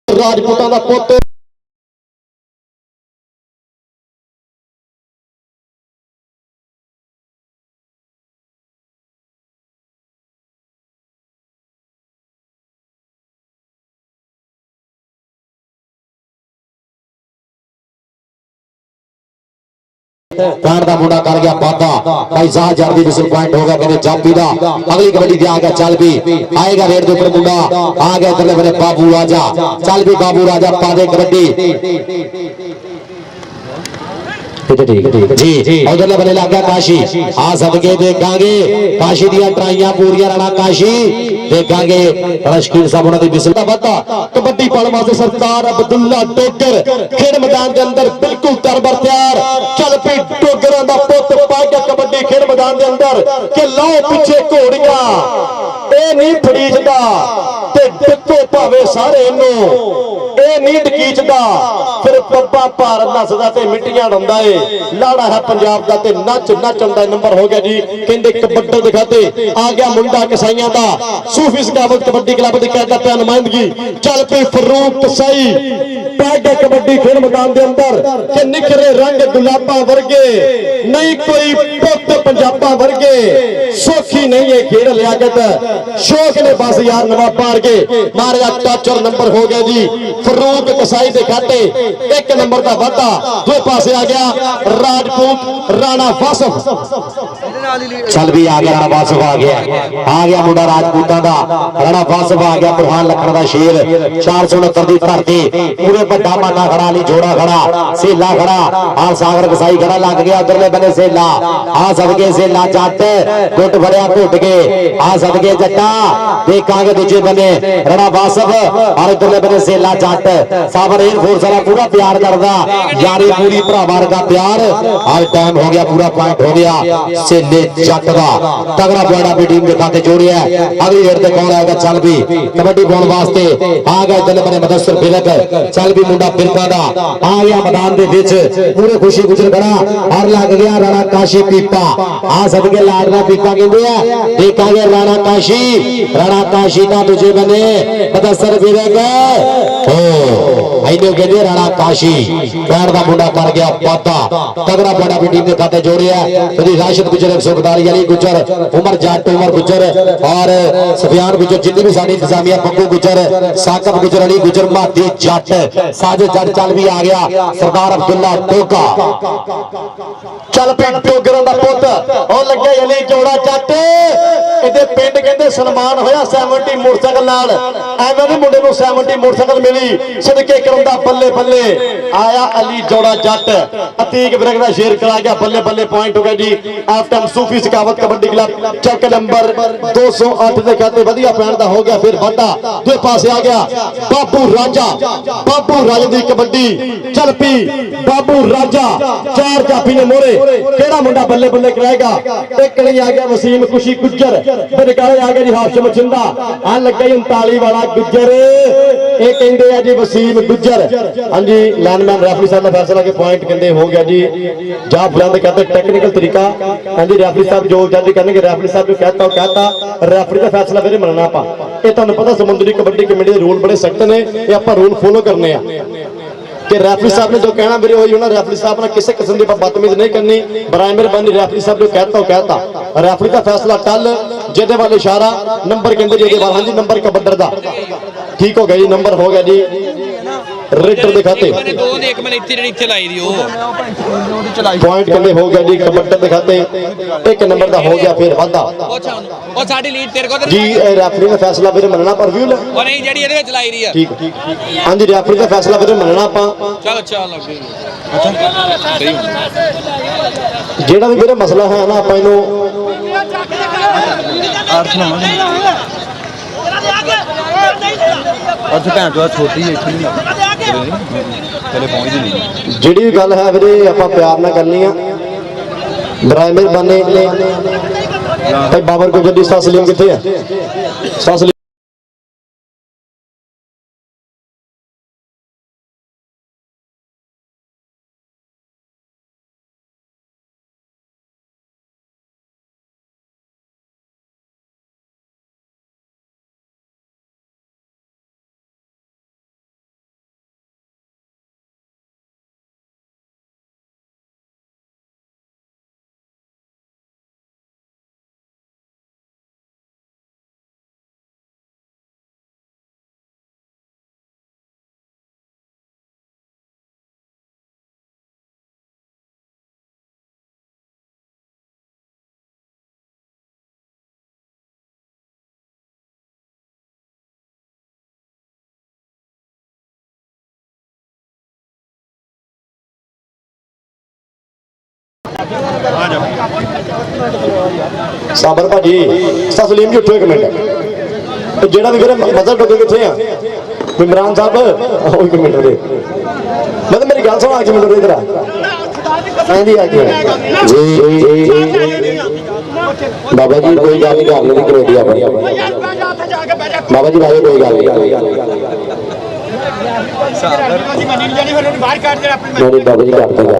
राजपूतां दा पुत्त पैंट का मुंडा कर गया पाता भाई साह जल्दी विसल पॉइंट हो गया कहते जापी दा अगली कबड्डी दे आ गया चल भी आएगा रेड के ऊपर मुंडा आ गया इधरले बने बाबू राजा चल भी बाबू राजा पा दे कबड्डी जी उधरले बने लग गया काशी आ सदके देखांगे काशी दिया ट्राइयां पूरियां राणा काशी देखांगे रशकीर साहब उन्होंने विसल दा बता कबड्डी पाने वास्ते सरदार अब्दुल्ला डोगर खेड मैदान के अंदर बिल्कुल तरबर तैयार चल पी डोगरां दा पुੱਤ पा गया कबड्डी खेड मैदान के अंदर के लाओ पीछे घोड़ियां ए नहीं फड़ीचदा ते डिक्को भावे सारे नु ए नहीं डकीचदा फिर पब्बा भारत नसदा ते मिट्टियां डंदा है लाड़ा है पंजाब दा ते नच नचन दा नंबर हो गया जी कहंदे कबड्डी दिखाते आ गया मुंडा कसाईयां दा सूफी सकावत कबड्डी क्लब दी कहदा पे नुमाइंदगी चल पे फरूक कसाई पै गया कबड्डी खेल मैदान दे अंदर के निखरे रंग गुलाबा वर्गे नहीं कोई पुੱਤ पंजाबा वर्गे सौखी नहीं है खेल लियाकत शौक ने बस यार नवा पार के मारिया टच और नंबर हो गया जी फरूक कसाई दे खाते एक नंबर का वादा दो पासे आ गया राजपूत राणा वासफ चल भी आ गया राणा वासफ आ गया मुंडा राजपूतां दा राणा वासफ आ गया बुरहान लखन दा शेर 469 दी धरती पूरे बड़ा माना खड़ा ली जोड़ा खड़ा सेला खड़ा आ सागर कसाई खड़ा लग गया उधरले बने सेला आ सदके सेला जट गुट भरिया घुट के आ सदके जट्टा देखांगे दूजे बने राणा वासफ और इधरले बने सेला जट साबर एयर फोर्स वाला पूरा प्यार करदा यारी पूरी भरावार का प्यार और टाइम हो गया पूरा पॉइंट हो गया सेले जट दा तगड़ा बड़ा भी टीम के खाते जोड़िया अगली रेड ते कौन आएगा चल भी कबड्डी पाने वास्ते आ गया इधरले बने मदसर फिरक चल भी मुंडा फिरका दा आ गया मैदान दे विच पूरे खुशी गुजर खड़ा और लग गया राणा काशी पीपा आ सदके लाडना पीपा कहंदे आ देखांगे राणा काशी दा दूजे बने मदसर फिरक आइनो कहते राणा काशी पैर का मुंडा कर गया पाता तगड़ा बड़ा भी टीम के खाते जोड़िया राशिद गुजर सुखदारी अली गुजर उमर जट उमर गुजर और सफियान गुजर जितनी भी सारी इंतजामिया पप्पू गुजर साकब गुजर अली गुजर मादी जट साजिद जट चल भी आ गया सरदार अब्दुल्ला टोका चल पे डोगरां दा पुੱਤ और लगे अली जोड़ा जट ਇਹਦੇ ਪਿੰਡ ਕਹਿੰਦੇ ਸਨਮਾਨ ਹੋਇਆ 70 ਮੋਟਰਸਾਈਕਲ ਨਾਲ ਐਵੇਂ ਦੇ ਮੁੰਡੇ ਨੂੰ 70 ਮੋਟਰਸਾਈਕਲ ਮਿਲੀ ਸਦਕੇ ਕਰਦਾ ਬੱਲੇ ਬੱਲੇ ਆਇਆ ਅਲੀ ਜੋੜਾ ਜੱਟ ਅਤੀਕ ਵਿਰਗ ਦਾ ਸ਼ੇਰ ਕਰਾ ਗਿਆ ਬੱਲੇ ਬੱਲੇ ਪੁਆਇੰਟ ਹੋ ਗਿਆ ਜੀ ਆਫਟਮ ਸੂਫੀ ਸਕਾਵਤ ਕਬੱਡੀ ਕਲੱਬ ਚੱਕ ਨੰਬਰ 208 ਦੇ ਖਾਤੇ ਵਧੀਆ ਪੈਣ ਦਾ ਹੋ ਗਿਆ ਫਿਰ ਵਾਧਾ ਦੂਏ ਪਾਸੇ ਆ ਗਿਆ ਬਾਬੂ ਰਾਜਾ ਦੀ ਕਬੱਡੀ ਚੱਲ ਪੀ ਬਾਬੂ ਰਾਜਾ ਚਾਰ ਚਾਪੀ ਨੇ ਮੋਰੇ ਕਿਹੜਾ ਮੁੰਡਾ ਬੱਲੇ ਬੱਲੇ ਕਰਾਏਗਾ ਇੱਕ ਨਹੀਂ ਆ ਗਿਆ ਵਸੀਮ ਖੁਸ਼ੀ ਗੁੱਜਰ बरकाले आ गया जी हाशिम छिंदा आ लगा 39 वाला गुज्जर ये कहंदे आ जी वसीम गुज्जर हां जी लाइनमैन रेफरी साहब का फैसला के पॉइंट कहंदे हो गया जी जा बुलंद कहते टेक्निकल तरीका हां जी रेफरी साहब जो जज करेंगे रेफरी साहब जो कहता रेफरी का फैसला फिर मनना पा ये तुहानू पता समुद्री कबड्डी कमेटी के रूल बड़े सख्त ने ये आपां रूल फॉलो करने आ कि रेफरी साहब ने जो कहना मेरे वही होना रेफरी साहब ने किसी किस्म की बदतमीज नहीं करनी बराए मेहरबानी रेफरी साहब जो कहता रेफरी का फैसला टल जेदे वाले इशारा नंबर कहते जेदे वाल हाँ जी नंबर कबड्डर दा ठीक हो गया जी नंबर हो गया जी रेडर दिखाते पॉइंट कहते हो गया जी कबड्डर दिखाते एक नंबर का हो गया फिर वाधा जी रेफरी का फैसला फिर मनना पर व्यू ठीक हाँ जी रेफरी का फैसला फिर मनना पा जेड़ा भी मेरा मसला है ना आप जी गल है वीरे आप प्यार ना करनी बराए मेहरबानी बाबर गुजर दी सलीम कितने है साबर भाजी तसलीम जी उठो एक मिनट जेड़ा भी फिर मदर डुगे कितने आ इमरान साहब एक मिनट दे मतलब मेरी गल सुनो आज मिनट इधर आ जी बाबा जी कोई गल नहीं कर ली कमेटी अपनी बाबा जी भाई कोई गल नहीं बाबा जी करते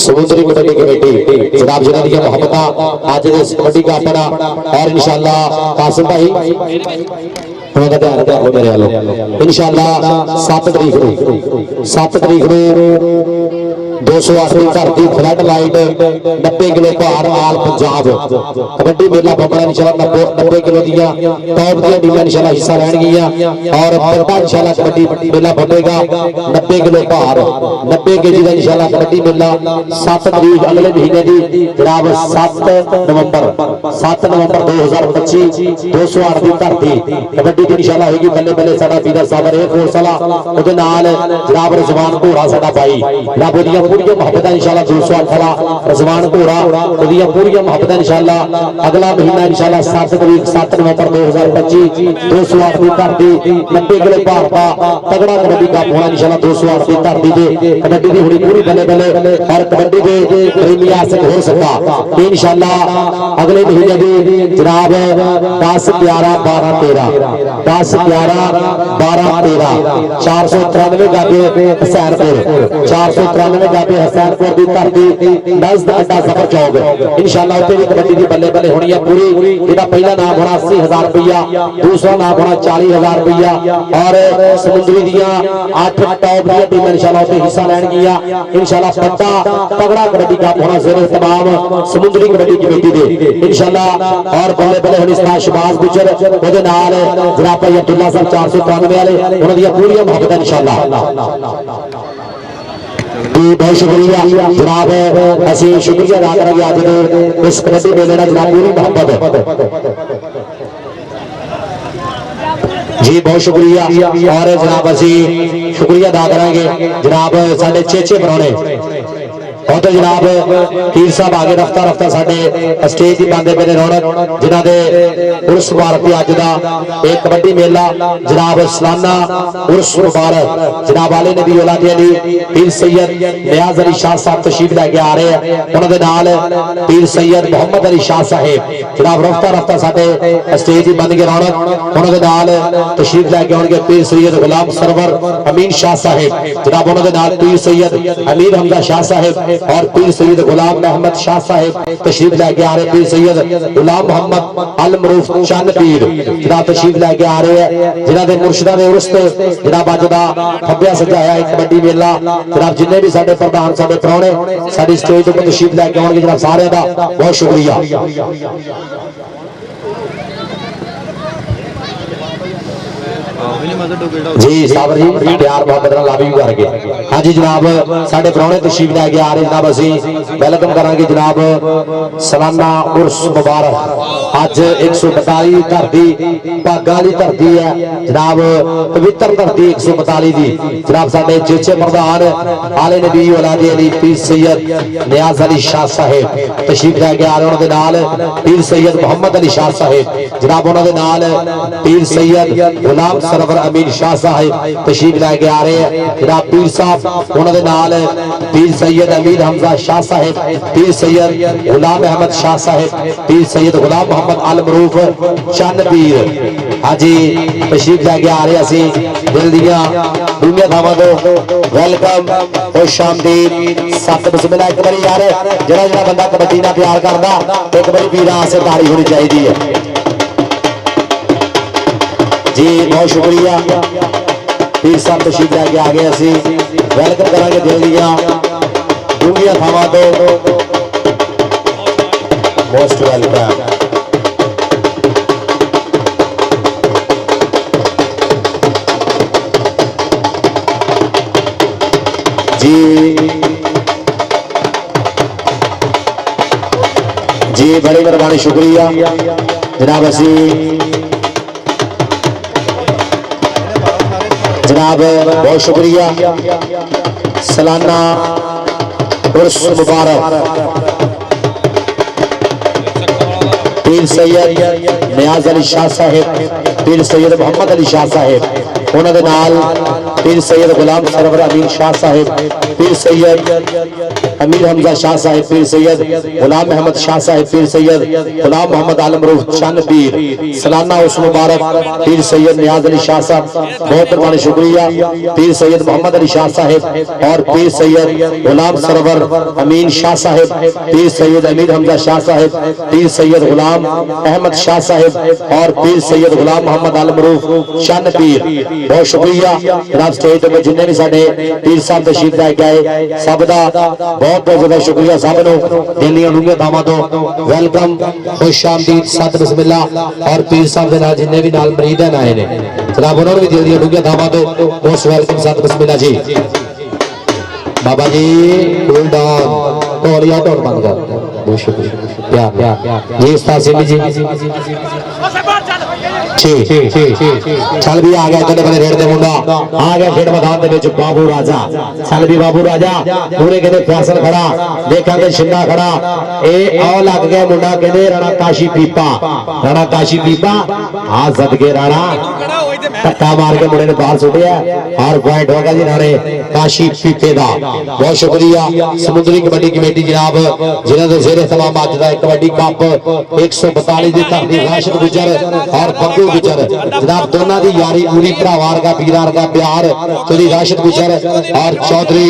समुद्री कबड्डी कमेटी जनाब जिन्हों दी मोहब्बत आज इस कबड्डी का अपना और इंशाअल्लाह कासिम भाई उन्होंने ध्यान रखो मेरे वालों इंशाअल्लाह 7 तरीक को 208 धरती फ्लड लाइट 90 किलो भार आल पंजाब कबड्डी मेला बबड़ा इंशाअल्लाह 90 किलो दियां टॉप दी टीमां इंशाअल्लाह हिस्सा लैणगियां और बड़ा इंशाअल्लाह कबड्डी मेला बनेगा 90 किलो भार 90 केजी का इंशाअल्लाह कबड्डी मेला 7 तरीक अगले महीने दी जनाब 7 नवंबर 2025 208 दी धरती कबड्डी दी इंशाअल्लाह होगी बल्ले बल्ले साडा पीरा साबर एयर फोर्स वाला ओदे नाल जनाब रजवान घोड़ा साडा भाई रब दी पूरी मोहब्बत इंशाअल्लाह 208 वाला रजवान घोड़ा ओदी पूरी मोहब्बत इंशाअल्लाह अगला महीना इंशाअल्लाह 7 तरीक 7 नवंबर 2025 208 दी धरती 90 किलो भार का तगड़ा कबड्डी का होना इंशाअल्लाह 208 दी धरती ते कबड्डी दी हुणी पूरी बल्ले बल्ले और कबड्डी दे प्रेमी हासिल हो सका इंशाअल्लाह अगले महीने दी जनाब 10 11 12 13 10 11 12 13 493 गाबे हसैनपुर 493 गाबे हसैनपुर दी धरती 10 अड्डा सफर चौक इंशाअल्लाह उत्ते दी कबड्डी दी बल्ले बल्ले होनी है पूरी जेदा पहला नाम होना 80,000 रुपया दूसरा नाम होना 40,000 रुपया और समुद्री दियां 8 टॉप दी टीम इंशाअल्लाह उत्ते हिस्सा लैणगियां इंशाअल्लाह पट्टा तगड़ा कबड्डी का होना जरूर तमाम समुद्री कबड्डी कमेटी दे इंशाअल्लाह और बल्ले बल्ले होनी स्टार शबाज गुजर ओदे नाल जनाब भाई अब्दुल्ला साहब 493 वाले उन्हां दी पूरी मोहब्बत इंशाअल्लाह बहुत शुक्रिया जनाब असी शुक्रिया अदा करेंगे अज इस कबड्डी मेले का जनाब पूरी मोहब्बत जी बहुत शुक्रिया और जनाब असी शुक्रिया अदा करेंगे जनाब साडे चेचे पराने और तो जनाब पीर साहब आगे रफ्ता रफ्ता साडे स्टेज की पाते पे रौनक जिन्होंने उर्स मुबारक अज का एक कबड्डी मेला जनाब सलाना उर्स मुबारक जनाब वाले नबी औलाद अली पीर सैयद नियाज अली शाह साहब तशरीफ लैके आ रहे हैं उन्होंने नाल पीर सैयद मोहम्मद अली शाह साहेब जनाब रफ्ता रफ्ता साडे स्टेज की बन के रौनक उन्होंने नाल तशरीफ लैके आउणगे पीर सैयद गुलाम सरवर अमीन शाह साहेब जनाब उन्होंने नाल पीर सैयद अमीर हमजा शाह साहेब और पीर सैयद गुलाम अहमद शाह साहेब तशरीफ लैके आ रहे पीर सैयद गुलाम मोहम्मद अल मरूफ चंद पीर जनाब तशरीफ लैके आ रहे हैं जिन्हां दे मुर्शिदां दे उर्स ते जनाब अज दा खब्बिया सजाया एक कबड्डी मेला जनाब जिन्ने भी साडे प्रधान साडे प्राहुणे साडी स्टेज उपर तशरीफ लैके आउणगे जनाब सारे दा बहुत शुक्रिया जी साबर जी प्यार मोहब्बत नाल लाभी करके हाँ जी जनाब साडे प्राहुणे तशरीफ लैके आ रहे जनाब असी वेलकम करांगे जनाब सालाना उर्स मुबारक अज 142 धरती भागां दी धरती है जनाब पवित्र धरती 142 दी जनाब साडे चेचे प्रधान आले नबी औलाद अली पीर सैयद नियाज अली शाह साहेब तशरीफ लैके आ रहे उन्हां दे नाल पीर सैयद मोहम्मद अली शाह साहेब जनाब उन्हां दे नाल पीर सैयद गुलाम सरवर अमीन शाह साहेब तशरीफ लैके आ रहे हैं जनाब पीर साहब उन्होंने नाल पीर सैयद अमीर हमजा शाह साहेब पीर सैयद गुलाम अहमद शाह साहेब पीर सैयद गुलाम मोहम्मद अल मरूफ चंद पीर हाँ जी तशरीफ लैके आ रहे असी दिल दियां दुनिया थावां तो वेलकम खुश आमदीद सत बिस्मिल्लाह एक बारी यार जरा जरा बंदा कबड्डी नाल प्यार करदा एक बारी पीरां आसे ताड़ी होनी चाहिदी है जी बहुत शुक्रिया पीर साहब तशरीफ लैके आ गए असी वेलकम करांगे दिल दियां डूंगियां थावां तो मोस्ट वेलकम जी जी बड़ी मेहरबानी शुक्रिया जनाब असी जनाब बहुत शुक्रिया सालाना उर्स मुबारक पीर सैयद नियाज अली शाह साहिब पीर सैयद मोहम्मद अली शाह साहिब उन्होंने नाल पीर सैयद गुलाम सरवर अमीर शाह साहिब पीर सैयद अमीर हमजा शाह साहिब पीर सैयद गुलाम अहमद शाह साहिब पीर सैयद गुलाम मोहम्मद आलम रूफ चंद पीर सालाना उर्स मुबारक पीर सैयद नियाज अली शाह साहब बहुत बहुत शुक्रिया पीर सैयद मोहम्मद अली शाह साहिब और पीर सैयद गुलाम सरवर अमीन शाह साहिब पीर सैयद अमीर हमजा शाह साहिब पीर सैयद गुलाम अहमद शाह साहिब और पीर सैयद गुलाम मोहम्मद आलम रूफ चंद पीर बहुत शुक्रिया जनाब स्टेज पे जिन्ने भी साडे पीर साहब तशरीफ लेके आए सब दा बहुत बहुत ज्यादा शुक्रिया सब नु दिल दी डूंघियां दावां तो वेलकम खुश आमदीद सत बिस्मिल्लाह और पीर साहब दे नाल जिन्ने भी नाल मरीदन आए ने जनाब उन्होंने भी दिल दी डूंघियां दावां तो मोस्ट वेलकम सत बिस्मिल्लाह जी बाबा जी कूल डाउन तौलिया टोन बंद कर बहुत शुक्रिया प्यार ये उस्ताद सिंह जी चल भी आ गया इतने बड़े रेड दे मुंडा आ गया खेड मैदान दे विच बाबू राजा चल भी बाबू राजा पूरे कहते फैसल खड़ा देखा के शिन्ना खड़ा ए आओ लग गया मुंडा कहते राणा काशी पीपा आ सदके राणा धक्का मार के मुंडे ने बाहर सुटिया और पॉइंट हो गया जी राणे काशी पीपे दा बहुत शुक्रिया समुद्री कबड्डी कमेटी जनाब जिन्हां दे ज़ेरे तमाम अज दा कबड्डी कप 142 दी धरती राशिद गुजर और बग्गू गुजर जनाब दोनों की यारी पूरी भरावार का पीरार का प्यार चौधरी राशिद गुजर और चौधरी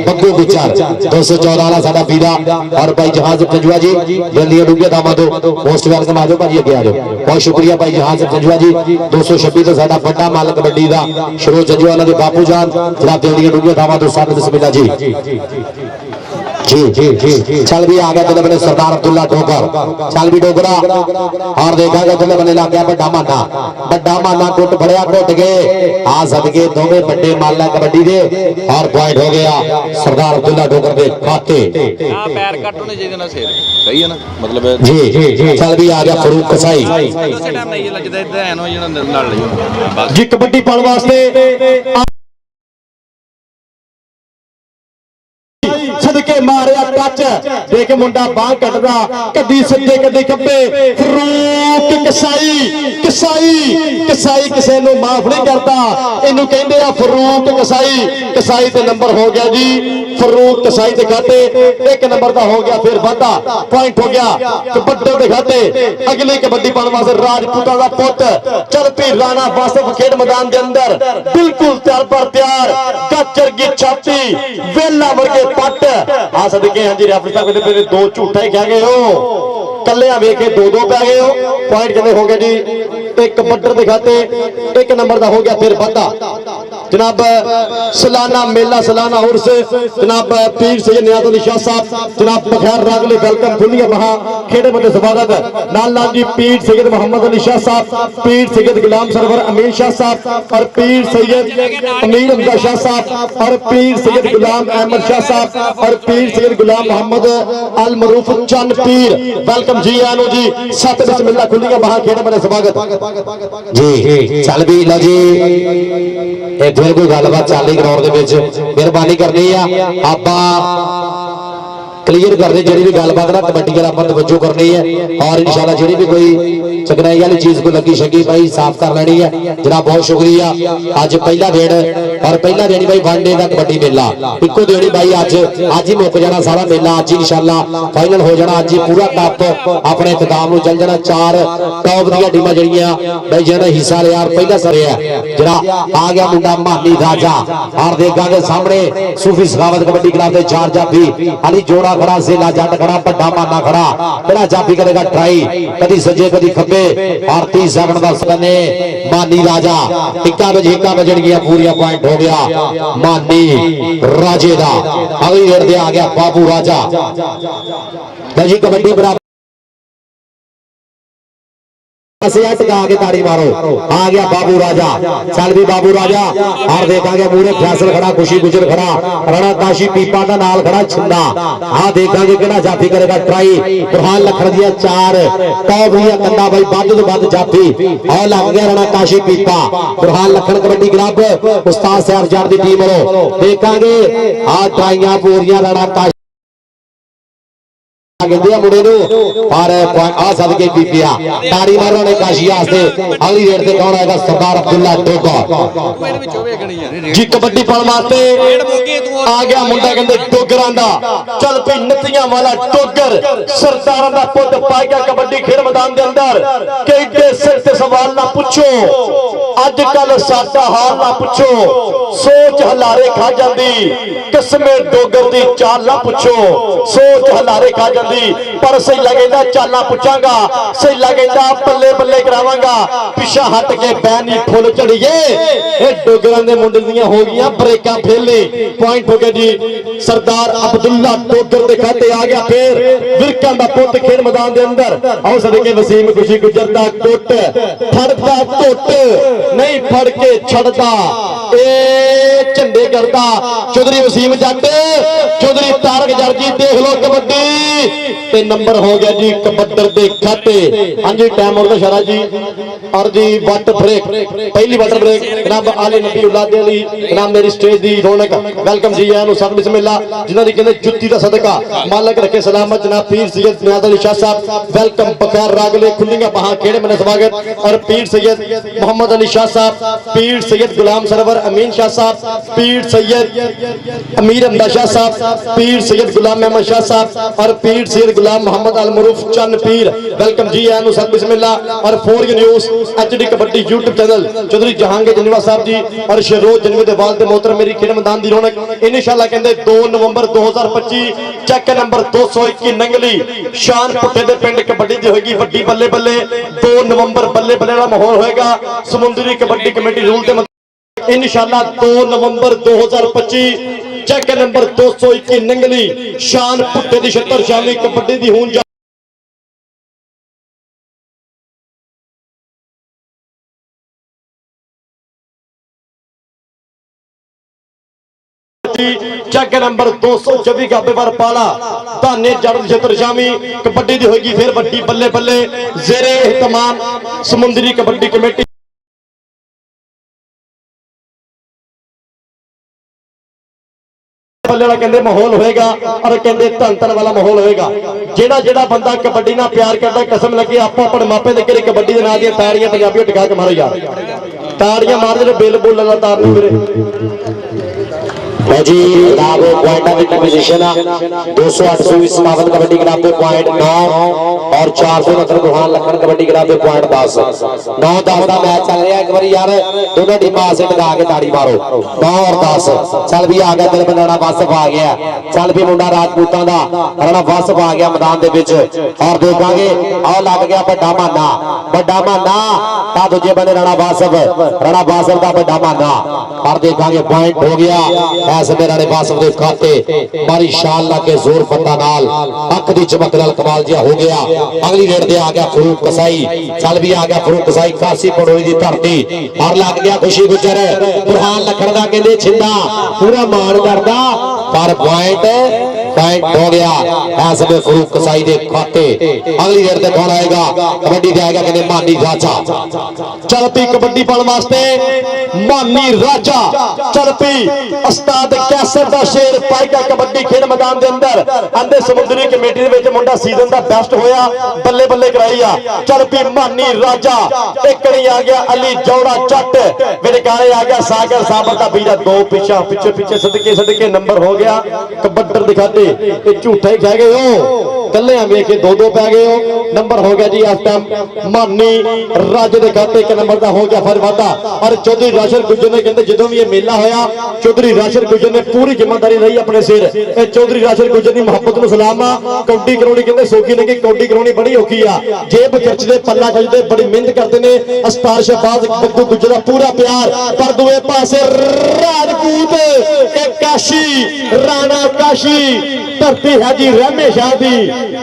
बग्गू गुजर 214 वाला साडा पीरा और भाई जहाज कंजुआ जी जल्दी डूंगे दामा दो मोस्ट वेलकम आ जाओ भाई अगे आ जाओ बहुत शुक्रिया भाई जहाज कंजुआ जी 226 तो साडा बड़ा माल कबड्डी का शुरू कंजुआ उन्होंने बापू जान जनाब जल्दी डूंगे दामा दो साथ बिस्मिल्लाह जी चल भी आ गया चले बने सरदार अब्दुल्ला ठोकर चल भी डोगरा और देखा गया चले बने लग गया बड़ा माना कुट बड़िया कुट गए आ सदके दोवें बड़े माला कबड्डी दे और पॉइंट हो गया सरदार अब्दुल्ला ठोकर दे खाते पैर कट होने चाहिए ना सिर सही है ना मतलब जी चल भी आ गया फरूक कसाई उसे टाइम नहीं लगदा इधर एनो जेना नाल नहीं जी कबड्डी पाउण वास्ते सदके मारिया कच देख मुंडा बाह कटदा कदी सज्जे कदी खब्बे फरूक कसाई किसे नु माफ नहीं करता इनू कहंदे आ फरूक कसाई ते नंबर हो गया जी फरूक कसाई ते खाते एक नंबर दा हो गया फिर वादा पॉइंट हो गया कबड्डी दे खाते अगली कबड्डी पाउण वास्ते राजपूतां दा पुत चल पी राणा वासफ खेड मैदान दे अंदर बिल्कुल तैयार पर तैयार कच्चर की छाती वेला वर्गे पट आ सदके हां जी रेफरी साहब कहते मेरे दो झूठा ही कह गए हो कल्ले वेखे दो पै गए हो पॉइंट कितने हो गए जी एक बटर दिखाते एक नंबर का हो गया फिर वादा जनाब सालाना मेला सालाना उर्स जनाब पीर सैयद नियाज अली शाह साहब जनाब बखैर रागले वेलकम खुलिया वहां खेड़े बंदे स्वागत नाल जी पीर सैयद मोहम्मद अली शाह साहब पीर सैयद गुलाम सरवर अमीर शाह साहब और पीर सैयद अमीर हमजा शाह साहब और पीर सैयद गुलाम अहमद शाह साहब और पीर सैयद गुलाम मोहम्मद अल मरूफ चंद पीर वेलकम जी आनो जी सत बिस्मिल्लाह खुलिया वहां खेड़े बंदे स्वागत जी चल भी लो जी इतने कोई गलबात चल रही ग्राउंड के विच मेहरबानी करनी है आपां क्लीयर करनी जी भी गलबात ना कबड्डी वाला अपन तवज्जो करनी है और इंशाल्लाह जी भी कोई चकनाई वाली चीज को लगी शगी भाई साफ कर लेनी है जनाब बहुत शुक्रिया अज पहला दिन और पहला दिन भाई वन डे का कबड्डी मेला इको देनी भाई अज ही मुक जाना सारा मेला अज इंशाल्लाह फाइनल हो जाना अज ही पूरा कप अपने इख्तिताम चल जाना चार टॉप दी टीमां जड़ियां भाई जिन्होंने हिस्सा लिया पहला सरिया जरा आ गया मुंडा मानी राजा और देखा सामने सूफी सखावत कबड्डी क्लब के चार जाफी अली जोड़ा खड़ा सेला जट खड़ा बड़ा माना खड़ा बड़ा जाफी करेगा ट्राई कदी सज्जे कदी खब्बे और 30 सेकंड का समय मानी राजा टिक्का बजन गया पूरा पॉइंट हो गया मानी राजे दा अगली रेड दे आ गया बाबू राजा जी कबड्डी बराबर टिका के ताड़ी मारो। आ गया बाबू राजा, चल भी बाबू राजा। और देखा गया मूरे फैसल खड़ा, खुशी गुजर खड़ा, राणा काशी पीपा का नाल खड़ा छिंदा। हाँ देखा कि जाफी करेगा ट्राई। बुरहान लखन दिया 4 टॉप लिया कंधा भाई बद तो बद जाफी और लग गया राणा काशी पीपा। बुरहान लखन कबड्डी क्लब उस्ताद साहब जाट की टीम वालों देखा आ ट्राइयां पूरियां राणा काशी मुंडे पर आ सदके पीपिया ताड़ी मारो ने काशिया अगली रेड से कौन आएगा? सरदार अब्दुल्ला डोगर जी कबड्डी पाल वास्ते आ गया मुंडा कहते डोगरां दा। चल पई नतियां वाला डोगर सरदारां दा पुੱਤ पा गया कबड्डी खेल मैदान दे अंदर। केडे सिर ते सवाल ना पूछो, अजकल साडा हाल ना पूछो, सोच हलारे खा जांदी। किस्मे डोगर दी चाल ना पूछो, सोच हलारे खा जांदी। पर सही लगेगा चाला पूछांगा, सही लगेगा बल्ले बल्ले करावांगा। पिछा हट के बैनी फुल चढ़िए डोगरां दे मुंडे दियां हो गईयां ब्रेकां फेले। पॉइंट हो गया जी सरदार अब्दुल्ला डोगर दे खाते आ गया। फिर विरकां दा पुੱਤ खेल मैदान दे अंदर आओ सदके वसीम खुशी गुजर दा टुट फड़दा टुट नहीं फड़ के छड़दा ए झंडे करदा। चौधरी वसीम जट चौधरी तारक जट जी देख लो कबड्डी ते नंबर हो गया जी कबड्डर दे खाते। हाँ जी टाइम हो गया शरा जी और जी वट ब्रेक पहली वाटर ब्रेक जनाब आले नबी उलादे अली जनाब मेरी स्टेज दी रौनक वेलकम जी आया सब बिस्मिल्लाह जिन्हां दी कहंदे जुत्ती दा सदका मालक रखे सलामत जनाब पीर सैयद नियाज अली शाह साहब वेलकम बगैर रागले खुलियां बाहां खेड़े में स्वागत। और पीर सैयद मोहम्मद अली शाह साहब, पीर सैयद गुलाम सरवर अमीन शाह साहब, पीर सैयद अमीर अहमद शाह साहब, पीर सैयद गुलाम अहमद शाह साहब और पीर सैयद गुलाम मोहम्मद अल मरूफ चंद पीर वेलकम जी आया सब बिस्मिल्लाह। और 4 news HD kabaddi YouTube channel Chaudhry Jahangir Janwa साहब जी और शरोज जनवे दे वाल दे मोहतरम मेरी खेल मैदान दी रौनक इंशाअल्लाह कहंदे 2 नवंबर 2025 चेक नंबर 221 नंगली शान पुट्टे दे पिंड कबड्डी दी होगी वड्डी बल्ले बल्ले। 2 नवंबर बल्ले बल्ले दा माहौल होएगा समुंदरी कबड्डी कमेटी रूल ते इंशाअल्लाह 2 नवंबर 2025 चेक नंबर 221 नंगली शान पुट्टे दी छत्तर शामी कबड्डी दी होन चेक नंबर 224 गाबे पर पाला धाने जड़ छत्र शामी कबड्डी दी होगी फिर वड्डी बल्ले बल्ले जेरे एहतमाम समुंदरी कबड्डी कमेटी कहते माहौल होएगा और कहते धन धन वाला माहौल होएगा। जेड़ा जेड़ा बंदा कबड्डी ना प्यार करता कसम लगे आपो अपने मापे दे करे कबड्डी दे नाल दी ताड़ियां पंजाबी टिका के मारो यार ताड़ियां मार दे बिल बोल लगातार नहीं मेरे जी लाभ पॉइंट की पोजीशन 208 कबड्डी क्लब पे पॉइंट 9 और 469 बुरहान लखन कबड्डी क्लब पे पॉइंट 10 9-10 का मैच चल रहा है। एक बार यार दोनों टीमां से टिका के ताड़ी मारो 9 और 10 चल भी आ गया दिल बनाना वासफ आ गया चल भी मुंडा राजपूतां दा राणा वासफ आ गया मैदान दे विच और देखांगे आ लग गया बड़ा माना ता दूजे बंदे राणा वासफ दा बड़ा माना और देखांगे पॉइंट हो गया ऐसे राणे वासफ दे खाते मारी शाल ला के जोर फत्ता नाल अख दी चमक नाल कमाल जिहा हो गया। अगली रेड ते आ गया फरूक कसाई चल भी आ गया फरूक कसाई कासी पड़ोई दी धरती और लग गया खुशी गुजर बुरहान लखन दा कहंदे छिंदा पूरा मान करदा पर पॉइंट हो गया ऐसे में फरूक कसाई दे खाते। अगली रेड ते कौन आएगा? कबड्डी ते आएगा कहंदे मानी राजा चल पी कबड्डी पाउण वास्ते मानी राजा चल पी उस्ताद कैसर दा शेर पाएगा कबड्डी खेल मैदान दे अंदर आंदे समुंदरी कमेटी दे विच मुंडा सीजन दा बेस्ट होया बल्ले बल्ले कराई आ चल पी मानी राजा एक नहीं आ गया अली जौड़ा जट मेरे गाने आ गया सागर साबर दा बीरा दो पीछे सदके नंबर हो गया कबड्डर दिखाते ये झूठा ही कह गए हो कल्ले वेख के 2-2 पै गए हो नंबर हो गया जी इस टाइम मानी राजे दे खाते एक नंबर दा हो गया फिर वादा। और चौधरी राशन गुजर ने कहते जो भी ये मेला होया चौधरी राशन गुजर ने पूरी जिम्मेदारी रही अपने सिर ए चौधरी राशन गुजर की मुहब्बत नूं सलाम आ कौडी कराउणी कहते सौखी नहीं कौडी कराउणी बड़ी औखी आ जेब खर्चदे पल्ला खर्चदे बड़ी मेहनत करते ने अस्तार शहबाज बद्दू गुजर दा पूरा प्यार पर दूए पासे राजपूत काशी राणा काशी धरती है जी रहमे शाह दी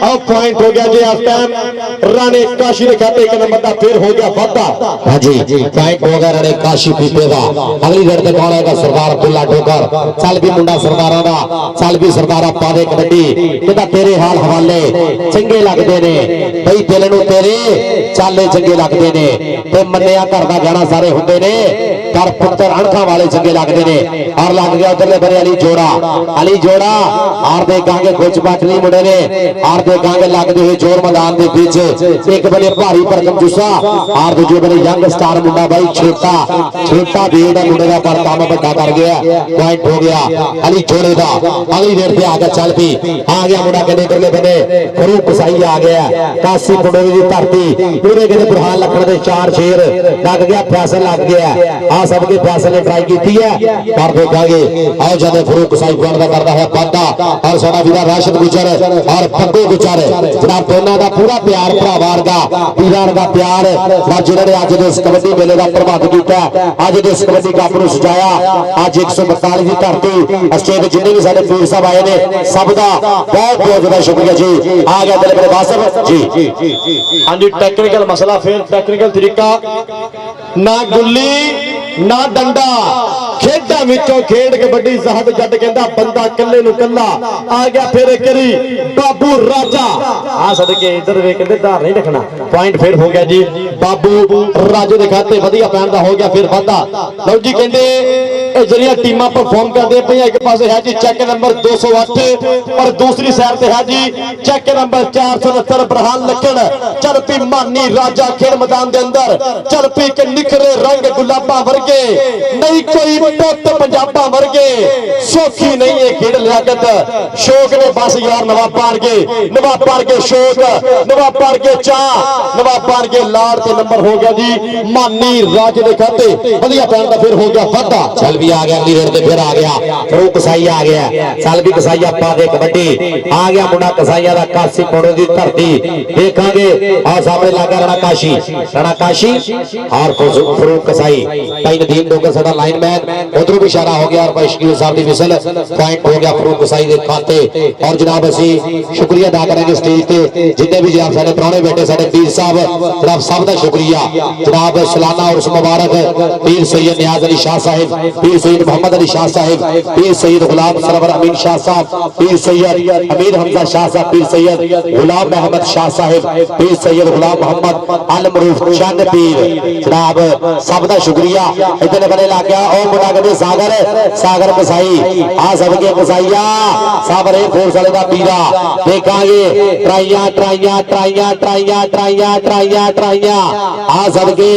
ਆਹ ਪੁਆਇੰਟ ਹੋ ਗਿਆ ਜੀ ਇਸ ਟਾਈਮ ਰਾਣੇ ਕਾਸ਼ੀ ਦੇ ਖਾਤੇ 1 ਨੰਬਰ ਦਾ ਫਿਰ ਹੋ ਗਿਆ ਵਾਧਾ। ਹਾਂਜੀ ਪੁਆਇੰਟ ਹੋ ਗਿਆ ਰਾਣੇ ਕਾਸ਼ੀ ਪੀਪੇ ਦਾ। ਅਗਲੀ ਰੇਡ ਤੇ ਕੌਣ ਆਏਗਾ? ਸਰਦਾਰ ਅਬਦੁੱਲਾ ਠੋਕਰ। ਚੱਲ ਵੀ ਮੁੰਡਾ ਸਰਦਾਰਾਂ ਦਾ, ਚੱਲ ਵੀ ਸਰਦਾਰਾ ਪਾ ਦੇ ਕਬੱਡੀ। ਕਹਿੰਦਾ ਤੇਰੇ ਹਾਲ ਹਵਾਲੇ ਚੰਗੇ ਲੱਗਦੇ ਨੇ ਬਈ, ਦਿਲ ਨੂੰ ਤੇਰੇ ਚਾਲੇ ਚੰਗੇ ਲੱਗਦੇ ਨੇ ਤੇ ਮੰਨਿਆ ਘਰ ਦਾ ਜਾਣਾ ਸਾਰੇ ਹੁੰਦੇ ਨੇ, ਪਰ ਪੁੱਤਰ ਅਣਖਾਂ ਵਾਲੇ ਚੰਗੇ ਲੱਗਦੇ ਨੇ। ਔਰ ਲੱਗ ਗਿਆ ਉਧਰਲੇ ਬਰੇ ਅਲੀ ਜੋੜਾ, ਅਲੀ ਜੋੜਾ ਆਰ ਦੇ ਗਾਂਗੇ ਗੁੱਚ ਬਾਟਲੀ ਮੁੰਡੇ ਨੇ, ਆਰ ਦੇ ਗਾਂਗੇ ਲੱਗਦੇ ਹੋਏ ਜ਼ੋਰ ਮੈਦਾਨ ਦੇ ਵਿੱਚ। ਇੱਕ ਬਲੇ ਭਾਰੀ ਭਰਕਮ ਜੁੱਸਾ, ਆਰ ਦੂਜੇ ਬਲੇ ਯੰਗ ਸਟਾਰ ਮੁੰਡਾ ਬਾਈ ਛੋਟਾ ਵੀਰ ਦਾ ਮੁੰਡੇ ਦਾ ਪਰ ਕੰਮ ਵੱਡਾ ਕਰ ਗਿਆ। ਪੁਆਇੰਟ ਹੋ ਗਿਆ ਅਲੀ ਜੋੜੇ ਦਾ। ਅਗਲੀ ਰੇਡ ਤੇ ਆ ਗਿਆ, ਚੱਲ ਵੀ ਆ ਗਿਆ ਮੁੰਡਾ ਕਹਿੰਦੇ ਇਧਰਲੇ ਬੰਦੇ ਫਰੂਕ ਸਾਈ ਆ ਗਿਆ। ਕਾਸੀ ਪੰਡੋਰੀ ਦੀ ਧਰਤੀ ਪੂਰੇ ਕਹਿੰਦੇ ਬੁਰਹਾਨ ਲੱਖਣ ਦੇ 4 ਸ਼ੇਰ ਲੱਗ ਗਿਆ, ਫੈਸਲ ਲੱਗ ਗਿਆ। ਆ ਸਭ ਕੇ ਫੈਸਲ ਨੇ ਟਰਾਈ ਕੀਤੀ ਹੈ, ਪਰ ਦੇਖਾਂਗੇ ਆਓ ਜਦੇ ਫਰੂਕ ਸਾਈ ਦਾ ਕਰਦਾ ਹੈ ਵਾਧਾ। ਔਰ ਸਾਡਾ ਵੀਰਾ ਰਾਸ਼ਦ ਗੁਜਰ ਔਰ ਪੱਗੂ ਗੁਜਰ ਜਨਾਬ ਦੋਨਾਂ ਦਾ ਪੂਰਾ ਪਿਆਰ ਭਰਾਵਾਂ ਦਾ ਵੀਰਾਂ ਦਾ ਪਿਆਰ ਜਿਹਨਾਂ ਨੇ ਅੱਜ ਦੇ ਇਸ ਕਬੱਡੀ ਮੇਲੇ ਦਾ ਪ੍ਰਭਾਵਿਤ ਕੀਤਾ, ਅੱਜ ਦੇ ਇਸ ਕਬੱਡੀ ਕੱਪ ਨੂੰ ਸਜਾਇਆ। ਅੱਜ 142 ਦੀ ਧਰਤੀ ਸਟੇਜ ਜਿੰਨੇ ਵੀ ਸਾਡੇ ਵੀਰ ਸਾਹਿਬ ਆਏ ਨੇ ਸਭ ਦਾ ਬਹੁਤ ਬਹੁਤ ਜ਼ਿਆਦਾ ਸ਼ੁਕਰੀਆ ਜੀ। ਆ ਗਿਆ ਦਿਲ ਮੇਰੇ ਵਾਸਬ ਜੀ। ਹਾਂਜੀ ਟੈਕਨੀਕਲ ਮਸਲਾ, ਫਿਰ ਟੈਕਨੀਕਲ ਤਰੀਕਾ, ਨਾ ਗੁੱਲੀ ਨਾ ਡੰਡਾ, ਖੇਡਾਂ ਵਿੱਚੋਂ ਖੇਡ ਕਬੱਡੀ। ਜ਼ਹਦ ਜੱਟ ਕਹਿੰਦਾ ਬੰਦਾ ਕੱਲੇ ਨੂੰ ਕੱਲਾ ਆ ਗਿਆ। ਫਿਰ ਕਰੀ ਬਾਬੂ ਰਾਜਾ ਆ ਸਦਕੇ ਇਧਰ ਵੇ ਕਹਿੰਦੇ ਧਾਰ ਨਹੀਂ ਰੱਖਣਾ। ਪੁਆਇੰਟ ਫਿਰ ਹੋ ਗਿਆ ਜੀ ਬਾਬੂ ਰਾਜੇ ਦੇ ਖਾਤੇ ਵਧੀਆ ਪੈਣ ਦਾ ਹੋ ਗਿਆ ਫਿਰ ਵਾਧਾ। ਲਓ ਜੀ ਕਹਿੰਦੇ ਇਹ ਜਿਹੜੀਆਂ ਟੀਮਾਂ ਪਰਫਾਰਮ ਕਰਦੇ ਪਈਆਂ, ਇੱਕ ਪਾਸੇ ਹੈ ਜੀ ਚੈੱਕ ਨੰਬਰ 208 ਔਰ ਦੂਸਰੀ ਸਾਈਡ ਤੇ ਹੈ ਜੀ ਚੈੱਕ ਨੰਬਰ 469 ਬਰਹਾਨ ਲੱਕੜ। ਚੱਲ ਪੀ ਮਾਨੀ ਰਾਜਾ ਖੇਡ ਮੈਦਾਨ ਦੇ ਅੰਦਰ, ਚੱਲ ਪੀ ਕੇ ਨਿਖਰੇ ਰੰਗ ਗੁਲਾਬਾਂ ਵਰਗੇ, ਨਹੀਂ ਕੋਈ ਪੁੱਤ ਪੰਜਾਬਾਂ ਵਰਗੇ, ਸੌਖੀ ਨਹੀਂ ਇਹ ਖੇਡ ਲਿਆਕਤ। ਸ਼ੌਕ ਨੇ ਬਸ ਯਾਰ ਨਵਾਬਾਂ ਵਰਗੇ ਸ਼ੌਕ, ਨਵਾਬਾਂ ਵਰਗੇ ਚਾਹ, ਨਵਾਬਾਂ ਵਰਗੇ ਲਾੜ ਤੇ ਨੰਬਰ ਹੋ ਗਿਆ ਜੀ ਮਾਨੀ ਰਾਜੇ ਦੇ ਖਾਤੇ ਵਧੀਆ ਪੈਣ ਦਾ ਫਿਰ ਹੋ ਗਿਆ ਵਾਧਾ। ਚੱਲ ਵੀ ਆ ਗਿਆ ਅਗਲੀ ਰੇਡ ਤੇ ਫਿਰ ਆ ਗਿਆ ਫਰੂਕ ਕਸਾਈ ਆ ਗਿਆ। ਚੱਲ ਵੀ ਕਸਾਈਆ ਪਾ ਦੇ ਕਬੱਡੀ ਆ ਗਿਆ ਮੁੰਡਾ ਕਸਾਈਆ ਦਾ ਕਾਸੀ ਪੌੜੇ ਦੀ ਧਰਤੀ। ਦੇਖਾਂਗੇ ਆ ਸਾਹਮਣੇ ਲੱਗਾ ਰਾਣਾ ਕਾਸ਼ੀ ਔਰ ਫਰੂਕ ਕਸਾਈ ਭਾਈ ਨਦੀਮ ਡੋਗਰ ਸਾਡਾ ਲਾਈਨਮੈਨ। ਉਧਰੋਂ ਵੀ ਇਸ਼ਾਰਾ ਹੋ ਗਿਆ ਔਰ ਭਾਈ ਸ਼ਕੀਲ ਸਾਹਿਬ ਦੀ ਵਿਸਲ। ਪੁਆਇੰਟ ਹੋ ਗਿਆ ਫਰੂਕ ਕਸਾਈ ਦੇ ਖਾਤੇ। ਔਰ ਜਨਾਬ ਅਸੀਂ ਸ਼ੁਕਰੀਆ ਅਦਾ ਕਰਾਂਗੇ ਸਟੇਜ ਤੇ ਜਿੰਨੇ ਵੀ ਜਨਾਬ ਸਾਡੇ ਪ੍ਰਾਹੁਣੇ ਬੈਠੇ ਸਾਡੇ ਪੀਰ ਸਾਹਿਬ, ਜਨਾਬ ਸਭ ਦਾ ਸ਼ੁਕਰੀਆ। ਜਨਾਬ ਸਲਾਨਾ ਉਰਸ ਮੁਬਾਰਕ ਪੀਰ सैयद नियाज अली शाह साहिब, पीर सैयद मोहम्मद अली शाह साहिब, पीर सैयद गुलाम सरवर अमीन शाह साहब, पीर सैयद अमीर हमजा शाह साहब, पीर सैयद गुलाम अहमद शाह साहिब, पीर सैयद गुलाम मोहम्मद अल मरूफ चंद पीर। जनाब सब का शुक्रिया। इतने बड़े ला गया और मुंडा कहते सागर कसाई आ सबके कसाईया सब रे फोर्स वाले का पीरा। देखांगे ट्राइया आ सबके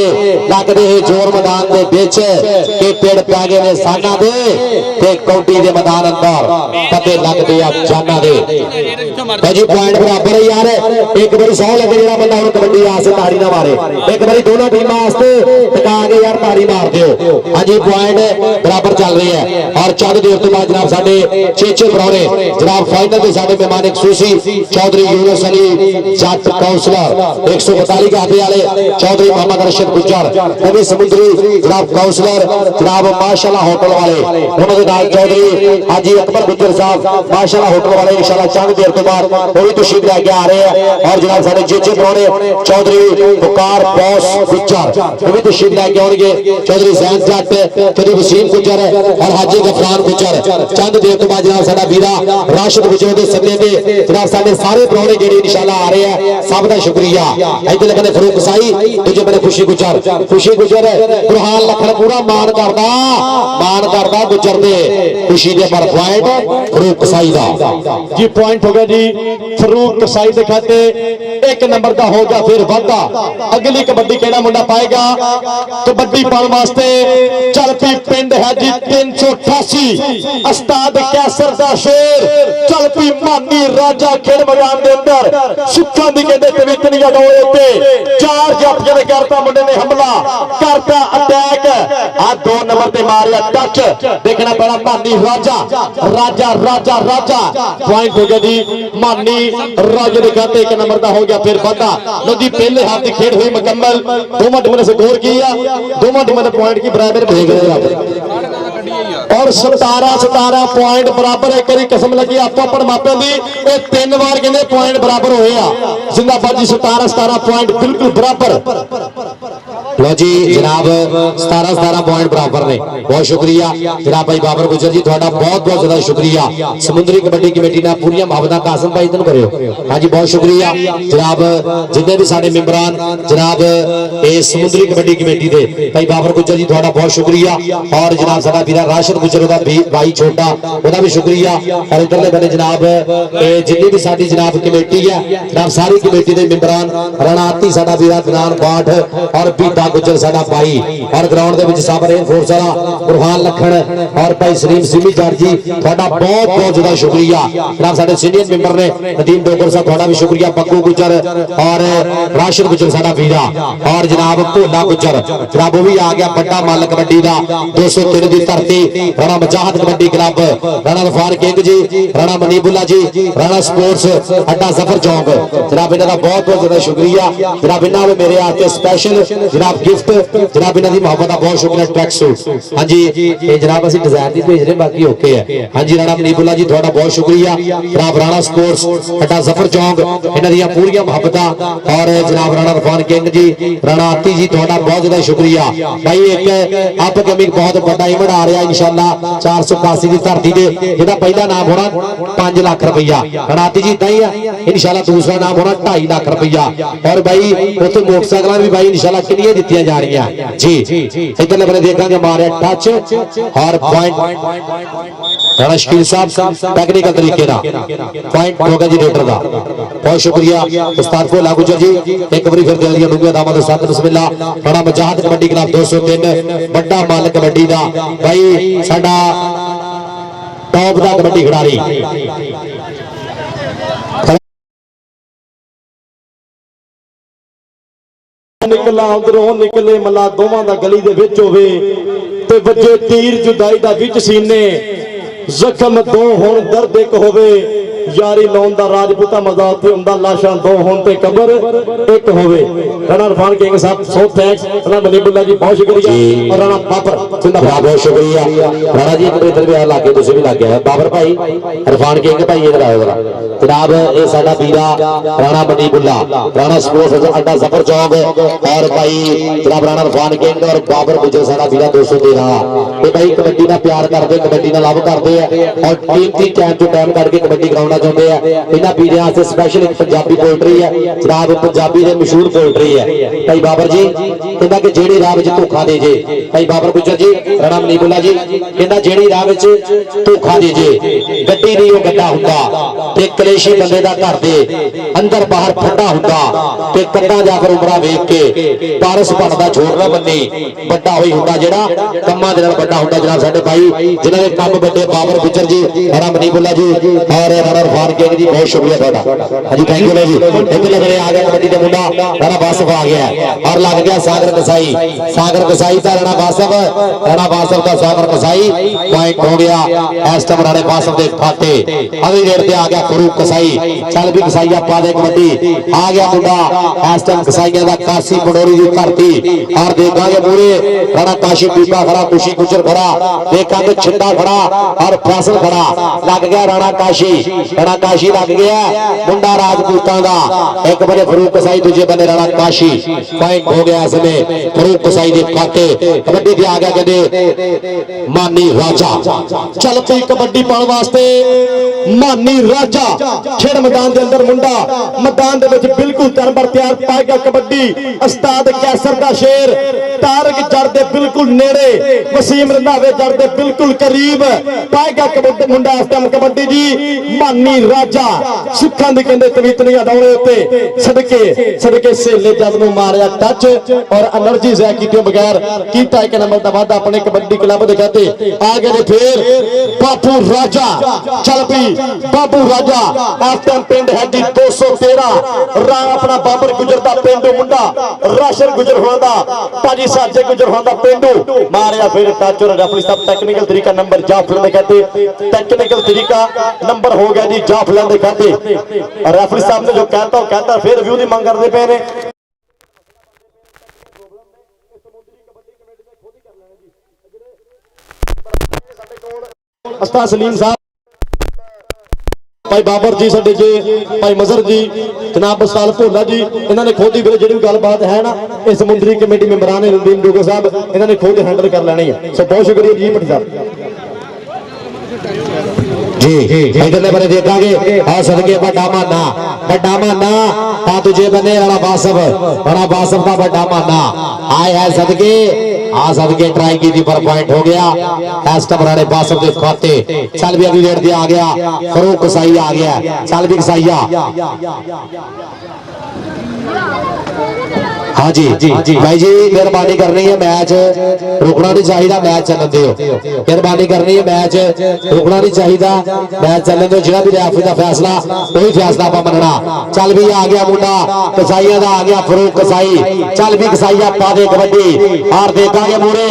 लगते है जोर मैदान दे बिच के पेड़ पै गए ने साना दे ते कौडी दे मैदान अंदर पते लगदे आ जाना दे। भाजी पॉइंट बराबर है यार। एक बारी 100 लगे जेड़ा बंदा हुन कबड्डी आसे ताड़ी ना मारे, एक बारी दोनों टीमां वास्ते टका के यार ताड़ी मार दियो। हां जी पॉइंट बराबर चल रही है। और चंद देर तो बाद जनाब साडे चेचे परौने जनाब फाइनल दे साडे मेहमान खुशी चौधरी यूनुस अली जट काउंसलर 142 के हाथे वाले चौधरी मोहम्मद रशीद गुज्जर नवी समुद्री जनाब काउंसलर जनाब माशाल्लाह होटल वाले उन्होंने नाल चौधरी हाजी अकबर गुज्जर साहब माशाल्लाह होटल वाले इंशाल्लाह चंद देर तो बाद वो भी तशरीफ लेके आ रहे हैं। और जनाब साडे चेचे परौने चौधरी बुकार बॉस गुज्जर वो भी तशरीफ लेके आएंगे। चौधरी जैन जट चौधरी वसीम गुज्जर और हाजी गफरान गुज्जर चंद देर तो बाद जनाब साडा वीरा राशिद गुज्जर दे सदे ते जनाब साडे सारे परौने जेडे इंशाल्लाह आ रहे हैं सब दा शुक्रिया। इधर बने फरूक कसाई, दूजे बने खुशी गुज्जर बुरहान लखन पूरा मान करदा गुज्जर दे खुशी दे पर पॉइंट फरूक कसाई दा जी। पॉइंट हो गया जी फरूक कसाई दे खाते 1 नंबर का हो गया फिर वाधा। अगली कबड्डी केड़ा मुंडा पाएगा कबड्डी पाने वास्ते चल पी पिंड है जी 388 उस्ताद कैसर दा शेर चल पी मानी राजा खेल मैदान दे अंदर सुखा दी कहते तवितनिया डोले पे 4 जाफिया ने करता मुंडे ने हमला करता अटैक आ 2 नंबर ते मारिया टच देखना पड़ा मानी राजा पॉइंट हो गया जी मानी राजा के खाते 1 नंबर का हो गया फिर वाधा। लो जी पहले हाथ की खेल हुई मुकम्मल। दोनों टीमों ने स्कोर किया, दोनों टीमों ने पॉइंट की बराबर भेज रहे हैं। और 17 पॉइंट बराबर एक बारी कसम लगी आपो अपन मापे दी ये 3 बार कहते पॉइंट बराबर होए आ जिंदाबाद जी 17 पॉइंट बिल्कुल बराबर लो जी जनाब 17 पॉइंट बराबर ने बहुत शुक्रिया जनाब भाई बाबर गुजर जी थोड़ा बहुत बहुत ज्यादा शुक्रिया समुद्री कबड्डी कमेटी ने पूरी मुहब्बत कासिम भाई इधर करो हाँ जी बहुत शुक्रिया जनाब जितने भी सारे मेंबरान जनाब इस समुद्री कबड्डी कमेटी दे भाई बाबर गुजर जी थोड़ा बहुत शुक्रिया और जनाब साडा वीरा राशिद गुजर दा भाई छोटा ओदा भी शुक्रिया और इधरले बने जनाब जितनी भी साडी जनाब कमेटी है जनाब सारी कमेटी दे मेंबरान रणाती साडा वीरा दनान बाट और बीता गुजर साडा भाई और ग्राउंड दे विच सब रेन फोर्स वाला बुरहान लखन और भाई सलीम सिमी जट जी थोड़ा बहुत बहुत ज्यादा शुक्रिया जनाब साडे सीनियर मेंबर ने नदीम डोगर साहब थोड़ा भी शुक्रिया पक्कू गुजर और राशिद गुजर साडा वीरा और जनाब भोला गुजर जनाब वो भी आ गया बड़ा मल कबड्डी दा 203 दी धरती राणा मुजाहिद कबड्डी क्लब राणा रफान किंग जी राणा मनीबुल्ला जी राणा स्पोर्ट्स अड्डा जफर चौक जनाब इन्हां दा बहुत बहुत ज्यादा शुक्रिया जनाब इन्हां ने मेरे आते स्पेशल जनाब गिफ्ट जनाब इन्हां दी मोहब्बत दा बहुत शुक्रिया ट्रैक सूट हां जी ये जनाब असि डिजाइन दी भेज रहे बाकी ओके है हां जी राणा मनीबुल्ला जी थोड़ा बहुत शुक्रिया जनाब राणा स्पोर्ट्स अड्डा जफर चौक इन्हां दी पूरी मोहब्बतां और जनाब राणा रफान किंग जी राणा आती जी थोड़ा बहुत ज्यादा शुक्रिया भाई एक अपकमिंग बहुत बड़ा इवेंट आ रहा इंशाल्लाह 481 की धरती दे जेदा पहला नाम होना 5 लाख रुपया राती जी ताई है इंशाल्लाह दूसरा नाम होना 2.5 लाख रुपया और भाई उसे मोटरसाइकिल भी भाई इंशाल्लाह कितनी दित्तियां जा रही हैं जी इधरले बने देखेंगे मारे टच और पॉइंट राणा शकील साहब टेक्निकल तरीके दा पॉइंट होगा जी रेडर दा बहुत शुक्रिया उस्ताद भोला गुजर जी एक बार फिर दिल दी डूंगी दामाद के साथ बिस्मिल्लाह राणा मुजाहिद कबड्डी क्लब 203 बड़ा माल कबड्डी दा भाई साडा टॉप दा कबड्डी खिडारी निकला उधरों निकले मला दोवां दा गली दे विच होवे ते वजे तीर जुदाई दा विच सीने जख्म दो होण दर्द एक होवे यारी लाउन दा राजपूता मजा उत्थे हुंदा लाशां दो होण ते कबर एक होवे राणा रफान किंग साहब सो थैंक्स राणा मनीबुल्ला जी बहुत शुक्रिया और राणा बाबर जिंदाबाद बहुत शुक्रिया राणा जी एक इधर भी आ लागे तुसी भी लागे बाबर भाई रफान किंग भाई इधर आओ जरा जनाब ये साडा वीरा राणा मनीबुल्ला राणा स्पोर्ट्स अड्डा जफर चौक और भाई जनाब राणा रफान किंग और बाबर गुजर साडा वीरा 213 ये भाई कबड्डी दा प्यार करदे कबड्डी दा लव करदे और कीमती टाइम टू टाइम करके कबड्डी ग्राउंड चाहते हैं इन्हां वीरां वास्ते स्पेशल एक पंजाबी पोल्ट्री है जनाब पंजाबी दे मशहूर पोल्ट्री है भाई बाबर जी कहंदा कि जेड़ी राह विच धोखा दे जे भाई बाबर गुजर जी राणा मनीबुल्ला जी कहंदा जेड़ी राह विच धोखा दे जे गड्डी नहीं ओ गड्ढा हुंदा ते कलेशी बंदे दा घर दे अंदर बाहर फंडा हुंदा ते कद्दां जाकर उमरा वेख के पारस बनदा छोड़ ना बन्नी बड़ा होई हुंदा जेड़ा कम्मां दे नाल बड़ा हुंदा जनाब साडे भाई जिन्हां दे काम बड़े बाबर गुजर जी राणा मनीबुल्ला जी और राणा रफान किंग जी बहुत शुक्रिया ਤੁਹਾਡਾ हां जी थैंक यू जी इधर लग रहे आ गया कबड्डी का मुंडा राणा बासफ आ गया और लग गया सागर कसाई का राणा बासफ का सागर कसाई पॉइंट हो गया इस टाइम राणा बासफ के खाते अगली रेड पे आ गया फरूक कसाई चल भी कसाई पा दे कबड्डी आ गया मुंडा इस टाइम कसाईया का काशी पंडोरी की धरती और देखेंगे पूरे राणा काशी पीपा खड़ा खुशी गुजर खड़ा देखेंगे छिंडा खड़ा और फैसल खड़ा लग गया राणा काशी लग गया मुंडा राजपूतां दा एक बने फरूक कसाई दूजे बने राणा काशी पॉइंट हो गया इसमें फरूक कसाई दे खाते कबड्डी पे आ गया कहते मानी राजा चल पई कबड्डी पाउण वास्ते मानी राजा खेड मैदान दे अंदर मुंडा मैदान दे विच बिल्कुल तरबर तैयार पाएगा कबड्डी उस्ताद कैसर दा शेर तारक जड़ दे बिल्कुल नेड़े वसीम रंधावे जड़ दे बिल्कुल करीब पाएगा कबड्डी मुंडा इस टाइम कबड्डी जी मानी राजा सुखां दी कहंदे तवीतनियां दौड़े उत्ते सदके सेले जद नूं मारिया टच और एनर्जी ज़ाया कीते बगैर कीता एक नंबर दा वादा अपने कबड्डी क्लब दे कहते आ गए फिर बाबू राजा चल पई बाबू राजा इस टाइम पिंड है जी 213 राह अपना बाबर गुजर दा पिंडू मुंडा राशन गुजर होंदा पाजी साजे गुजर होंदा पिंडू मारिया फिर टच और रेफरी साहब टेक्निकल तरीका नंबर जाफलन कहते टेक्निकल तरीका नंबर हो गया जी जाफलन दे कहते और रेफरी साहब ने जो कहता फिर रिव्यू की मांग करते पे ने ਉਸਤਾਦ ਸਲੀਮ ਸਾਹਿਬ, ਭਾਈ ਬਾਬਰ ਜੀ ਸਾਡੇ ਜੀ, ਭਾਈ ਮਜ਼ਰ ਜੀ, ਜਨਾਬ ਬਸਾਲ ਭੋਲਾ ਜੀ, ਇਹਨਾਂ ਨੇ ਖੁਦ ਹੀ ਵੀਰੇ ਜਿਹੜੀ ਗੱਲਬਾਤ ਹੈ ਨਾ ਇਹ ਸਮੁੰਦਰੀ ਕਮੇਟੀ ਮੈਂਬਰਾਂ ਨੇ ਰਣਦੀਪ ਡੋਗਰ ਸਾਹਿਬ ਇਹਨਾਂ ਨੇ ਖੁਦ ਹੈਂਡਲ ਕਰ ਲੈਣੀ ਹੈ। ਸੋ ਬਹੁਤ ਸ਼ੁਕਰੀਆ ਜੀ ਭੱਟੀ ਸਾਹਿਬ जी इधरले बने देखांगे आ सदके बड़ा माना ता तुझे बने राणा बासव का बड़ा माना आए है सदके आ सदके ट्राई की थी पर पॉइंट हो गया एस्टम राणे बासव के खाते। चल भी अभी रेट दिया आ गया, फरूक कसाई आ गया, चल भी कसाईया हाँ जी भाई जी मेहरबानी करनी है, मैच रुकना नहीं चाहिए, मैच चलन दो। मेहरबानी करनी है, मैच रुकना नहीं चाहिए, मैच चलन दो। जो भी रेफरी का फैसला वही फैसला आप मनना। चल भी आ गया मुंडा कसाईया का आ गया फरूक कसाई, चल भी कसाईया पा दे कबड्डी और देखा मूरे।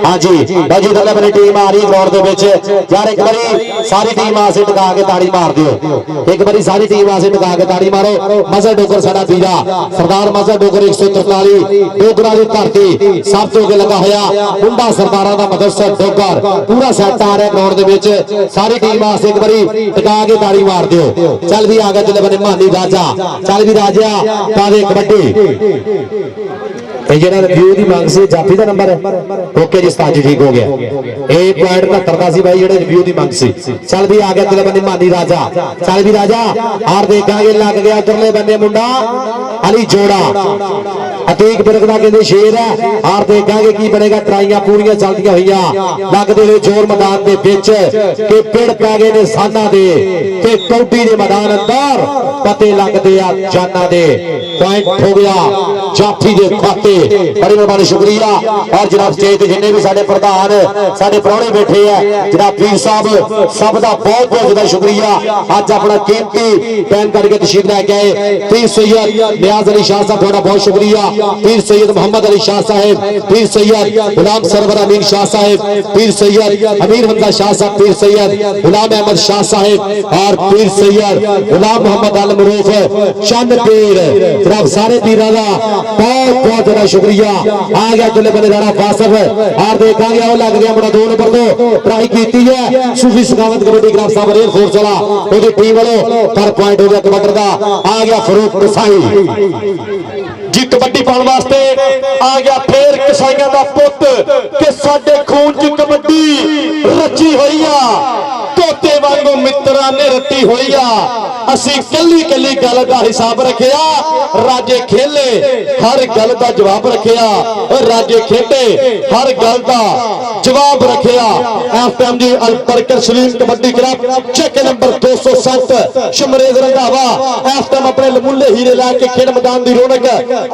हाँ जी भाई जी थले बनी टीम आ रही ग्राउंड के यार, एक बारी सारी टीम आसे टका के ताड़ी मार दियो, एक बारी सारी टीम आसे टका के ताड़ी मारो। मजहर डोगर साडा पीरा सरदार मजहर डोगर 143 डोगरा की धरती सब तो अगे लगा होया मुंडा सरदारा का मदरसा डोगर पूरा सैट आ रहा ग्राउंड के विच। सारी टीम वास्ते एक बारी टिका के ताड़ी मार दियो। चल भी आ गया जिले बने मानी राजा, चल भी राजा पावे कबड्डी। रिव्यू की मांग से जाफी का नंबर है ओके जी उस्ताद जी ठीक हो गया। 1.69 का सी भाई जेड़ा रिव्यू की मांग सी। चल भी आ गया जिले बने मानी राजा, चल भी राजा और देखा लग गया उधरले बने मुंडा अली जोड़ा अतीक बिरक का कहते शेर है और देखा की बनेगा। ट्राइयां पूरियां चलती हुई लगते हुए जोर मैदान के बिच के पिड़ पै गए ने साना दे ते कौडी के मैदान अंदर पते लगते आ जाना दे। पॉइंट हो गया जाफी के खाते। बड़ी मेहरबानी शुक्रिया। और जनाब स्टेज पे जिन्हें भी साडे प्रधान साडे प्राहुणे बैठे हैं जनाब पीर साहब सब का बहुत बहुत ज्यादा शुक्रिया। अज अपना कीमती टाइम करके तशरीफ लेके आए पीर सैयद नियाज अली शाह साहब थोड़ा बहुत शुक्रिया। पीर सैयद मोहम्मद अली शाह साहब, पीर सैयद गुलाम सरवर अमीर शाह साहब, पीर सैयद अमीर हमजा शाह साहब, पीर सैयद गुलाम अहमद शाह साहब और पीर सैयद गुलाम मोहम्मद अल मरूफ चंद पीर। जनाब सारे पीरों का बहुत बहुत ज्यादा शुक्रिया। आ गया चले बने राणा बासव और देखा गया वो लग गया बड़ा 2 नंबर तो ट्राई की है सूफी सखावत कबड्डी क्लब साहब रेल फोर्स वाला वो टीम वालों पर पॉइंट हो गया कबड्डी का। आ गया फरूक कसाई जी कबड्डी पाने वास्ते आ गया फिर कसाईया का पुत कि साडे खून च कबड्डी रची हुई आ तोते वांगू मित्रा ने रटी हुई आ। असी कली कली गल का हिसाब रखिया राजे खेले हर गल का जवाब रखिया राजे खेटे हर गल का जवाब रखिया। इस टाइम जी अलबरकत सलीम कबड्डी क्लब चेक नंबर 207 शमरेज रंधावा इस टाइम अपने लमुले हीरे लैके खेल मैदान की रौनक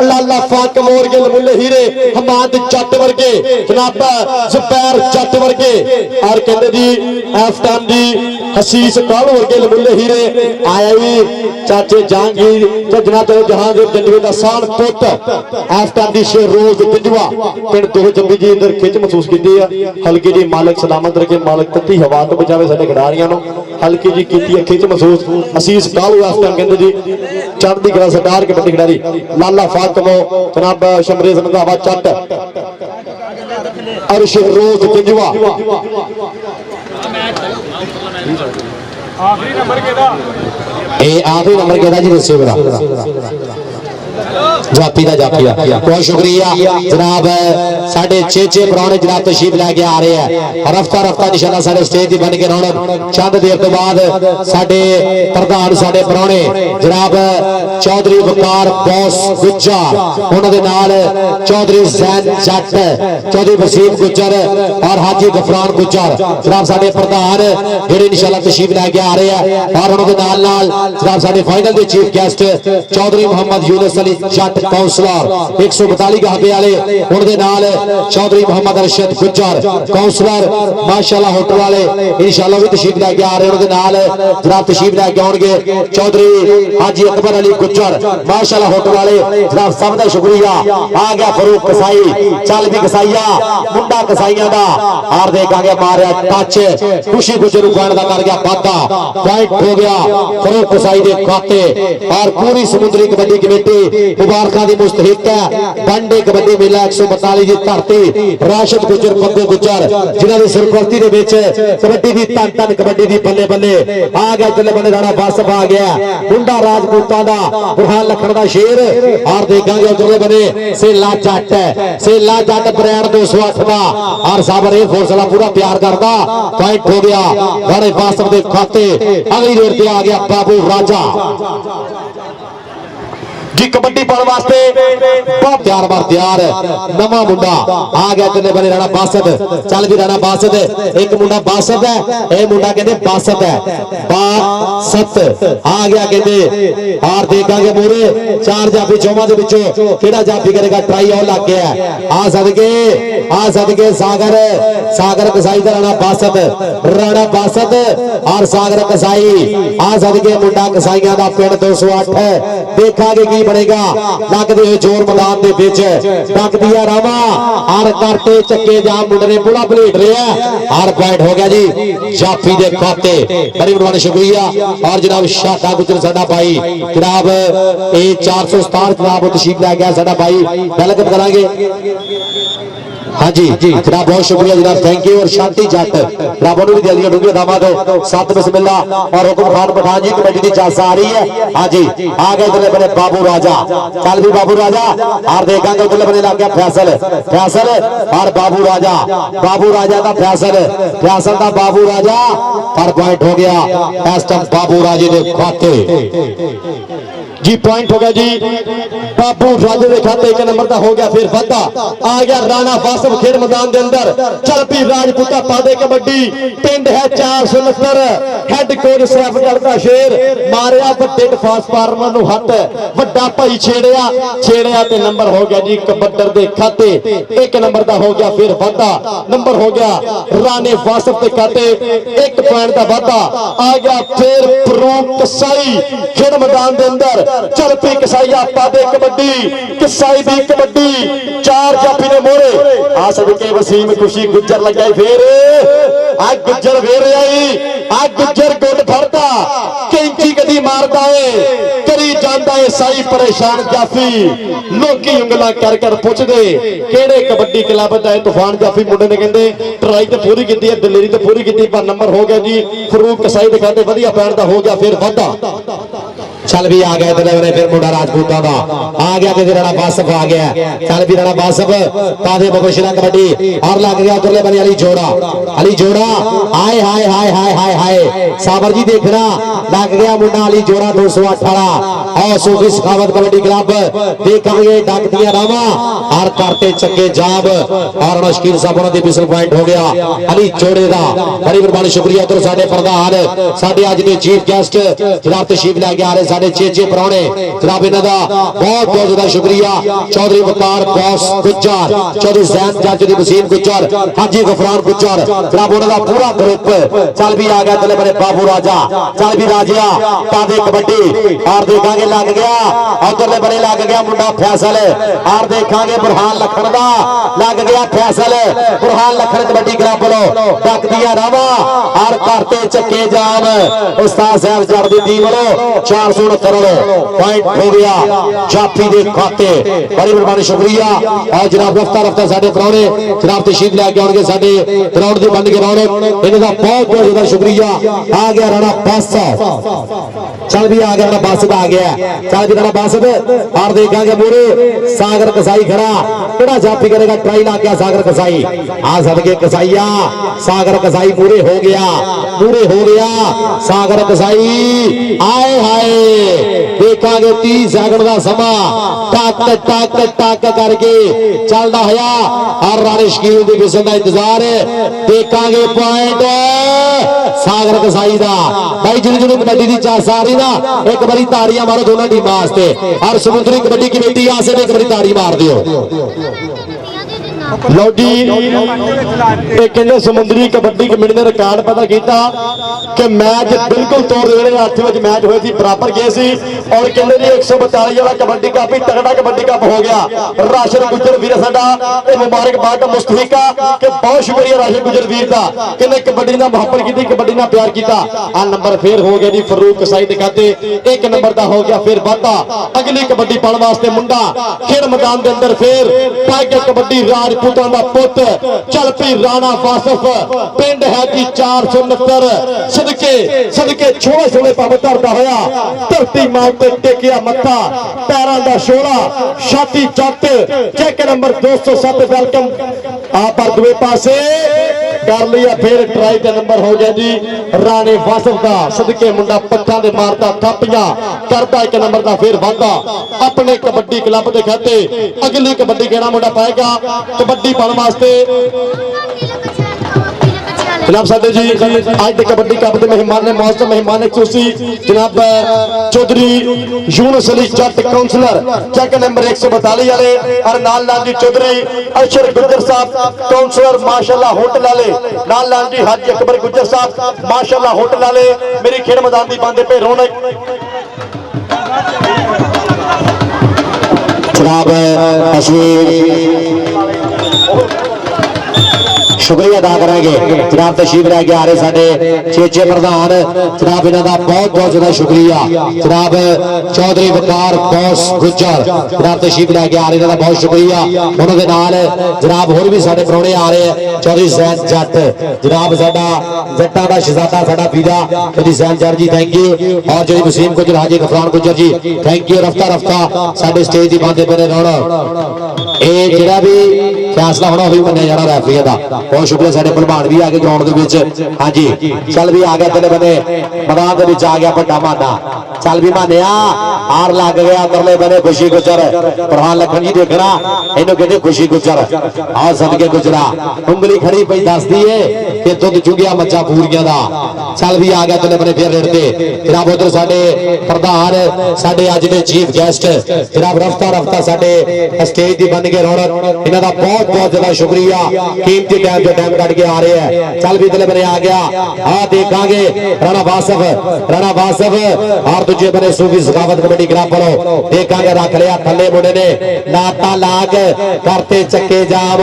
लाला फाक मोर के लमुले हीरे हमाद जट वर्गे जनाब जुबैर जट वर्गे और कहते जी इस टाइम जी हसीस कालू वर्गे लमुले हीरे आया भी चाचे जहांगीर जजना तो जहांगीर जंडवे का सान पुत इस टाइम जी शेरोज जंडवा पिंड दो जंबी जी अंदर खिच महसूस की है। हल्की जी मालक सलामत रखे मालक तत्ती हवा तो बचावे साडे खिडारियां नूं हल्की जी की खिच महसूस। हसीस कालू इस टाइम कहते जी चढ़ती कला सरदार कबड्डी खिडारी लाला फातमो जनाब शमरेज रंधावा चट और शेरोज जंडवा। आखिरी नंबर केदा जी दस्यो मेरा जाफी का जाफिया बहुत शुक्रिया जनाब साडे चेचे पुराने जनाब तशरीफ लैके आ रहे हैं रफ्ता रफ्ता इंशाअल्लाह साडे स्टेज दी बन के रौनक चंद देर तो बाद साडे प्रधान साडे पुराने जनाब चौधरी वकार बॉस गुज्जर उन्हां दे नाल चौधरी जैन जट चौधरी वसीम गुज्जर और हाजी गफरान गुज्जर जनाब साडे प्रधान जेडे इंशाअल्लाह तशरीफ लैके आ रहे हैं और उन्हां दे नाल जनाब साडे फाइनल दे चीफ गेस्ट चौधरी मोहम्मद यूनुस अली जट काउंसलर 142 गहाबे वाले उनके नाल चौधरी मोहम्मद अरशद गुज्जर काउंसलर माशाल्लाह होटल वाले इंशाल्लाह भी तशरीफ लेके आ रहे हैं। उनके नाल जनाब तशरीफ लेके आउणगे चौधरी हाजी अकबर अली गुज्जर माशाल्लाह होटल वाले जनाब सब का शुक्रिया। आ गया फरूक कसाई चल भी कसाईया मुंडा कसाईया दा और देखा गया मारिया टच खुशी गुज्जर उखाड़ का कर गया वादा पॉइंट हो गया फरूक कसाई के खाते और पूरी समुद्री कबड्डी कमेटी ਮੁਬਾਰਕਾਂ ਦੀ ਮੁਸਤਹਿਕ ਹੈ। ਬੰਡੇ ਕਬੱਡੀ ਮੇਲਾ 142 ਦੀ ਧਰਤੀ ਰਾਸ਼ਦ ਗੁੱਜਰ ਬੰਦੇ ਗੁੱਜਰ ਜਿਨ੍ਹਾਂ ਦੀ ਸਰਪ੍ਰਸਤੀ ਦੇ ਵਿੱਚ ਕਬੱਡੀ ਦੀ ਧੰਨ ਕਬੱਡੀ ਦੀ ਬੱਲੇ ਬੱਲੇ ਆ ਗਿਆ। ਚੱਲੇ ਬੰਦੇ ਰਾਣਾ ਵਾਸਫ ਆ ਗਿਆ। ਮੁੰਡਾ ਰਾਜਪੂਤਾਂ ਦਾ ਬੁਰਹਾਨ ਲੱਖਣ ਦਾ ਸ਼ੇਰ ਔਰ ਦੇਖਾਂਗੇ ਉਧਰਲੇ ਬੰਦੇ ਸੇਲਾ ਜੱਟ ਬ੍ਰਾਂਡ 208 ਦਾ ਔਰ ਸਾਬਰ ਇਹ ਫੋਰਸ ਵਾਲਾ ਪੂਰਾ ਪਿਆਰ ਕਰਦਾ। ਪੁਆਇੰਟ ਹੋ ਗਿਆ ਰਾਣੇ ਵਾਸਫ ਦੇ ਖਾਤੇ। ਅਗਲੀ ਰੇਡ ਤੇ ਆ ਗਿਆ ਬਾਬੂ ਰਾਜਾ जी कबड्डी पाने वास्ते बहुत तैयार बार तैयार नवा मुंडा आ गया। तिने बने राणा बासद चल भी राणा बासद एक मुंडा बासद है ये मुंडा कहते बासद है बासत आ गया कहते और देखांगे मोरे चार जाफी चौमा दे विचों किहड़ा जाफी करेगा ट्राई और लग गया आ सदके सागर कसाई दा राणा बासद और सागर कसाई आ सदके मुंडा कसाईयां दा पिंड 208 है। देखांगे की बनेगा लगदे हुए जोर मैदान दे विच टकदी है रावा और करते चक्के जाम मुंडे ने पूरा भलेट रहा और पॉइंट हो गया जी जाफी दे खाते। बड़ी बड़ी शुक्रिया और जनाब शाटा गुजर साडा भाई जनाब ए 467 जनाब तशरीफ लै गया साडा भाई वेलकम करांगे। हाँ जी जनाब बहुत शुक्रिया जनाब थैंक यू। और शांति जट जनाब भी दिल दी डूंगी दामा दो सत बिस्मिल्ला और हुकुम खान पठान जी कमेटी की चास आ रही है। हाँ जी आ गए इधरले बने बाबू राजा चल भी बाबू राजा और देखेंगे उधरले बने लग गया फैसल और बाबू राजा का फैसल का बाबू राजा पर पॉइंट हो गया इस टाइम बाबू राजे के खाते जी पॉइंट हो गया जी बाबू राजे के खाते। एक नंबर का हो गया फिर वादा आ गया राणा वासफ खेल मैदान के अंदर चल पी राजपूता पादे कबड्डी पिंड है 469 हेड कोच सैफगढ़ का शेर मारिया बड़े ट्रांसफार्मर नु हट वड्डा भाई छेड़िया ते नंबर हो गया जी कबड्डर के खाते। एक नंबर का हो गया फिर वादा नंबर हो गया राणे वासफ के खाते। एक पॉइंट का वादा आ गया फिर फरूक कसाई खेल मैदान के अंदर चल पी कसाई आपा दे कबड्डी कसाई दी कबड्डी चार जाफी ने मोरे आ सदके वसीम खुशी गुज्जर लगाई फिर आ गुज्जर फिर आई आ गुज्जर गुट फड़दा कैंची कदी मारदा है करी जांदा है साई परेशान जाफी लोकी उंगला कर पुछदे केड़े कबड्डी क्लब दा है तूफान जाफी मुंडे ने कहंदे ट्राई ते पूरी कीती है दलेरी ते पूरी कीती पर नंबर हो गया जी फरूक कसाई दे खाते वधिया पैण दा हो गया फिर वादा चल भी आ गया इधर फिर मुंडा राजपूतां दा आ गया कि राणा वासफ आ गया चल भी राणा वासफ कादे बबशिरा कबड्डी और लग गया उधरले बने अली जोड़ा हाय हाय हाय हाय हाय हाय साबर जी देखना लग गया मुंडा अली जोड़ा 208 और सूफी सखावत कबड्डी क्लब देखेंगे डक दिया रावा और करते चक्के जाब और नशकीर साहब उन्होंने विसल पॉइंट हो गया अली जोड़े दा बड़ी मेहरबानी शुक्रिया। उधर साडे प्रधान साडे अज दे चीफ गेस्ट जनाब तशरीफ लै के आ रहे साडे चेचे परौणे जनाब इन्हां दा बहुत ज्यादा शुक्रिया। चौधरी वकार बॉस गुज्जर चौधरी जैन जज दी वसीम गुज्जर हाजी गफरान गुज्जर जनाब उन्हां दा पूरा ग्रुप चल भी आ गया तले बड़े बाबू राजा चल भी राजिया पादे कबड्डी और देखांगे लग गया उधरले बड़े लग गया मुंडा फैसल और देखांगे बुरहान लखन दा लग गया फैसल बुरहान लखन कबड्डी क्लब वालों डक दिया रावा और करते चक्के जाम उस्ताद साहब जड़ दी टीम वालों 469 पॉइंट हो गया जाफी दे खाते। बड़ी मेहरबानी शुक्रिया और जनाब रफ्ता साडे परौणे जनाब तशरीफ लैके आउणगे साडे ग्राउंड दी बंद के रौनक इन्हां दा बहुत ज्यादा शुक्रिया। आ गया राणा बासद चल भी आ गया राणा बासद आ गया चल भी राणा बासद और देखेंगे मोरे सागर कसाई खड़ा केड़ा जाफी करेगा ट्राई ला गया सागर कसाई आ सदके कसाईया सागर कसाई पूरे हो गया सागर कसाई आए हाय देखांगे 30 सेकंड का समा टक टक टक करके चलता होया और राणे शकील दी विसल दा इंतजार देखांगे पॉइंट सागर कसाई दा भाई जिन्होंने कबड्डी दी चास आ रही ना एक बारी ताड़ियां मारो दोनों टीम वास्ते और समुद्री कबड्डी कमेटी आसे एक बारी ताड़ी मार दियो ਲਓ जी ਇਹ ਕਹਿੰਦੇ ਸਮੁੰਦਰੀ ਕਬੱਡੀ ਕਮੇਟੀ ਨੇ ਰਿਕਾਰਡ ਪਤਾ ਕੀਤਾ ਕਿ ਮੈਚ ਬਿਲਕੁਲ ਤੋੜ ਜਿਹੜੇ ਹੱਥ ਵਿੱਚ ਮੈਚ ਹੋਏ ਸੀ ਬਰਾਬਰ ਗਏ ਸੀ ਔਰ ਕਹਿੰਦੇ ਜੀ 142 ਵਾਲਾ ਕਬੱਡੀ ਕੱਪ ਹੀ ਤਗੜਾ ਕਬੱਡੀ ਕੱਪ ਹੋ ਗਿਆ। ਰਾਸ਼ਦ ਗੁੱਜਰ ਵੀਰ ਸਾਡਾ ਇਹ ਮੁਬਾਰਕਬਾਦ ਮੁਸਤਫੀਕਾ ਕਿ ਬਹੁਤ ਸ਼ੁਕਰੀਆ ਰਾਸ਼ਦ ਗੁੱਜਰ ਵੀਰ ਦਾ ਕਹਿੰਦੇ ਕਬੱਡੀ ਨਾਲ ਮੁਹੱਬਤ ਕੀਤੀ ਕਬੱਡੀ ਨਾਲ ਪਿਆਰ ਕੀਤਾ। ਆ ਨੰਬਰ ਫੇਰ ਹੋ ਗਿਆ ਜੀ ਫਰੂਕ ਕਸਾਈ ਦੇ ਖਾਤੇ 1 ਨੰਬਰ ਦਾ ਹੋ ਗਿਆ ਫਿਰ ਵਾਧਾ ਅਗਲੀ ਕਬੱਡੀ ਪਾਉਣ ਵਾਸਤੇ ਮੁੰਡਾ ਖੇਡ ਮੈਦਾਨ ਦੇ ਅੰਦਰ ਫੇਰ ਪਾ ਕੇ ਕਬੱਡੀ ਰਾਜਪੂਤਾਂ ਦਾ ਪੁੱਤ ਚੱਲ ਪਈ ਰਾਣਾ ਵਾਸਫ ਪਿੰਡ ਹੈ ਜੀ 469 ਸਦਕੇ ਛੋਲੇ ਛੋਲੇ ਪੱਬ ਧਰਦਾ ਹੋਇਆ ਧਰਤੀ ਮਾਂ ਤੇ ਟੇਕਿਆ ਮੱਥਾ ਪੈਰਾਂ ਦਾ ਸ਼ੋਲਾ ਛਾਤੀ ਜੱਟ ਚੈੱਕ ਨੰਬਰ 207 ਵੈਲਕਮ ਆ ਪਰ ਦੂਏ ਪਾਸੇ ਕਰ ਲਿਆ ਫਿਰ ਟਰਾਈ ਦਾ ਨੰਬਰ ਹੋ ਗਿਆ ਜੀ ਰਾਣੇ ਵਾਸਫ ਦਾ ਸਦਕੇ ਮੁੰਡਾ ਪੱਠਾਂ ਦੇ ਮਾਰਦਾ ਥਾਪੀਆਂ ਕਰਦਾ 1 ਨੰਬਰ ਦਾ ਫਿਰ ਵਾਧਾ ਆਪਣੇ ਕਬੱਡੀ ਕਲੱਬ ਦੇ ਖਾਤੇ ਅਗਲੀ ਕਬੱਡੀ ਕਿਹੜਾ ਮੁੰਡਾ ਪਾਏਗਾ ਕਬੱਡੀ ਪਾਉਣ ਵਾਸਤੇ जनाब साडे जी आज के कबड्डी कप के मेहमान ने मौसम मेहमान खुशी जनाब चौधरी यूनुस अली जट काउंसलर चेक नंबर 142 वाले और नाल जी चौधरी अशर गुजर साहब काउंसलर माशाल्लाह होटल वाले नाल जी हाजी अकबर गुजर साहब माशाल्लाह होटल वाले मेरी खेड मैदान की बंदे पे रौनक जनाब शुक्रिया अदा करेंगे जनाब तशरीफ लैके आ रहे साडे चेचे प्रधान जनाब इन्हां दा बहुत बहुत ज्यादा शुक्रिया जनाब चौधरी वकार बॉस गुज्जर जनाब तशरीफ लैके आ रहे इन्हां दा बहुत शुक्रिया उन्हां दे नाल जनाब होर भी साडे परौणे आ रहे हैं चौधरी जैन जट जनाब साडा जट्टां दा शहजादा साडा पीरा चौधरी जैन जट जी थैंक यू और चौधरी वसीम गुज्जर हाजी गफरान गुज्जर जी थैंक यू रफ्ता रफ्ता साडे स्टेज दी बांधे पे रौनक ये जिहड़ा भी फैसला होना वही मन्निया जाना रैफरी दा बहुत शुक्रिया साडे भलवान भी आ गए ग्राउंड दे विच हां जी चल भी आ गया तेरे बने मैदान दे विच आ गया बड़ा माना चल भी मानिया हार लग गया अंदरले बने खुशी गुजर प्रधान लखन जी देखना इन्हों कहते खुशी गुजर आ सदके गुजरा उंगली खड़ी पई दसदी है कि दुध चुगिया मच्छा पूरियां दा चल भी आ गया तेरे बने फिर रेट ते जनाब उधर साडे प्रधान साडे अज दे चीफ गेस्ट जनाब रफ्ता रफ्ता साडे स्टेज दी बन के रौनक इन्हां दा बहुत बहुत ज्यादा शुक्रिया कीमती टाइम जो टाइम कट के आ रहे हैं चल भी दिल बने आ गया हाँ देखांगे राणा वासफ और दूजे बने सूफी सखावत कमेटी ग्राम वालों देखांगे रख लिया थले मुंडे ने नाता लाग करते चक्के जाम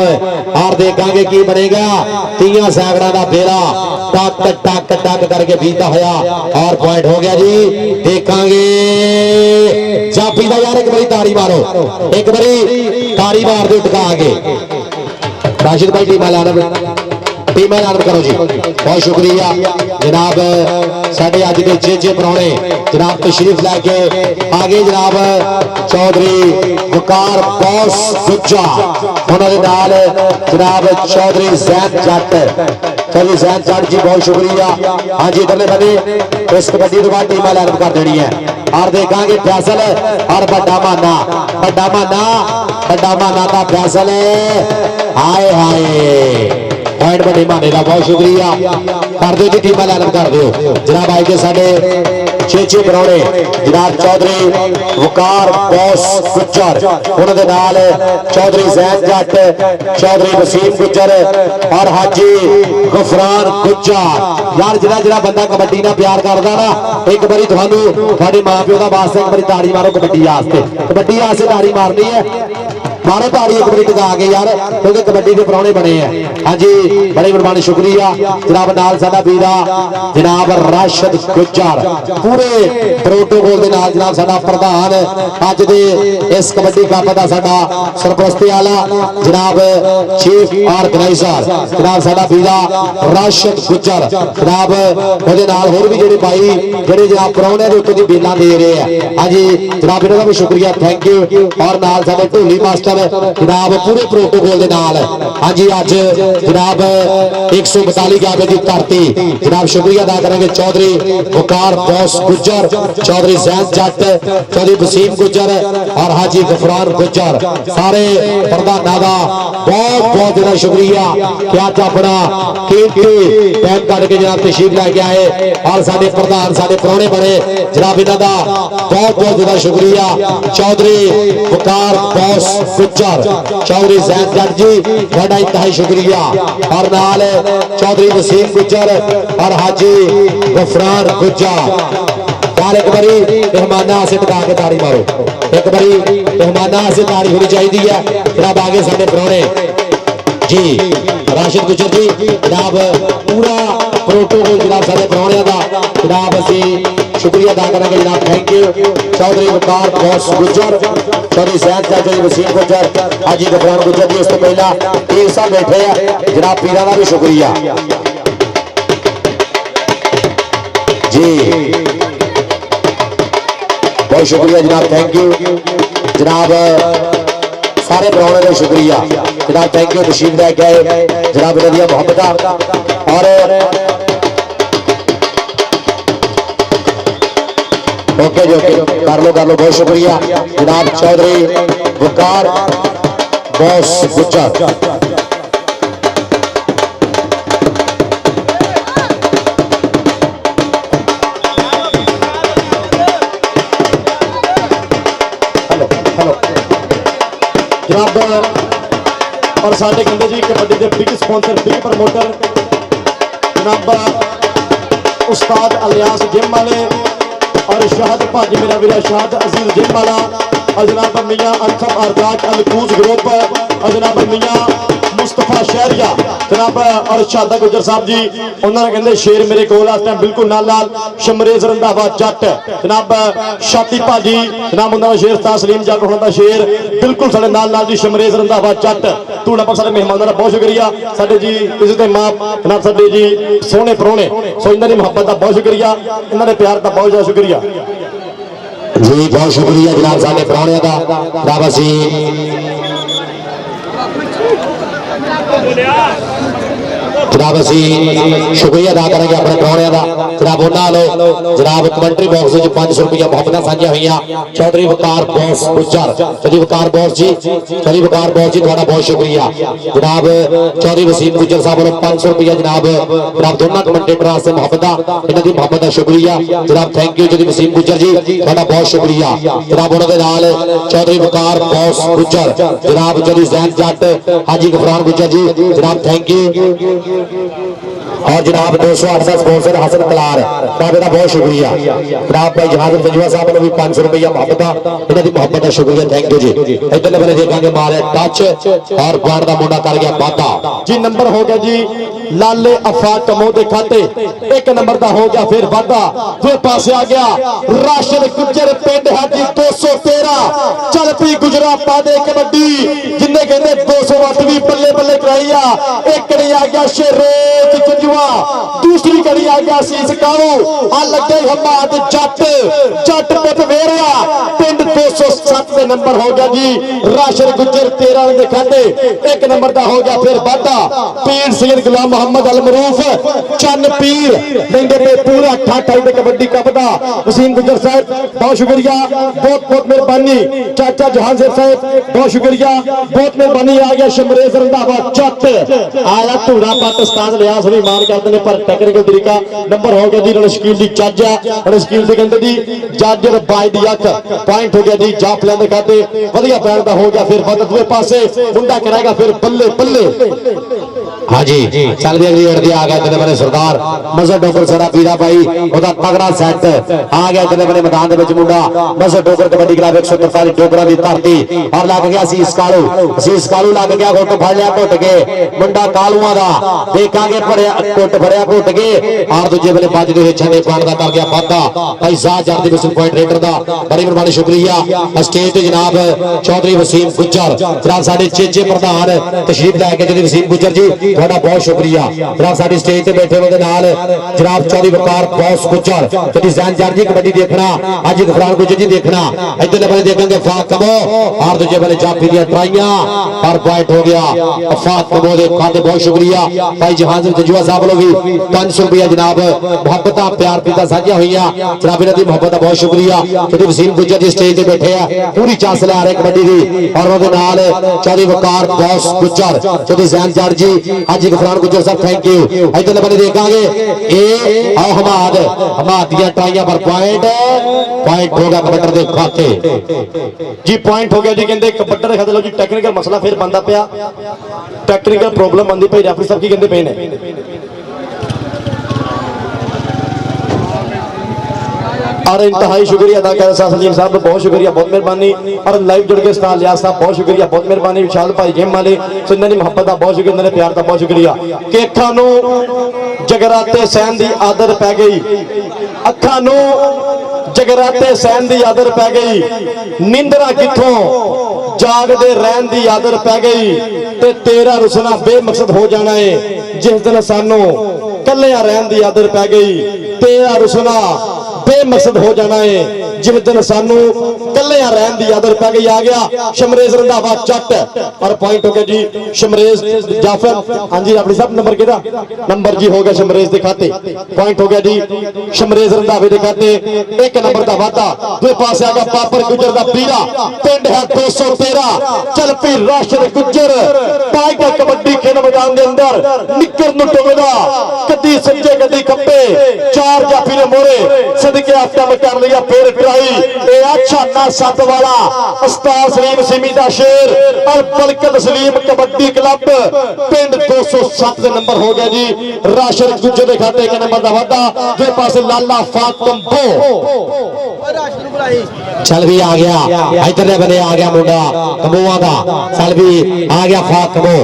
और देखांगे की बनेगा 30 सैकड़ा का फेरा टक टक टक करके बीता होया और पॉइंट हो गया जी देखांगे जाफी का यार एक बारी ताड़ी मारो एक बारी ताड़ी मार दो टका आगे राशिद भाई टीम ऐलान करो जी बहुत शुक्रिया जनाब साडे अज के चेचे परौणे जनाब तशरीफ लैके आगे जनाब चौधरी वकार बॉस गुज्जर उन्होंने नाल जनाब चौधरी जैन जट चौधरी जैन जट जी बहुत शुक्रिया हाँ जी इधरले बने इस कबड्डी के बाद टीम ऐलान कर देनी है और देखांगे फैसल और बड़ा माना का फैसल हाय हाय पॉइंट बने माने का बहुत शुक्रिया कर दो जी टीम ऐलान कर दो जनाब आज के साडे चेचे परौणे जनाब चौधरी वकार बॉस गुज्जर उन्होंने नाल चौधरी जैन जट चौधरी वसीम गुज्जर और हाजी गफरान गुज्जर यार जिहड़ा जिहड़ा बंदा कबड्डी नाल प्यार करदा ना एक बारी तुहानू तुहाडे मां प्यो दा वास्ते एक बारी ताड़ी मारो कबड्डी वास्ते ताड़ी मारनी है मारो ताड़ी एक बारी टिका के यार क्योंकि कबड्डी के परौणे बने हैं हाँ जी बड़े मेहरबानी शुक्रिया जनाब नाल साडा वीरा जनाब राशिद गुज्जर पूरे प्रोटोकॉल दे नाल जनाब साडा प्रधान अज दे इस कबड्डी कप दा साडा सरपरस्ती वाला जनाब चीफ ऑर्गेनाइजर जनाब साडा वीरा राशिद गुज्जर जनाब ओदे नाल होर भी जेडे भाई जेडे जनाब परौणे दे उत्ते दी बेलां दे रहे हैं हाँ जी जनाब इन्हां दा भी शुक्रिया थैंक यू और नाल साडे ढोली मास्टर जनाब पूरे प्रोटोकॉल दे नाल हाँ जी अज जनाब 142 गावे की धरती जनाब शुक्रिया अदा करेंगे चौधरी वकार बॉस गुज्जर चौधरी जैन जट चौधरी वसीम गुज्जर और हाजी गफरान गुज्जर सारे प्रधानों का बहुत बहुत ज्यादा शुक्रिया कि अज अपना कीमती टाइम कट के जनाब तशरीफ लैके आए और साडे प्रधान साडे परौणे बने जनाब इन्हां दा बहुत बहुत ज्यादा शुक्रिया चौधरी वकार बॉस गुज्जर चौधरी जैद जट जी बड़ा इंतहाई शुक्रिया और नाल चौधरी वसीम गुज्जर और हाजी गफरान गुज्जर। यार एक बारी मेहमाना से टका के ताड़ी मारो, एक बारी मेहमाना से ताड़ी होनी चाहिए है। जनाब आगे सामने प्राहुणे जी राशिद गुज्जर जी जनाब पूरा प्रोटोकॉल जनाब सारे प्राहुणियां दा जनाब असीं शुक्रिया अदा करांगे जनाब। Thank you Chaudhry Waqar boss Gujjar Chaudhry Syed Chaudhry Waseem Gujjar Haji Ghufran Gujjar ji. इस तो पहला पीर साहब बैठे हैं जनाब, पीरा का भी शुक्रिया जी, बहुत शुक्रिया जनाब। थैंक यू जनाब, सारे प्राहुणों का शुक्रिया जनाब। थैंक यू तशरीफ लैके आए जनाब, रदिया मोहब्बत और ओके जी ओके कर लो बहुत शुक्रिया जनाब। चौधरी वकार बॉस गुज्जर जनाब और साढ़े कहते जी कबड्डी के बिग स्पॉन्सर बिग प्रमोटर जनाब उस्ताद अलियास जिम वाले और शाहद भाजी मेरा वीरा शाहद अजीज जिम वाला और जनाब मियाँ अनसम अरदाक अलकूज ग्रुप और जनाब मियाँ मुस्तफा शहरिया जनाब और शादा गुजर साहब जी उन्होंने कहते शेर मेरे को टाइम बिल्कुल नाल नाल शमरेज रंधावा जट जनाब शाती भाजी जनाब उन्होंने शेर था सलीम जट उन्होंने शेर बिल्कुल साढ़े नाल नाल जी शमरेज रंधावा जट धूड़ा पर सारे मेहमानों का बहुत शुक्रिया साढ़े जी इसके माँ जनाब साढ़े जी सोहने परौने सो इन्हों की मुहब्बत का बहुत शुक्रिया इन्होंने प्यार का बहुत ज्यादा शुक्रिया जी, बहुत शुक्रिया जनाब साढ़े प्राहुणियां दा जनाब। असीं जनाब असीं शुक्रिया अदा करेंगे अपने प्राहुणियां दा जनाब। उन्होंने जनाब कमेंट्री बॉक्स में 500 रुपया मुहब्बत साझिया हुई। चौधरी वकार बॉस गुज्जर चौधरी वकार बॉस जी चौधरी वकार बॉस जी थोड़ा बहुत शुक्रिया जनाब। चौधरी वसीम गुज्जर साहब को 500 रुपया जनाब जनाब दोनों कमेंटेटर वास्ते मुहब्बत इन्हों की मुहब्बत का शुक्रिया जनाब। थैंक यू चौधरी वसीम गुज्जर जी थोड़ा बहुत शुक्रिया जनाब। उन्होंने नाल चौधरी वकार बॉस गुज्जर जनाब चौधरी जैद जट हाजी गफरान गुज्जर जी जनाब। थैंक यू और जनाब 208 का स्पॉन्सर हसन कलार का बहुत शुक्रिया जनाब। भाई जहाज तजुआ साहब ने भी 500 रुपया मुहब्बत इन्हों की मुहब्बत का शुक्रिया। थैंक यू जी। इधर वाले देखेंगे मारे टच और पॉइंट का मुंडा कर गया वादा जी। नंबर हो गया जी लाले अफा कमो के खाते एक नंबर का हो गया फिर वादा फिर पासे आ गया राशिद गुज्जर पिंड है जी 213 चल पी गुजरा पा दे कबड्डी जिन्हें कहते 208 भी बल्ले बल्ले कराई आ। एक कड़ी आ गया शेरोज जजुआ दूसरी कड़ी आ गया सीस काऊ आ लगे हमाद जट जट पुत वेरिया पिंड 207 के नंबर हो गया जी राशिद गुज्जर 13 के खाते एक नंबर का हो गया फिर वादा पीर सैयद गुलाम मोहम्मद अल मरूफ चन्न पीर लेंगे पे पूरा ठाठा कबड्डी कप दा वसीम गुज्जर साहब बहुत शुक्रिया बहुत बहुत मेहरबानी। चाचा जहांगीर साहब बहुत शुक्रिया बहुत मेहरबानी। आ गया शमरेज रंधावा जट आया धूड़ा पट उस्ताद लिया सभी मान करते हैं पर टेक्निकल तरीका नंबर हो गया जी रणशकील दी जज है रणशकील दी कहते जी जज बाई दी अख पॉइंट हो गया जी जाप लेंदे खाते वधिया पैर दा हो गया फिर वध दूए पासे मुंडा कराएगा फिर बल्ले बल्ले हाँ जी चल दी अगली आ गया इतने बने सरदार मजहर डोकर सरा पीरा भाई ओदा तगड़ा सेट आ गया इतने बने मैदान दे विच मुंडा मजहर डोकर कबड्डी क्लब 143 डोकरा दी धरती और लग गया शीश कालू लग गया घुट फड़ लिया घुट के मुंडा कालूआं दा देखांगे फड़िया घुट फड़िया घुट के और दूजे वेले बज दे छंदे पाण दा कर गया वादा भाई साह जट दी विसल पॉइंट रेटर दा बड़ी मेहरबानी शुक्रिया। स्टेज ते जनाब चौधरी वसीम गुज्जर जनाब साडे चेचे प्रधान तशरीफ लैके चौधरी वसीम गुज्जर जी थोड़ा बहुत शुक्रिया जनाब। साडी स्टेज ते बैठे हुए नाल जनाब चौधरी वकार बॉस गुज्जर चौधरी जैन जट जी कबड्डी देखना हाजी गफरान गुज्जर जी देखना इधर वाले देखेंगे फाक कमो और दूजे वाले जाफी दी ट्राइयां और पॉइंट हो गया फाक कमो दे खाते बहुत शुक्रिया भाई जहांगीर तजुआ साहब लो भी 500 रुपया जनाब मुहब्बत प्यार पीता साझिया हुई जनाब इन्हों की मुहब्बत का बहुत शुक्रिया। चौधरी वसीम गुज्जर जी स्टेज ते बैठे हैं पूरी चांस ले आ रहे कबड्डी दी और चौधरी वकार बॉस गुज्जर चौधरी जैन जट जी हाजी गफरान गुजर साहब थैंक यू। इधर बने देखांगे ए आओ हमाद दिया ट्राइयां पर पॉइंट होगा कबड्डी दे खाते जी पॉइंट हो गया जी कहते कबड्डी दे खाते लो जी टेक्निकल मसला फिर बनता पिया टेक्निकल प्रॉब्लम आंदी पई रेफरी साहब की कहते पे ने और इंतहाई शुक्रिया अदा कर सलीम साहब का बहुत शुक्रिया बहुत मेहरबानी और लाइव जुड़ के उस्ताद लियाज साहब बहुत शुक्रिया बहुत मेहरबानी विशाल भाई गेम वाले सो इन्हां दी मोहब्बत का बहुत शुक्रिया इन्हां दे प्यार का बहुत शुक्रिया कि अखां नूं जगराते सहन दी आदत पै गई अखां नूं जगराते सहन दी आदत पै गई निंदरा किथों जागदे रहन दी आदत पै गई ते तेरा रुसना बेमकसद हो जाना है जिस दिन सानू कल्लियां रहन दी आदत पै गई तेरा रुसना बेमकसद हो जाना है जिस दिन सानू कल्लियां रहन दी आदत पै गई। आ गया शमरेज रंधावा चट और पॉइंट हो गया जी शमरेज जाफर हां जी अपनी सब नंबर किदा नंबर जी हो गया शमरेज दे खाते पॉइंट हो गया जी शमरेज रंधावे दे खाते एक नंबर दा वादा दूसरे पासे आ गया पापर गुजर दा पीरा पिंड है 213 चल पी राशिद गुजर पाएगा कबड्डी खेल मैदान दे अंदर निकर नु टोगदा कदी सज्जे कदी खब्बे चार जाफी ने मोरे सदके आफ्ता में कर लिया फिर ट्राई ए अच्छा ना सत वाला उस्ताद सलीम सिमी दा शेर और बलकत सलीम कबड्डी क्लब पिंड 207 दे नंबर हो गया जी राशिद गुजर दे खाते के नंबर दा वादा दूसरे पासे लाला फातम बो चल भी आ गया इधर बने आ गया मुंडा कमोआ का चल भी आ गया फातमो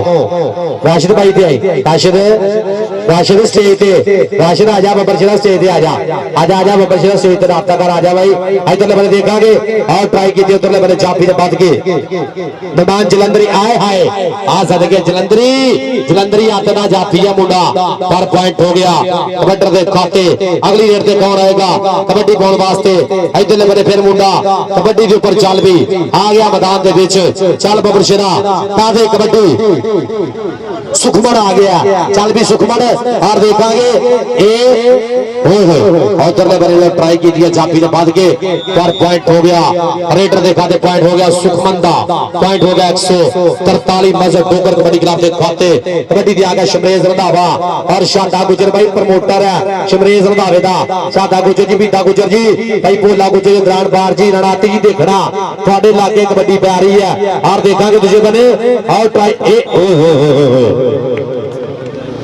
राशिद भाई थे राशिद स्टेज पे राशिद आजा बब्बर शेरा स्टेज पे आजा बब्बर शेरा स्टेज पे रास्ता कर आजा भाई इधर बने देखांगे और ट्राई की थी उधर बने चापी दे बात के मेहमान जलंधरी आए हाय आ सदके जलंधरी आते ना जाती है मुंडा पर पॉइंट हो गया कबड्डी दे खाते अगली रेड ते कौन आएगा कबड्डी कौन वास्ते इधर बने फिर मुंडा कबड्डी के ऊपर चल भी आ गया मैदान दे विच चल बब्बर शेरा कादे कबड्डी सुखमन आ गया चल भी सुखमन और देखांगे उधर बने ट्राई की थी जाफी ने बांध के पर पॉइंट हो गया रेडर देखा दे पॉइंट हो गया सुखमन दा पॉइंट हो गया 143 मजहब डोगर कबड्डी क्लब दे खाते कबड्डी दी आ गया शमरेज रंधावा और शादा गुजर भाई प्रमोटर है शमरेज रंधावे दा शादा गुजर जी बीटा गुजर जी भाई भोला गुजर इमरान बार जी रणाती जी देखना थोड़े लागे कबड्डी पै रही है और देखांगे दूसरे बने और ट्राई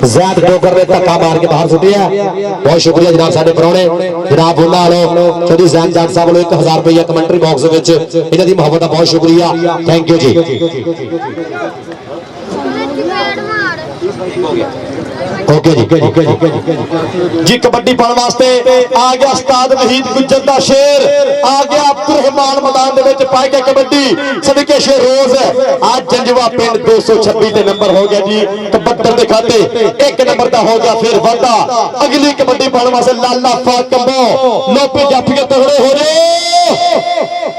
ज़्यादा डोगर ने धक्का मार के बाहर सुटिया बहुत शुक्रिया जनाब साडे परौणे जनाब भोला वालो चौधरी जैन जाट साहब वालों 1000 रुपया कमेंट्री बॉक्स विच इन्हां दी मोहब्बत दा बहुत शुक्रिया थैंक यू जी ओके जी कबड्डी पाने वास्ते आ गया उस्ताद वहीद गुजर दा शेर आ गया अब्दुल रहमान मैदान दे विच पाए के कबड्डी सदके शेर रोज आज जंजवा पिंड 226 ते नंबर हो गया जी कबड्डी दे खाते एक नंबर दा हो गया फिर वादा अगली कबड्डी पाने वास्ते लाला फाकंबो लोपे जाफी के तगड़े हो रे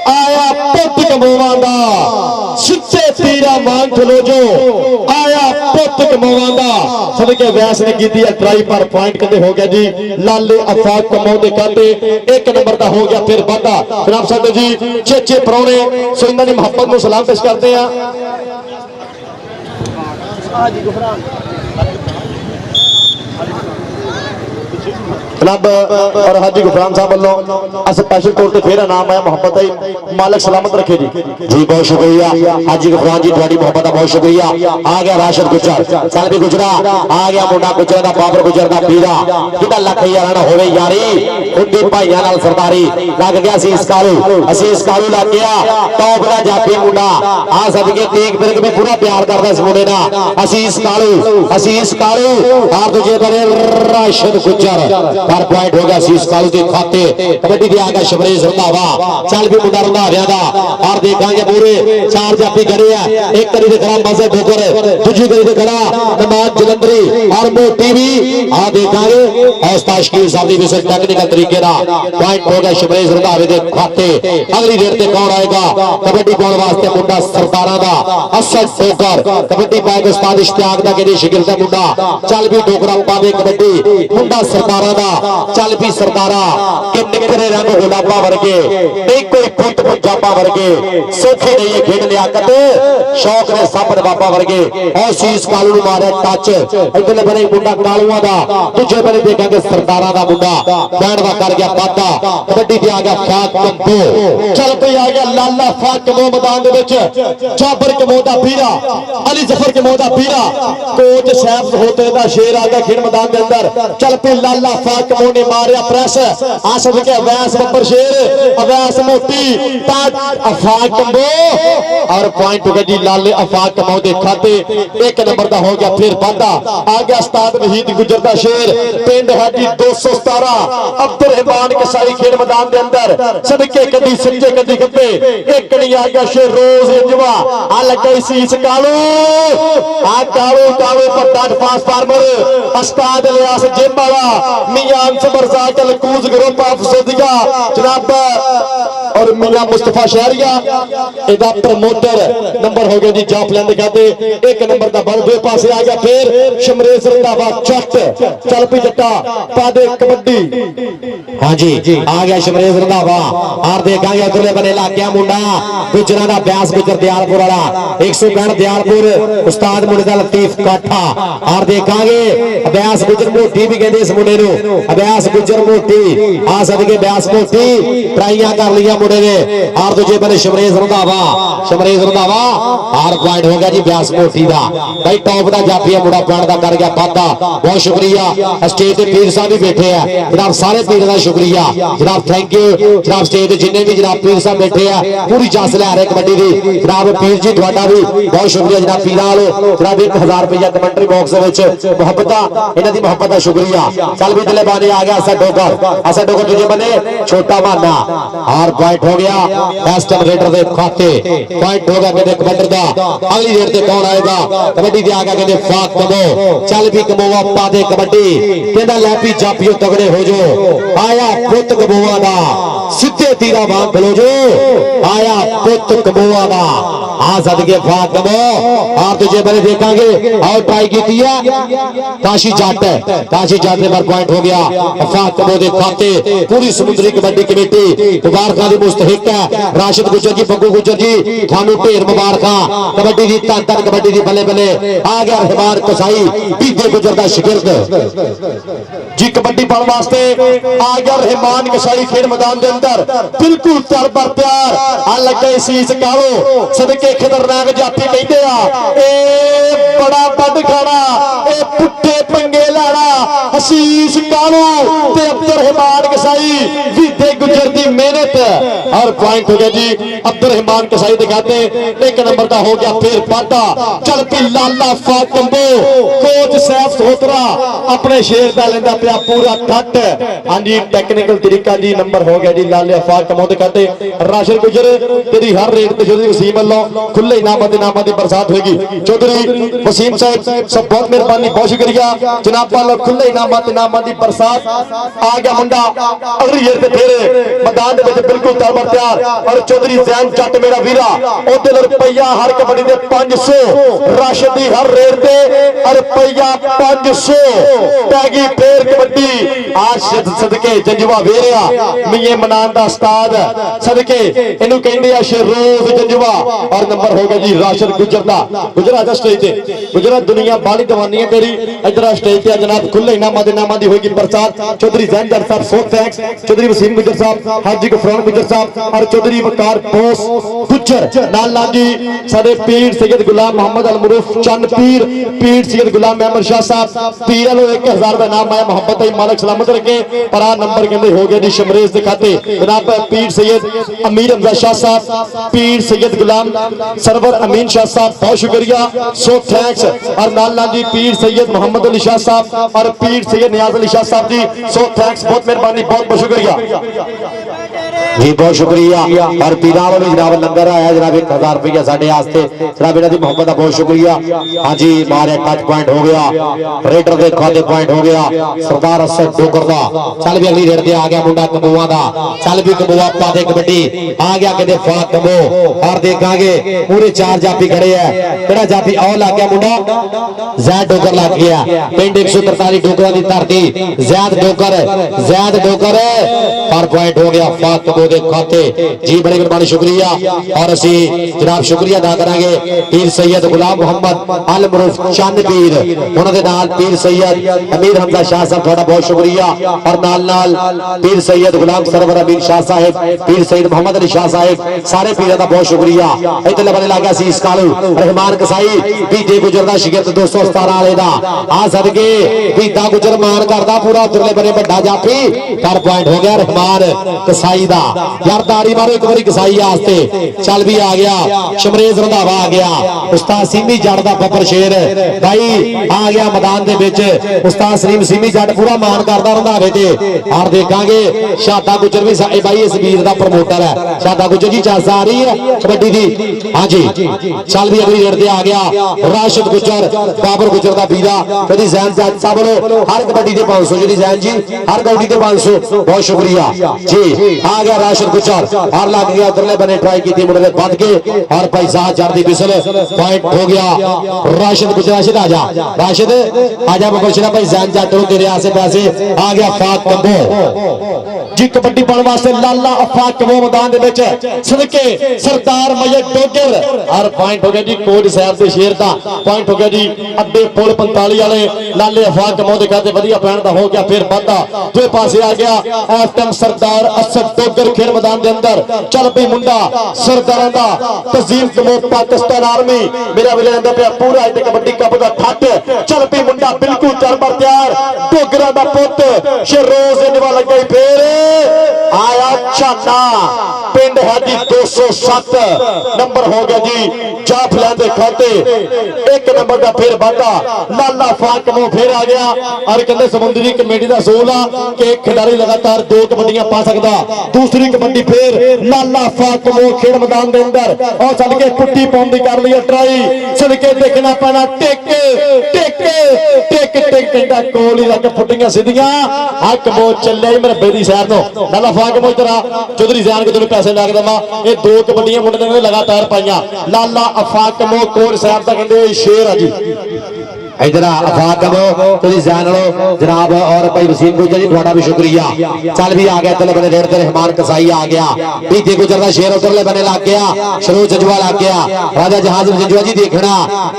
आया पुत कमोवां दा सच्चे तीरा मान खलो जो आया पुत कमोवां दा सदके वैस ने की ट्राई पर पॉइंट कदे हो गया जी लाले अफाक कमो दे खाते एक नंबर दा हो गया फिर वादा जनाब साडे जी चेचे परौणे सो इन्हां दी मोहब्बत नूं सलाम पेश करते हैं जनाब और हाजी गुफरान साहब वालों स्पेशल तौर पर फिर नाम आया मोहब्बत है मालिक सलामत रखे जी जी बहुत शुक्रिया हाजी गुफरान जी थोड़ी मोहब्बत का बहुत शुक्रिया आ गया राशिद गुजर चल भी गुजरा आ गया मुंडा गुजर दा पावर गुजर दा पीरा जिदा लख यार ना होवे यारी उड्डी भाइयां नाल सरदारी लग गया असीस कालू लग गया टॉप दा जाफी मुंडा आ सदके तेग बिरग में पूरा प्यार करदा इस मुंडे ना असीस कालू आप तुझे बने राशिद गुजर पर पॉइंट हो गया शीश कालू के खाते कबड्डी दी आ गया शमरेज रंधावा चल भी मुंडा रंधाविया दा और देखांगे पूरे चार जाफी खड़े हैं एक करी दे खड़ा मजे ठोकर दूसरी करी दे खड़ा नमाज जलंधरी और मोटी भी आ देखांगे उस्ताद शकील साहब दी विशेष टेक्निकल तरीके दा पॉइंट हो गया शमरेज रंधावे दे खाते अगली रेड ते कौन आएगा कबड्डी पाउण वास्ते मुंडा सरदारां दा असद ठोकर कबड्डी पाएगा उस्ताद इश्तियाक दा के शिगिर्द दा मुंडा चल भी ठोकरा पावे कबड्डी मुंडा सरदारां दा ਚੱਲ ਵੀ ਸਰਦਾਰਾ ਕਿ ਨਿਕਰੇ ਰੰਗ ਗੁਲਾਬਾਂ ਵਰਗੇ ਨਹੀਂ ਕੋਈ ਪੁੱਤ ਪੰਜਾਬਾਂ ਵਰਗੇ ਸੋਖੀ ਨਹੀਂ ਇਹ ਖੇਡ ਲਿਆਕਤ ਸ਼ੌਕ ਨੇ ਸੱਪ ਬਾਬਾ ਵਰਗੇ ਔਰ ਸੀਸ ਕਾਲੂ ਨੂੰ ਮਾਰਿਆ ਟੱਚ ਇਧਰਲੇ ਬਣੇ ਮੁੰਡਾ ਕਾਲੂਆਂ ਦਾ ਦੂਜੇ ਬਣੇ ਦੇਖਾਂਗੇ ਸਰਦਾਰਾਂ ਦਾ ਮੁੰਡਾ ਬੈਣ ਦਾ ਕਰ ਗਿਆ ਵਾਧਾ ਕਬੱਡੀ ਤੇ ਆ ਗਿਆ ਫਾਕ ਕੰਬੋ ਚੱਲ ਪਈ ਆ ਗਿਆ ਲਾਲਾ ਫਾਕ ਕੰਬੋ ਮੈਦਾਨ ਦੇ ਵਿੱਚ ਜਾਬਰ ਕੰਬੋ ਦਾ ਵੀਰਾ ਅਲੀ ਜ਼ਫਰ ਕੰਬੋ ਦਾ ਵੀਰਾ ਕੋਚ ਸੈਫ ਹੋਤੇ ਦਾ ਸ਼ੇਰ ਆ ਗਿਆ ਖੇਡ ਮੈਦਾਨ ਦੇ ਅੰਦਰ ਚੱਲ ਪਈ ਲਾਲਾ ਫਾਕ ਕੰਬੋ ਨੇ ਮਾਰਿਆ ਪ੍ਰੈਸ ਆਸਦ ਕੇ ਅਵੈਸ ਬੱਬਰ ਸ਼ੇਰ ਅਵੈਸ ਮੋਤੀ ਤਾਂ ਫਾਕ ਕੰਬੋ और पॉइंट हो गया जी लाले अफाक कमाओ दे खाते एक नंबर का हो गया फिर वादा आ गया उस्ताद वहीद गुजर दा शेर पिंड है जी 217 अब्दुल रहमान कसाई खेल मैदान के अंदर सदके कदी सज्जे कदी खब्बे एक नहीं आ गया शेर रोज इंजवा आ लगा इसी इस कालो आ कालो कालो पर डाट पास फार्मर उस्ताद इलियास जिम वाला मियां अंसबर जाकल कूज ग्रुप ऑफ सौदिया जनाब और मियां मुस्तफा शहरिया इदा प्रमोटर नंबर हो गया जी जाप लेंदे खाते एक नंबर का बल दो पासे आ गया फिर शमरेज रंधावा चट चल पी जट्टा पादे कबड्डी हाँ जी आ गया शमरेज रंधावा और देखांगे उधरले बने लग गया मुंडा गुजरा दा ब्यास गुजर दयालपुर वाला 165 दयालपुर उस्ताद मुंडे दा लतीफ काठा और देखांगे ब्यास गुजर मोटी भी कहंदे इस मुंडे नु ब्यास गुजर मोटी आ सदके ब्यास मोटी ट्राइयां कर लिया मुंडे ने और दूजे बने शमरेज रंधावा शमरेज रंधावा और पॉइंट हो गया जी ब्यास मोटी दा भाई टॉप दा जाफी है मुंडा पॉइंट दा कर गया वादा बहुत शुक्रिया स्टेज ते पीर साहब भी बैठे हैं जनाब सारे पीर दा शुक्रिया जनाब थैंक यू जनाब स्टेज ते जिन्ने भी जनाब पीर साहब बैठे हैं पूरी जांच ले रहे कबड्डी दी जनाब पीर जी ਤੁਹਾਡਾ भी बहुत शुक्रिया जनाब पीर वालो जनाब 1000 रुपया कमेंटरी बॉक्स ਦੇ ਵਿੱਚ ਮੁਹੱਬਤਾਂ ਇਹਨਾਂ ਦੀ ਮੁਹੱਬਤ ਦਾ शुक्रिया चल भी दिले बाने आ गया असा डोगर तुझे बने छोटा माना और पॉइंट हो गया एस्टन रेडर दे खाते पॉइंट हो गया कहते कबड्डी दा अगली रेड ते कौन आएगा कबड्डी दे आ गया कहते फाक कमो चल भी कमोवा पा दे कबड्डी कहंदा ले भी जापियो तगड़े हो जो आया पुੱਤ कमोवा दा सीधे तीरा वांग खलो जो आया पुੱਤ कमोवा दा आ सदके फाक कमो और तुझे बने देखेंगे और ट्राई की है काशी जाट ने पर पॉइंट हो गया फाक कमो दे खाते पूरी समुद्री कबड्डी कमेटी मुबारक दी मुस्तहिक है राशिद गुजर जी बग्गू गुजर जी थानू ढेर मुबारक कबड्डी दी तन कबड्डी दी बल्ले बल्ले आ गया रहमान कसाई बीजे गुजर दा शागिर्द जी कबड्डी पाने वास्ते आ गया रहमान कसाई खेल मैदान के अंदर बिल्कुल तैयार बर तैयार आ लगे सीस कालो सदके खतरनाक जाफी कहते आ ए बड़ा बद खाना ए पुट्ठे पंगे लाना हसीस कालो ते अब्दुल रहमान कसाई बीजे गुजर दी मेहनत और पॉइंट हो गया जी अब्दुल रहमान कसाई दिखाते एक नंबर का हो गया फिर वादा चल पी लाला फाक कंबो कोच सैफ सोतरा अपने शेर का लेंदा पिया पूरा ठट हां जी टेक्निकल तरीका जी नंबर हो गया जी लाले फाक कंबो दिखाते राशिद गुजर तेरी हर रेट ते चौधरी वसीम वालों खुले इनामां दी बरसात होगी चौधरी वसीम साहब सब बहुत मेहरबानी बहुत शुक्रिया जनाब वालों खुले इनामां दी बरसात आ गया मुंडा अगली रेड ते फिर मैदान दे विच बिल्कुल तैयार और चौधरी जैन जट मेरा वीरा ओदे रुपया हर कबड्डी दे 500 राशिद दी हर रेड ते रुपया 500 पैगी फेर कबड्डी आशिद सदके जंजवा वेरिया मिये मनान दा उस्ताद सदके इनु कहंदे आ शेरोज जंजवा और नंबर हो गया जी राशिद गुजर दा गुजरा दा स्टेज ते गुजरा दुनिया बाली दवानी है तेरी इधर स्टेज ते जनाब खुले इनामां दी होगी बरसात चौधरी जैन जट साहब सो थैंक्स चौधरी वसीम गुजर साहब हाजी गफरान गुजर साहब और चौधरी वकार बोस गुजर नाल लागी साडे पीर सैयद गुलाम मोहम्मद अल मुरूफ चंद पीर सैयद गुलाम अहमद शाह साहब पीर वालों 1000 का नाम आया मोहब्बत है मालिक सलामत रखे पर आ नंबर कहंदे हो गया जी शमरेज दे खाते जनाब पीर सैयद अमीर हमजा शाह साहब पीर सैयद गुलाम सरवर अमीन शाह साहब बहुत शुक्रिया सो थैंक्स और नाल लागी पीर सैयद मोहम्मद अली शाह साहब और पीर सैयद नियाज अली शाह साहब जी सो थैंक्स बहुत मेहरबानी बहुत शुक्रिया जी बहुत शुक्रिया। और पीरा वालों भी जनाब लंगर आया जनाब 1000 रुपया साढ़े वास्ते जनाब इन्हां दी मोहब्बत दा बहुत शुक्रिया। हाँ जी मारे टच पॉइंट हो गया, रेडर के खाते पॉइंट हो गया सरदार असद डोगर दा। चल भी अगली रेड ते आ गया मुंडा कबूआ दा, चल भी कबूआ पाते कबड्डी आ गया कहते फाक कबो। और देखांगे पूरे 4 जाफी खड़े है, केड़ा जाफी और लग गया मुंडा जैद डोगर लग गया। पिंड 143 डोगरा दी धरती जैद डोगर पर पॉइंट हो गया फाक कबो दे खाते। जी बड़ी मेहरबानी शुक्रिया। और असी जनाब शुक्रिया अदा करांगे पीर सैयद गुलाम मोहम्मद अल मरूफ चंद पीर उन्हां दे नाल पीर सैयद अमीर हमजा शाह साहब थोड़ा बहुत शुक्रिया। और नाल पीर सैयद गुलाम सरवर अमीर शाह साहब, पीर सैयद मोहम्मद अली शाह साहब, सारे पीरां दा बहुत शुक्रिया। इधर बने लग गया सी इस्कालू रहमान कसाई बीते गुजरदा शिगिरद 217 वाले दा आ सदके बीता गुजर मान करदा पूरा उधरले बने बड़ा जाफी पर पॉइंट हो गया रहमान कसाई दा। यार ताड़ी मारो एक बारी कसाई आस्ते। चल भी आ गया शमरेज रंधावा आ गया, उस्ताद सीमी जट दा बब्बर शेर भाई आ गया मैदान दे विच। उस्ताद सलीम सीमी जट पूरा मान करदा रंधावे ते। और देखांगे शादा गुजर भी भाई इस वीर दा प्रमोटर है। शादा गुजर जी चांस आ रही है कबड्डी दी। हाँ जी चल भी अगली रेड ते आ गया राशिद गुजर बाबर गुजर दा वीरा कदी जैन जट साहब लो हर कबड्डी दे 500 जी जैन जी हर कबड्डी दे 500 बहुत शुक्रिया जी। आ गया राशिद गुजर और लग गया उधरले बने ट्राई की मुंडे ने बद के और भाई साहब जड़ दी बिसल पॉइंट हो गया राशिद गुजर। राशिद आजा बबरशिरा भाई जैन जट नु तेरे आसे पासे आ गया फाक कबो जी कबड्डी पाने वास्ते लाला अफाक कबो मैदान दे विच सदके सरदार मयत डोगर। और पॉइंट हो गया जी कोट साहब दे शेर दा पॉइंट हो गया जी अड्डे पुल 45 वाले लाले अफाक कबो दे खाते वधिया पैण दा हो गया। फिर वादा दूए पासे आ गया इस टाइम सरदार असद डोगर खेल मैदान दे अंदर। चल भी मुंडा सरदारां दा तजीम कबो पाकिस्तान आर्मी मेरा वीर अंदर पे पूरा इते कबड्डी कप दा ठट। चल भी मुंडा बिल्कुल चरमर तैयार डोगरा दा पुੱਤ शरोज निवा लग गई। फिर आया छाना पिंड है जी 207 नंबर हो गया जी जाफलियां दे खाते 1 नंबर का। फिर वादा लाला फाकमो फिर आ गया। और कहते समुद्री कमेटी का असूल आ कि खिडारी लगातार 2 कबड्डियां पा सकता। दूसरी कबड्डी फिर लाला फाकमो खेल मैदान के अंदर और चल के पुट्टी पाउन की कर ली ट्राई सदके देखना पैना टेक टेक टेक टेक कहता कोल ही लग फुटियां सीधियां हक बो चले मरबे की शहर तो लाला फाकमो इधर आ चौधरी जैन के तेन पैसे लग देवा। ये 2 कबड्डियां मुंडे ने लगातार पाइया। लाला अफाकमो कोट साहब का कहते शेर है जी। इधर अफाकमो तुझी जैन लो जनाब और भाई वसीम गुजर जी थोड़ा भी शुक्रिया। चल भी आ गया चले बने रेड ते रहमान कसाई आ गया बीते गुजर दा शेर उधरले बने लग गया शरोज जजुआ लग गया राजा जहाज जजुआ जी देखना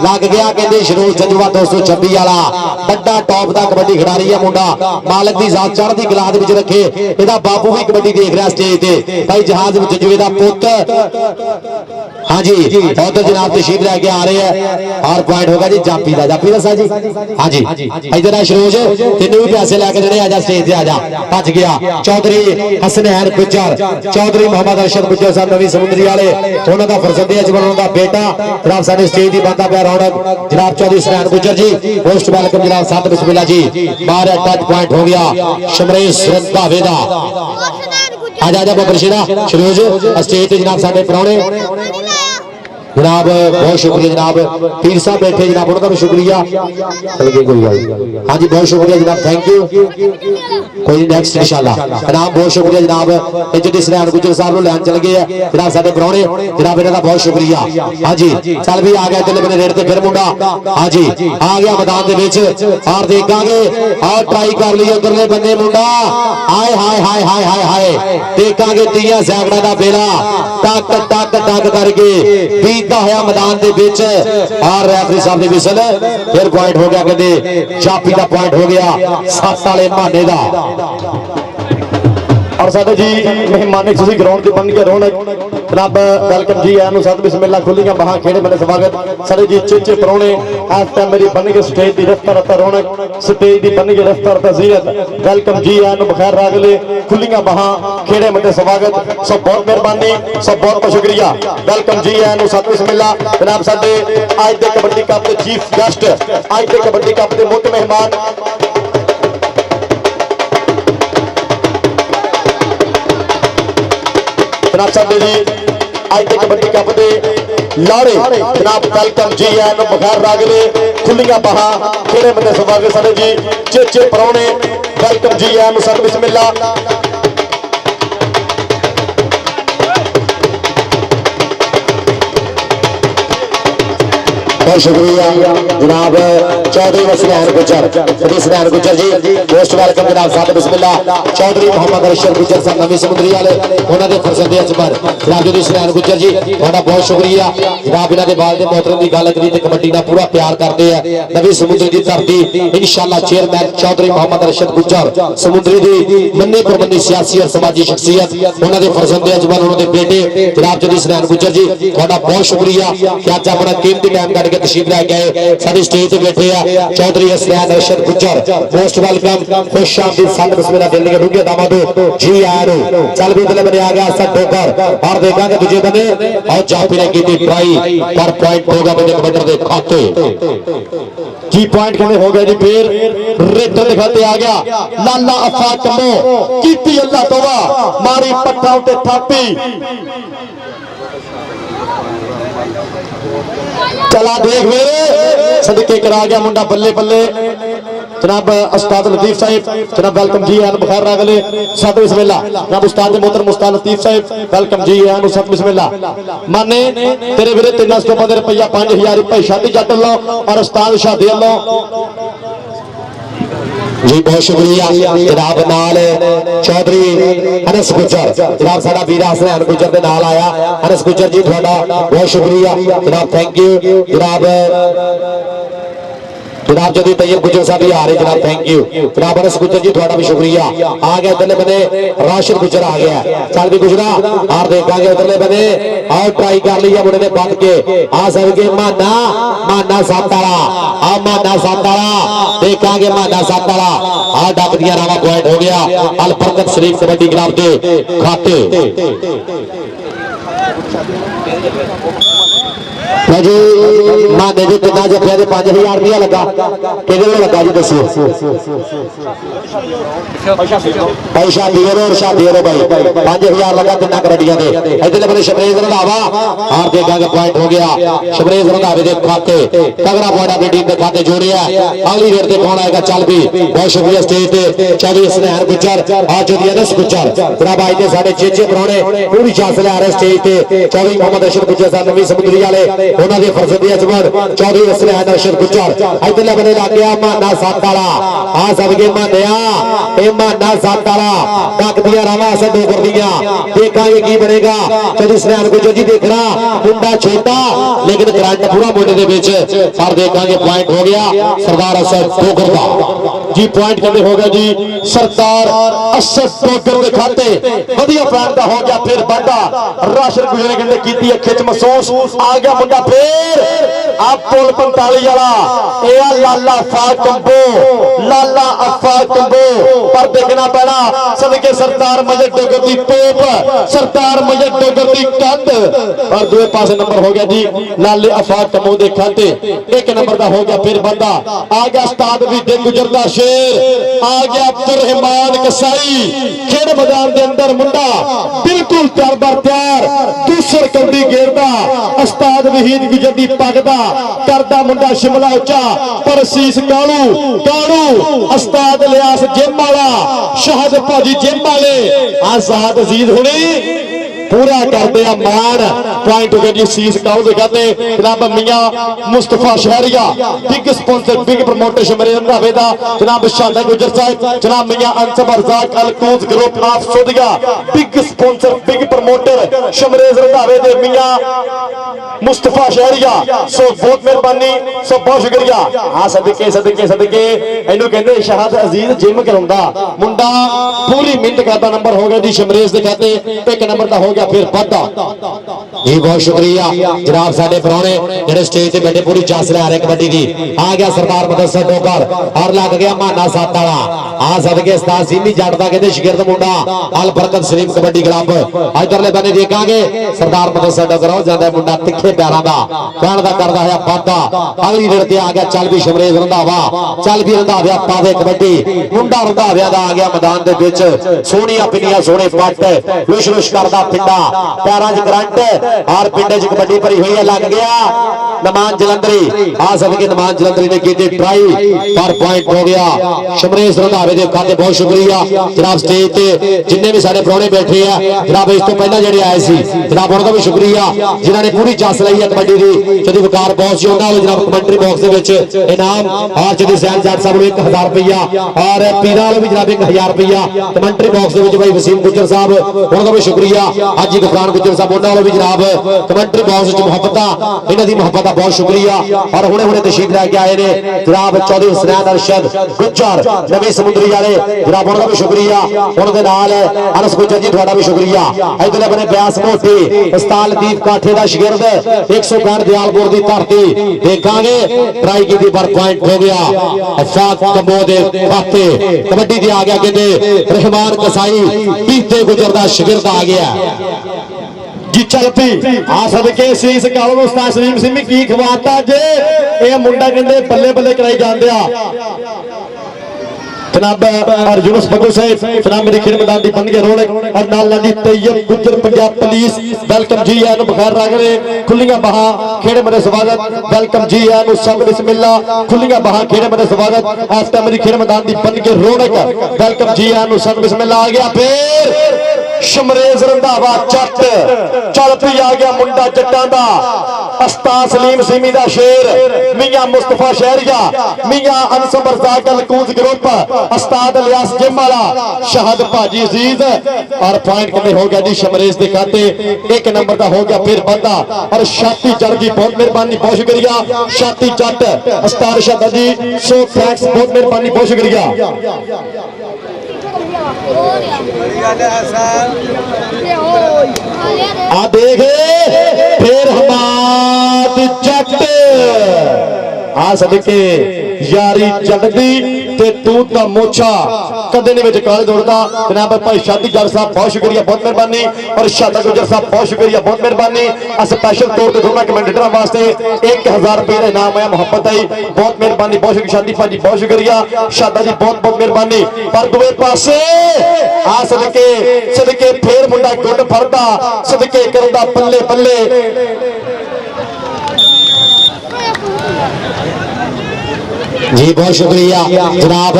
लग गया कहते शरोज जजुआ 226 वाला बड़ा टॉप दा कबड्डी खिडारी है मुंडा मालक दी जात चढ़दी गिलाद विच रखे। एदा बापू भी कबड्डी देख रहा स्टेज ते भाई जहाज जजुए दा पुੱਤ। हाँ जी उधर जनाब तशरीफ लेके आ रहे हैं और पॉइंट होगा जी जाफी दा जी। हाँ जी इधर है शरोज तेन भी पैसे लैके देने आजा स्टेज से आजा भज गया। चौधरी हसनैन गुजर चौधरी मोहम्मद अरशद गुजर साहब नवी समुद्री वाले उन्होंने का फरजंद अजमल उन्होंने बेटा जनाब साडे स्टेज की बनता पाया रौनक जनाब चौधरी हसनैन गुजर जी मोस्ट वेलकम जनाब साथ बिस्मिल्लाह जी। मारे टच पॉइंट हो गया शमरेश रंधावे दा। आजा आजा बबरशिरा शरोज स्टेज जनाब साडे परौणे जनाब बहुत शुक्रिया जनाब पीर साहब बैठे जनाब उन्होंने भी शुक्रिया। चल गई कोई गल। हाँ जी बहुत शुक्रिया जनाब थैंक यू कोई नेक्स्ट इंशाल्लाह जनाब बहुत शुक्रिया जनाब जी सरैन गुजर साहब को लैन चल गए जनाब साडे परौणे जनाब इन्हां दा बहुत शुक्रिया। हाँ जी चल भी आ गया चले मैंने रेड ते फिर मुंडा। हाँ जी आ गया मैदान दे विच और देखांगे और ट्राई कर ली उधरले बंदे मुंडा हाय हाय हाय हाय हाय हाय देखांगे 30 सैकड़ा दा बेला टक टक टक करके बीता होया मैदान दे विच और रेफरी साहब ने विसल फिर पॉइंट हो गया कहते चापी का पॉइंट हो गया 7 वाले माने दा। और साडे जी मेहमानी तुसी ग्राउंड ते बन के रौनक जनाब वेलकम जी आनु साथ बिस्मिल्लाह खुलियां बाहां खेड़े बने स्वागत साडे जी चेचे परौणे इस टाइम मेरी बन के स्टेज दी रफ्तार रौनक स्टेज दी बन के रफ्तार तज़ीयत वेलकम जी आनु बखैर रागले खुलियां बाहां खेड़े बने स्वागत सब बहुत मेहरबानी सब बहुत शुक्रिया वेलकम जी आनु साथ बिस्मिल्लाह जनाब साडे आज दे कबड्डी कप दे चीफ गेस्ट आज दे कबड्डी कप दे मुख्य मेहमान जनाब साडे जी अज के कबड्डी कप दे लाड़े जनाब वेलकम जी है बगैर रागले खुलियां बाह खेड़े बंदे स्वागत साडे जी चेचे परौने वेलकम जी है सर बिस्मिल्ला बहुत शुक्रिया जनाब चौधरी वसलैन गुजर वसलैन गुजर जी मोस्ट वेलकम जनाब साहब बिस्मिल्लाह चौधरी मोहम्मद अरशद गुजर साहब नवी समुद्री वाले उन्होंने फरजंदे अजमर जनाब जी वसलैन गुजर जी ਤੁਹਾਡਾ बहुत शुक्रिया जनाब इन्हों के बाल के मोहतरम की गल करी तो कबड्डी का पूरा प्यार करते हैं नवी समुद्री की धरती इंशाअल्लाह चेयरमैन चौधरी मोहम्मद अरशद गुजर समुद्री की मन्नी परमन्नी सियासी और समाजी शख्सियत उन्होंने फरजंदे अजमर उन्होंने बेटे जनाब जी वसलैन गुजर जी ਤੁਹਾਡਾ बहुत शुक्रिया कि अज अपना कीमती टाइम कट तशरीफ लै गए सारी स्टेज पे बैठे हैं चौधरी वसलैन अरशद गुजर मोस्ट वेलकम खुश आमदीद साथ बिस्मिल्लाह दिल के डूंगे दामादो जी आया चल भी बल्ले बने आ गया सर ठोकर और देखेंगे दूजे बने और जाफी ने की ट्राई पर पॉइंट होगा बने कबड्डी दे खाते जी पॉइंट कहने हो गया जी फिर रेटर दिखाते आ गया लाला अफा कमो कीती अल्लाह तौबा मारी पट्टा उते थापी चला देख मेरे सदके करा गया मुंडा बल्ले बल्ले जनाब उस्ताद लतीफ साहिब जनाब वेलकम जी आन बखैर रागले सत बिस्मिल्लाह जनाब उस्ताद मोहतरम उस्ताद लतीफ साहिब वेलकम जी आन सत बिस्मिल्लाह माने तेरे वीरे 350 रुपया 5000 रुपए शादी जट लो और उस्ताद शादी लो जी बहुत शुक्रिया जनाब नाल चौधरी अनस गुजर जनाब साडा वीर हसनैन गुजर दे नाल आया अनस गुजर जी थोड़ा बहुत शुक्रिया जनाब थैंक यू जनाब जनाब जदी तैयब गुजर साहब भी आ रहे जनाब थैंक यू जनाब अनस गुजर जी थोड़ा भी शुक्रिया आ गया उधरले बने राशिद गुजर आ गया चल भी गुजरा और देखेंगे उधरले बने आओ ट्राई कर लिया मुंडे ने बंद के आ सबके माना माना सातारा आ माना सातारा देखेंगे माना सातारा आ डक दिया रावा पॉइंट हो गया अल बरकत शरीफ कबड्डी क्लब के खाते जी माने जी कितना जफिया 5000 रुपया लगा कि लगा जी दसो पैसा दियो और शादी रो भाई 5000 लगा तिना कबड्डियां दे इधर बने शबरेज रंधावा और देखेंगे पॉइंट हो गया शबरेज रंधावे दे खाते तगड़ा पॉइंट अपनी टीम के खाते जोड़िया अगली रेड ते कौन आएगा चल भी बहुत शुक्रिया स्टेज पे चौधरी हसनैन गुजर आज जो अनस गुजर जनाब आज दे साडे चेचे परौने पूरी चांस ले आ रहे स्टेज पे चौधरी मोहम्मद अरशद गुजर साहब नवी समुद्री वाले उन्होंने फरजंदे अजमर चौधरी वसलैन अरशद गुजर इधरले बने लग गया माना सातारा आ सबके मानिया ए माना सातारा टक दिया रावा अस दो कर दिया देखेंगे की बनेगा चौधरी वसलैन गुजर जी देखना मुंडा छोटा लेकिन करंट पूरा मुंडे दे विच और देखेंगे पॉइंट हो गया सरदार असद डोगर दा जी पॉइंट कहते हो गया जी सरदार असद डोगर दे खाते बढ़िया पॉइंट दा हो गया फिर बाटा राशिद गुजर कहते कीती खिच महसूस आ गया मुंडा फिर आप पुल 45 वाला ए लाला अफा कंबो लाला अफा कंबो पर देखना पैना सदके सरदार मजद डोगर दी तोप सरदार मजद डोगर दी कंध और दूसरे पासे नंबर हो गया जी लाले अफा कंबो दे खाते एक नंबर दा हो गया फिर बंदा आ गया उस्ताद भी दिन गुजरदा शेर आ गया अब्दुल रहमान कसाई खेड़ मैदान दे अंदर मुंडा बिल्कुल तैयार बर तैयार दूसर कबड्डी घेरदा उस्ताद वहीद गुजर दी पगदा करदा मुंडा शिमला उच्चा पर सीस कालू कालू उस्ताद लियास जिम वाला शहद भाजी जिम वाले आजाद अजीज हुणी पूरा करते हैं मान पॉइंट हो गया जी सीस कालू दे कहते जनाब मियां Mustafa Shahriya big sponsor big promoter शमरे रंधावे दा जनाब शादा गुजर साहब जनाब मियां Ansab Razzaq Alkooz group of सोदिया big sponsor big promoter Shamrez रंधावे दे मियां मुस्तफा शहरिया सो बहुत मेहरबानी सो बहुत शुक्रिया हां सदके सदके सदके इनु कहंदे शहद अजीज जिम करांदा मुंडा पूरी मिनट करदा नंबर हो गया जी शमरेज दे कहते एक नंबर दा हो गया फिर वादा जी बहुत शुक्रिया जनाब साडे परौने जेडे स्टेज ते बैठे पूरी चांस ले आ रहे कबड्डी दी आ गया सरदार मुदस्सर डोगर और लग गया माना सात वाला आ सदके उस्ताद सीमी जट दा कहंदे शागिर्द मुंडा अल बरकत शरीफ कबड्डी क्लब इधरले बने देखांगे सरदार मुदस्सर डोगर हो जांदा मुंडा तिखे प्यारां दा कहण दा करदा है वादा अगली रेड ते आ गया चल भी शमरेज रंधावा चल भी रंधावा पावे कबड्डी मुंडा रंधावा दा आ गया मैदान दे विच सोहणियां पिनियां सोहणे पट लुश लुश करदा मुंडा पैरां च करंट और पिंड च कबड्डी भरी हुई है लग गया नमान जलंधरी आ सके नमान जलंधरी ने की ट्राई पर पॉइंट हो गया शमरेश रंधावे दे खाते बहुत शुक्रिया जनाब स्टेज ते जिन्ने भी सारे प्राहुणे बैठे हैं जनाब इस तो पहले जेडे आए सी जनाब उन्हां दा भी शुक्रिया जिन्हां ने पूरी चस लई है कबड्डी दी जदी वकार बॉस जी उन्हां नु जनाब कमेंटरी बॉक्स दे विच इनाम और जदी सैन जट साहब नु 1000 रुपया और पीरा वाले भी जनाब 1000 रुपया कमेंटरी बॉक्स दे विच भाई वसीम गुज्जर साहब उन्हां दा भी शुक्रिया आज जी गफरान गुज्जर साहब उन्हां वाले भी जनाब कमेंटरी बॉक्स विच मुहब्बत इन्हां दी मुहब्बत दा बहुत शुक्रिया और हुणे हुणे तशरीफ लेके आए ने जनाब चौधरी हुसैन अरशद गुज्जर नवी समुंदरी वाले जनाब उन्हां दा भी शुक्रिया उन्हां दे नाल अनस गुज्जर जी तुहाडा भी शुक्रिया इधर अपने ब्यास मोटी उस्ताद दीप काठे दा शागिर्द 165 दयालपुर दी धरती देखांगे ट्राई की पर पॉइंट हो गया अफाक कमो दे खाते कबड्डी दे आ गया कहंदे रहमान कसाई पीते गुजर दा शागिर्द आ गया जी चल पी आ सदके शीश काल उस्ताद सलीम सिंह की खवाता जे ये मुंडा कहंदे बल्ले बल्ले कराई जांदे आ जनाब और यूनुस बग्गू साहब जनाब मेरी खेल मैदान दी बन के रोले और नाल नाली तैयब गुजर पंजाब पुलिस वेलकम जी है बखैर रागले खुलियां बाहां खेड़े मेरे स्वागत वेलकम जी है सब बिस्मिल्लाह खुलियां बाहां खेड़े मेरे स्वागत इस टाइम मेरी खेल मैदान दी बन के रौनक वेलकम जी है सब बिस्मिल्लाह आ गया फिर शमरेज रंधावा जट चल पी आ गया मुंडा जट्टां दा उस्ताद सलीम सिमी दा शेर मियां मुस्तफा शहरिया मियां अनसम रज़ाक अलकूज ग्रुप उस्ताद इलियास जिम वाला शहद भाजी अजीज और पॉइंट कितने हो गया जी शमरेज के खाते 1 नंबर का हो गया फिर बंदा और छाती जट जी बहुत मेहरबानी बहुत शुक्रिया छाती जट उस्ताद शहद जी सो थैंक्स बहुत मेहरबानी बहुत शुक्रिया आ देख फिर हमाद जट आ सदके यारी चढ़दी ते तू ता मोछा कदे ने विच काल दौड़दा जनाब भाई शादी जट साहब बहुत शुक्रिया बहुत मेहरबानी और शादा गुजर साहब बहुत शुक्रिया बहुत मेहरबानी स्पेशल तौर पे दोनों कमेंटेटर वास्ते 1000 रुपए का इनाम है मोहब्बत आई बहुत मेहरबानी बहुत शुक्रिया शादी भाजी बहुत शुक्रिया शादा जी बहुत बहुत मेहरबानी पर दुए पासे आ सदके सदके फिर मुंडा गुड फरदा सदके करदा पल्ले पल्ले जी बहुत शुक्रिया जनाब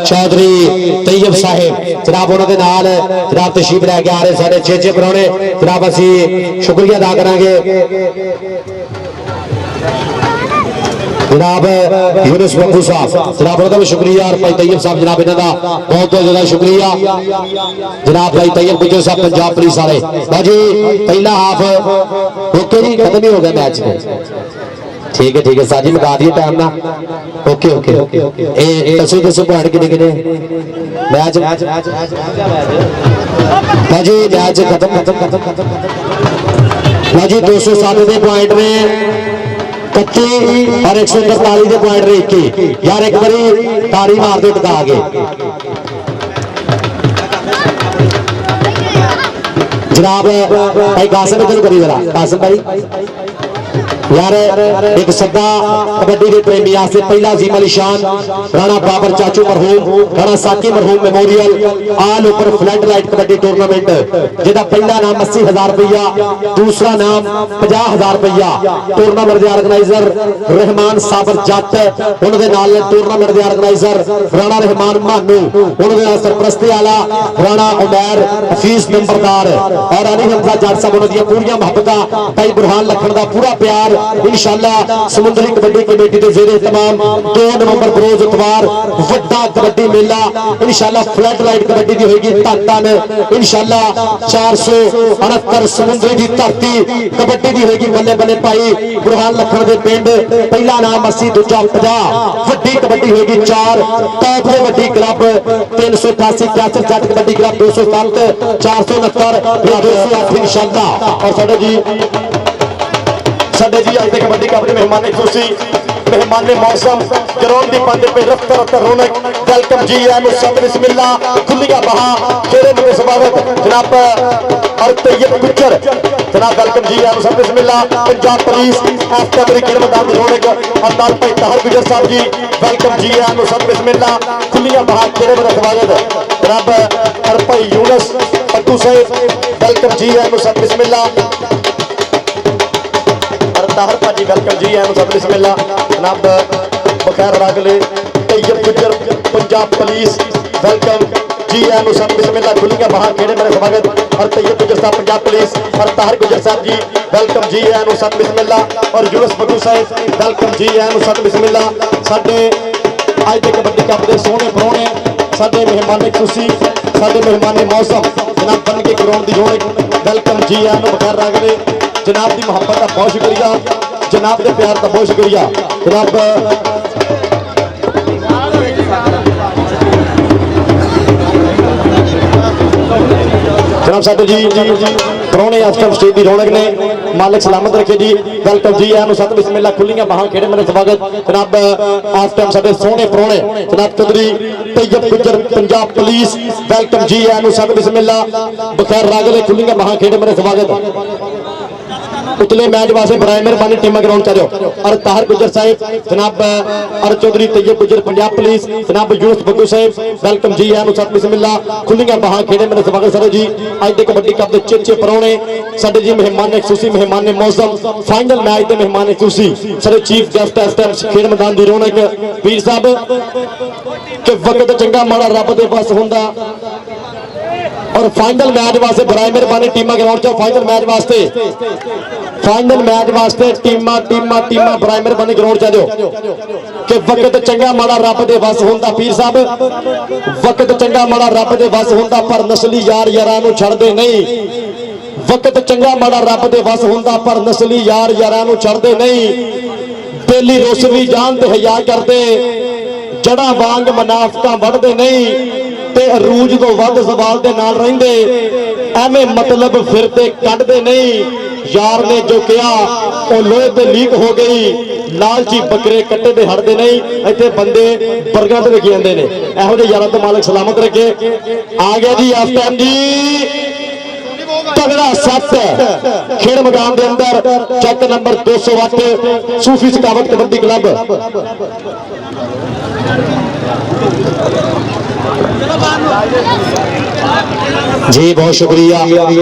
चौधरी तैयब साहिब जनाब उन्होंने नाल जनाब तशरीफ लैके आ रहे साढ़े 6 प्राहुणे जनाब असी शुक्रिया अदा करांगे जनाब यूनुस बग्गू साहब जनाब उन्होंने भी शुक्रिया और भाई तैयब साहब जनाब इन्हों का बहुत बहुत ज्यादा शुक्रिया जनाब भाई तैयब गुज्जर साहब पंजाब पुलिस वाले भाजी पहला हाफ ओके जी खत्म ही हो गया मैच में ठीक है साजी मुका दिए टाइम ना ओके ए दसो पॉइंट किने मैच भाजी मैच खत्म भाजी 207 के पॉइंट में 31 और 143 के पॉइंट रहे 21 यार एक बारी तारी मार दे टका के जनाब भाई कासिम इधर करी जरा कासिम भाई यार एक सदा कबड्डी के प्रेमी से पहला जीम अली शान राणा बाबर चाचू मरहूम राणा साकी मरहूम मेमोरियल आल ऊपर फ्लड लाइट कबड्डी टूर्नामेंट जिहदा पहला नाम 80,000 रुपया दूसरा नाम 50,000 रुपया टूर्नामेंट के ऑर्गेनाइजर रहमान साबर जट उन्होंने नाल टूर्नामेंट के ऑर्गेनाइजर राणा रहमान मानू उन्होंने सरपरस्ती वाला राणा उमैर हफीज नंबरदार और अली हमजा जट साहब उन्होंने पूरी मुहब्बत भाई बुरहान लखन का पूरा प्यार इंशाअल्लाह समुद्री कबड्डी कमेटी के जेरे तमाम 2 नवंबर बरोज इतवार वड्डा कबड्डी मेला इंशाअल्लाह फ्लड लाइट कबड्डी दी होगी धन धन इंशाअल्लाह 469 समुद्री की धरती कबड्डी दी होगी बल्ले बल्ले भाई बुरहान लखन के पिंड पहला नाम 80 दूजा 50 वड्डी कबड्डी होगी 4 टॉप के वड्डी क्लब 388 66 जट कबड्डी क्लब 207 469 208 इंशाअल्लाह और साडे जी आज तक कबड्डी कप मेहमान खुशी मेहमान मौसम ग्राउंड की पंज पे रफ्ता रफ्ता रौनक वेलकम जी सब बिस्मिल्लाह खुलिया बहा खेरे मेरे स्वागत जनाब और तैयब गुज्जर जनाब वेलकम जी सब बिस्मिल्लाह पंजाब पुलिस मेरी खेल मैदान की रौनक और नाल भाई ताहर गुज्जर साहब जी वेलकम जी सब बिस्मिल्लाह खुलिया बहा खेरे मेरा स्वागत जनाब और भाई यूनुस पट्टू साहब वेलकम जी आए सब बिस्मिल्लाह ताहर भाजी वेलकम जी आए सब बिस्मिल्लाह जनाब बखैर रागले तैयब गुजर पंजाब पुलिस वेलकम जी आए सब बिस्मिल्लाह खुलिया बाहर खेड़े मेरे स्वागत और तैयब गुजर साहब पंजाब पुलिस और ताहर गुजर साहब जी वेलकम जी आए सब बिस्मिल्लाह और यूनुस बग्गू साहब वेलकम जी आए सब बिस्मिल्लाह साडे अज के कबड्डी कप के सोहने परौने साडे मेहमान खुशी साडे मेहमान मौसम जनाब बन के ग्राउंड की रौनक वेलकम जी आए बखैर रागले जनाब की मुहब्बत का बहुत शुक्रिया जनाब के प्यार का बहुत शुक्रिया जनाब जनाब साहब जी परौने इस टाइम स्टेज की रौनक ने मालिक सलामत रखे जी वेलकम जी आए सब बिस्मिल्लाह खुलियां बाहां खेड़े मेरे स्वागत जनाब इस टाइम साडे सोहने परौने जनाब चौधरी तैयब गुजर पंजाब पुलिस वेलकम जी आए सब बिस्मिल्लाह बखैर रागले खुलियां बाहां खेड़े मेरे स्वागत उतले मैच वास्ते बराए मेहरबानी टीम ग्राउंड चलो और ताहर गुजर साहब जनाब और चौधरी तैयब गुजर पंजाब पुलिस जनाब यूनुस बग्गू साहब वेलकम जी आए सब बिस्मिल्लाह खुलियां बाहां खेड़े मेरे स्वागत सर जी अज के कबड्डी कप के चेचे परौने साडे जी मेहमान खुशी मेहमान मौसम फाइनल मैच के मेहमान खुशी सर चीफ गेस्ट इस टाइम खेल मैदान की रौनक पीर साहब के वक्त चंगा माड़ा रब दे बस हुंदा और फाइनल मैच वास्ते बराए मेहरबानी टीम ग्राउंड च फाइनल मैच वास्ते टीमा बराए मेहरबानी ग्राउंड च जाओ कि वक्त चंगा माड़ा रब दे बस हुंदा पीर साहब वक्त चंगा माड़ा रब दे बस हुंदा पर नस्ली यार यारां नूं छड़दे नहीं वक्त चंगा माड़ा रब दे बस हुंदा पर नस्ली यार यारां नूं छड़दे नहीं बेली रुस भी जान ते हया करदे जड़ा वांग मुनाफिकां वढ़दे नहीं ते अरूज तो वध सवाल दे नाल रहिंदे एवें मतलब फिरते कटदे नहीं यार ने जो कहा वो लोहे ते लीक हो गई लालची बकरे कट्टे ते हटदे नहीं इत्थे बंदे बर्गर ते लगी जांदे ने एहो जे यारां ते मालिक सलामत रखे आ गया जी इस टाइम जी तगड़ा सत खेल मैदान के अंदर चेक नंबर 208 सूफी सकावत कबड्डी क्लब जी बहुत शुक्रिया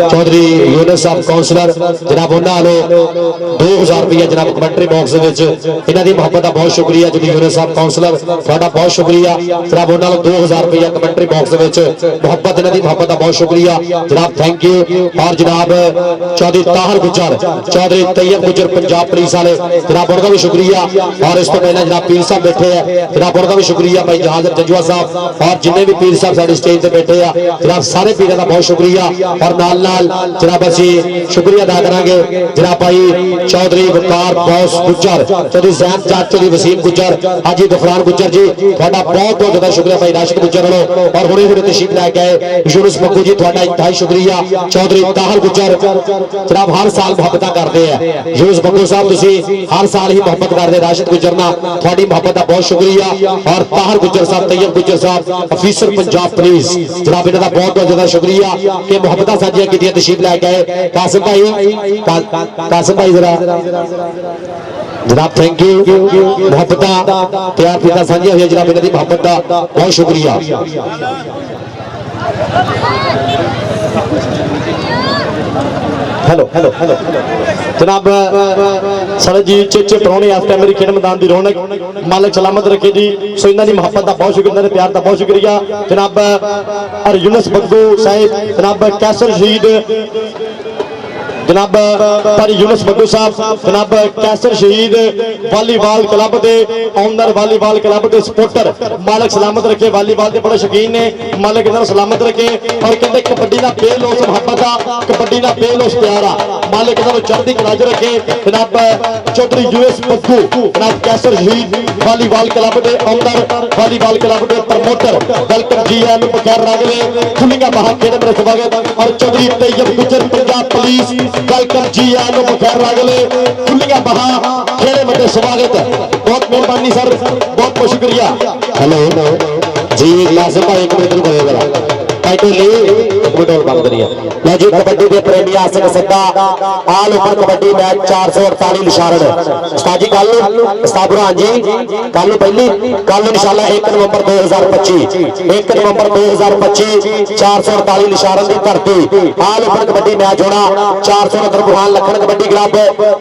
चौधरी यूनुस साहब काउंसलर जनाब उन्होंने 2000 रुपया जनाब कमेंट्री बॉक्स इन्हों की मुहब्बत का बहुत शुक्रिया जी यूनुस साहब काउंसलर थोड़ा बहुत शुक्रिया जनाब उन्होंने 2000 रुपया कमेंट्री बॉक्स मुहब्बत इन्हों की मुहब्बत का बहुत शुक्रिया जनाब थैंक यू और जनाब चौधरी ताहर गुजर चौधरी तैयब गुजर पंजाब पुलिस वाले जनाब उनका भी शुक्रिया और इस तो पहले जनाब पीर साहब बैठे हैं जनाब उनका भी शुक्रिया भाई जहाज जंजुआ साहब और जिन्हें भी पीर साहब सारे स्टेज पे बैठे हैं जनाब सारे पीर का बहुत शुक्रिया और नाल नाल जनाब असी शुक्रिया अदा करांगे जनाब भाई चौधरी वकार बॉस गुजर चौधरी जैन जाट चौधरी वसीम गुजर हाजी गफरान गुजर जी थोड़ा बहुत बहुत ज्यादा शुक्रिया भाई राशिद गुजर वालों और हुणे हुणे तशरीफ लैके आए यूनुस बग्गू जी थोड़ा इंतहाई शुक्रिया चौधरी ताहर गुजर जनाब हर साल मुहब्बत करते हैं यूनुस बग्गू साहब तुसी हर साल ही मुहब्बत करते राशिद गुजर ना थोड़ी मुहब्बत का बहुत शुक्रिया और ताहर गुजर साहब तैयब गुजर साहब अफीसर पंजाब पुलिस जनाब इन्हां दा बहुत बहुत ज्यादा शुक्रिया कि मुहब्बत साझियां कीतियां तशरीफ लैके आए कासिम भाई जरा जनाब थैंक यू मुहब्बत प्यार पिता साझियां हुई जनाब इन्हां दी मुहब्बत का बहुत शुक्रिया हेलो हेलो हेलो जनाब सर जी चेचे परौने इस टाइम मेरी खेल मैदान की रौनक मालिक सलामत रखे जी सो इन्हों की मुहब्बत का बहुत शुक्रिया इन्होंने प्यार का बहुत शुक्रिया जनाब और यूनुस बग्गू साहिब जनाब कैसर शहीद जनाब पर यूनुस बग्गू साहब जनाब कैसर शहीद वालीबाल क्लब के ओनर वालीबाल क्लब के सपोर्टर मालिक सलामत रखे वालीबाल के बड़े शौकीन ने मालिक इन्होंने सलामत रखे और कहते कबड्डी का बेलोस मुहब्बत आ कबड्डी का बेलोस प्यार आ मालिक इन्होंने चढ़ती कला च रखे जनाब चौधरी यूनुस बग्गू जनाब कैसर शहीद वालीबाल क्लब के ओनर वालीबाल क्लब के प्रमोटर वेलकम जी आए बखैर रागले खुलियां बाहर खेल मेरे स्वागत और चौधरी तैयब गुजर पंजाब पुलिस वेलकम जी आए बखैर रागले खुलियां बाहर खेले मेरे स्वागत बहुत मेहरबानी सर बहुत बहुत शुक्रिया हेलो जी लाजिम भाई एक मिनट रुको जरा टाइटल ली विडोल बंद करिए लो जी कबड्डी के प्रेमी आसिक सिद्धा आल ओपन कबड्डी मैच 448 निशान उस्ताद जी कल उस्ताद बुरहान जी कल पहली कल इंशाल्लाह 1 नवंबर 2025 1 नवंबर 2025 448 निशान की धरती आल ओपन कबड्डी मैच होना 469 बुरहान लखन कबड्डी क्लब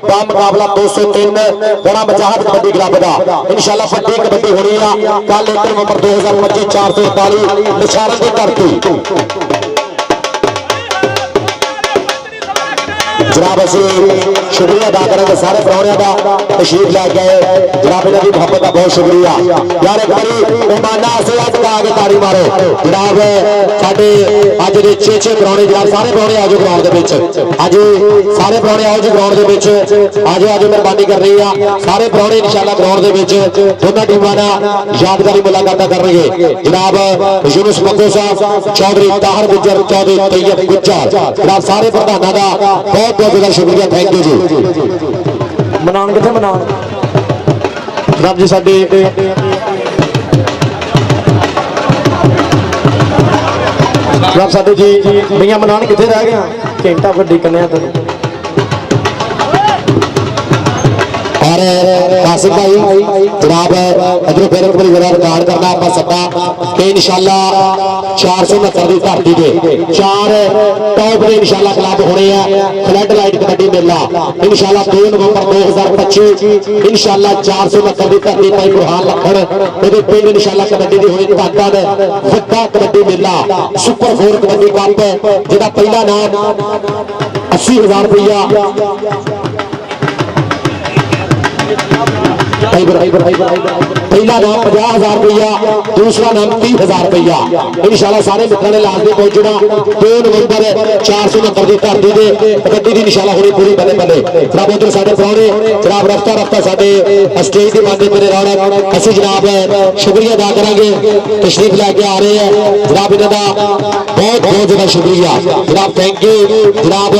का मुकाबला 203 बड़ा मजाहत कबड्डी क्लब का इंशाल्लाह फटी कबड्डी होनी है कल 1 नवंबर 2025 448 निशान की धरती जनाब असी शुक्रिया अदा करेंगे सारे प्राणियों का तशरीफ लैके आए जनाब इन्हों की मोहब्बत का बहुत शुक्रिया यार एक बारी मेहमाना आगे ताड़ी मारो जनाब साडे अज दे 6 प्राणे जनाब सारे प्राणे आजो ग्राउंड के अज सारे प्राणे आओ जी ग्राउंड के आजो आजो मेहरबानी कर रही है सारे प्राणे इंशाल्लाह ग्राउंड के दोनों टीमों का यादगारी मुलाकात करेंगे जनाब यूनुस मक्को साहब चौधरी ताहर गुज्जर चौधरी तैयब गुज्जर जनाब सारे प्रधानों का बहुत बहुत शुक्रिया थैंक यू जी मनान कितने मनान जनाब जी साडे जनाब साडे जी भैया मनान कितने रह गए घंटा वड्डी कन्या तेन और कासिम भाई जनाब इधरों फिर एक बार रिकॉर्ड करना आप सका कि इंशाल्लाह 469 की धरती के 4 टॉप के इंशाल्लाह क्लब होने हैं फ्लड लाइट कबड्डी मेला इंशाल्लाह 2 नवंबर 2025 इंशाल्लाह 469 की धरती भाई बुरहान लखन ਉਹਦੇ ਪਿੰਡ इंशाल्लाह कबड्डी ਦੀ ਹੋਣੀ ਧਾਕਾ ਵੱਡਾ ਕਬੱਡੀ ਮੇਲਾ सुपर 4 कबड्डी कप ਜਿਹਦਾ ਪਹਿਲਾ नाम 80000 रुपया पहला नाम 50,000 रुपया दूसरा नाम 30,000 रुपया इंशाल्लाह सारे मित्रों ने लाजमी पहुंचना 2 नवंबर 469 की धरती से कबड्डी की इंशाल्लाह होनी पूरी बने बने जनाब उधर साडे प्राणे जनाब रफ्ता रफ्ता साडे स्टेज के माध्यम मेरे रौनक असि जनाब शुक्रिया अदा करेंगे तशरीफ लैके आ रहे हैं जनाब इन्हों का बहुत बहुत ज्यादा शुक्रिया जनाब थैंक यू जनाब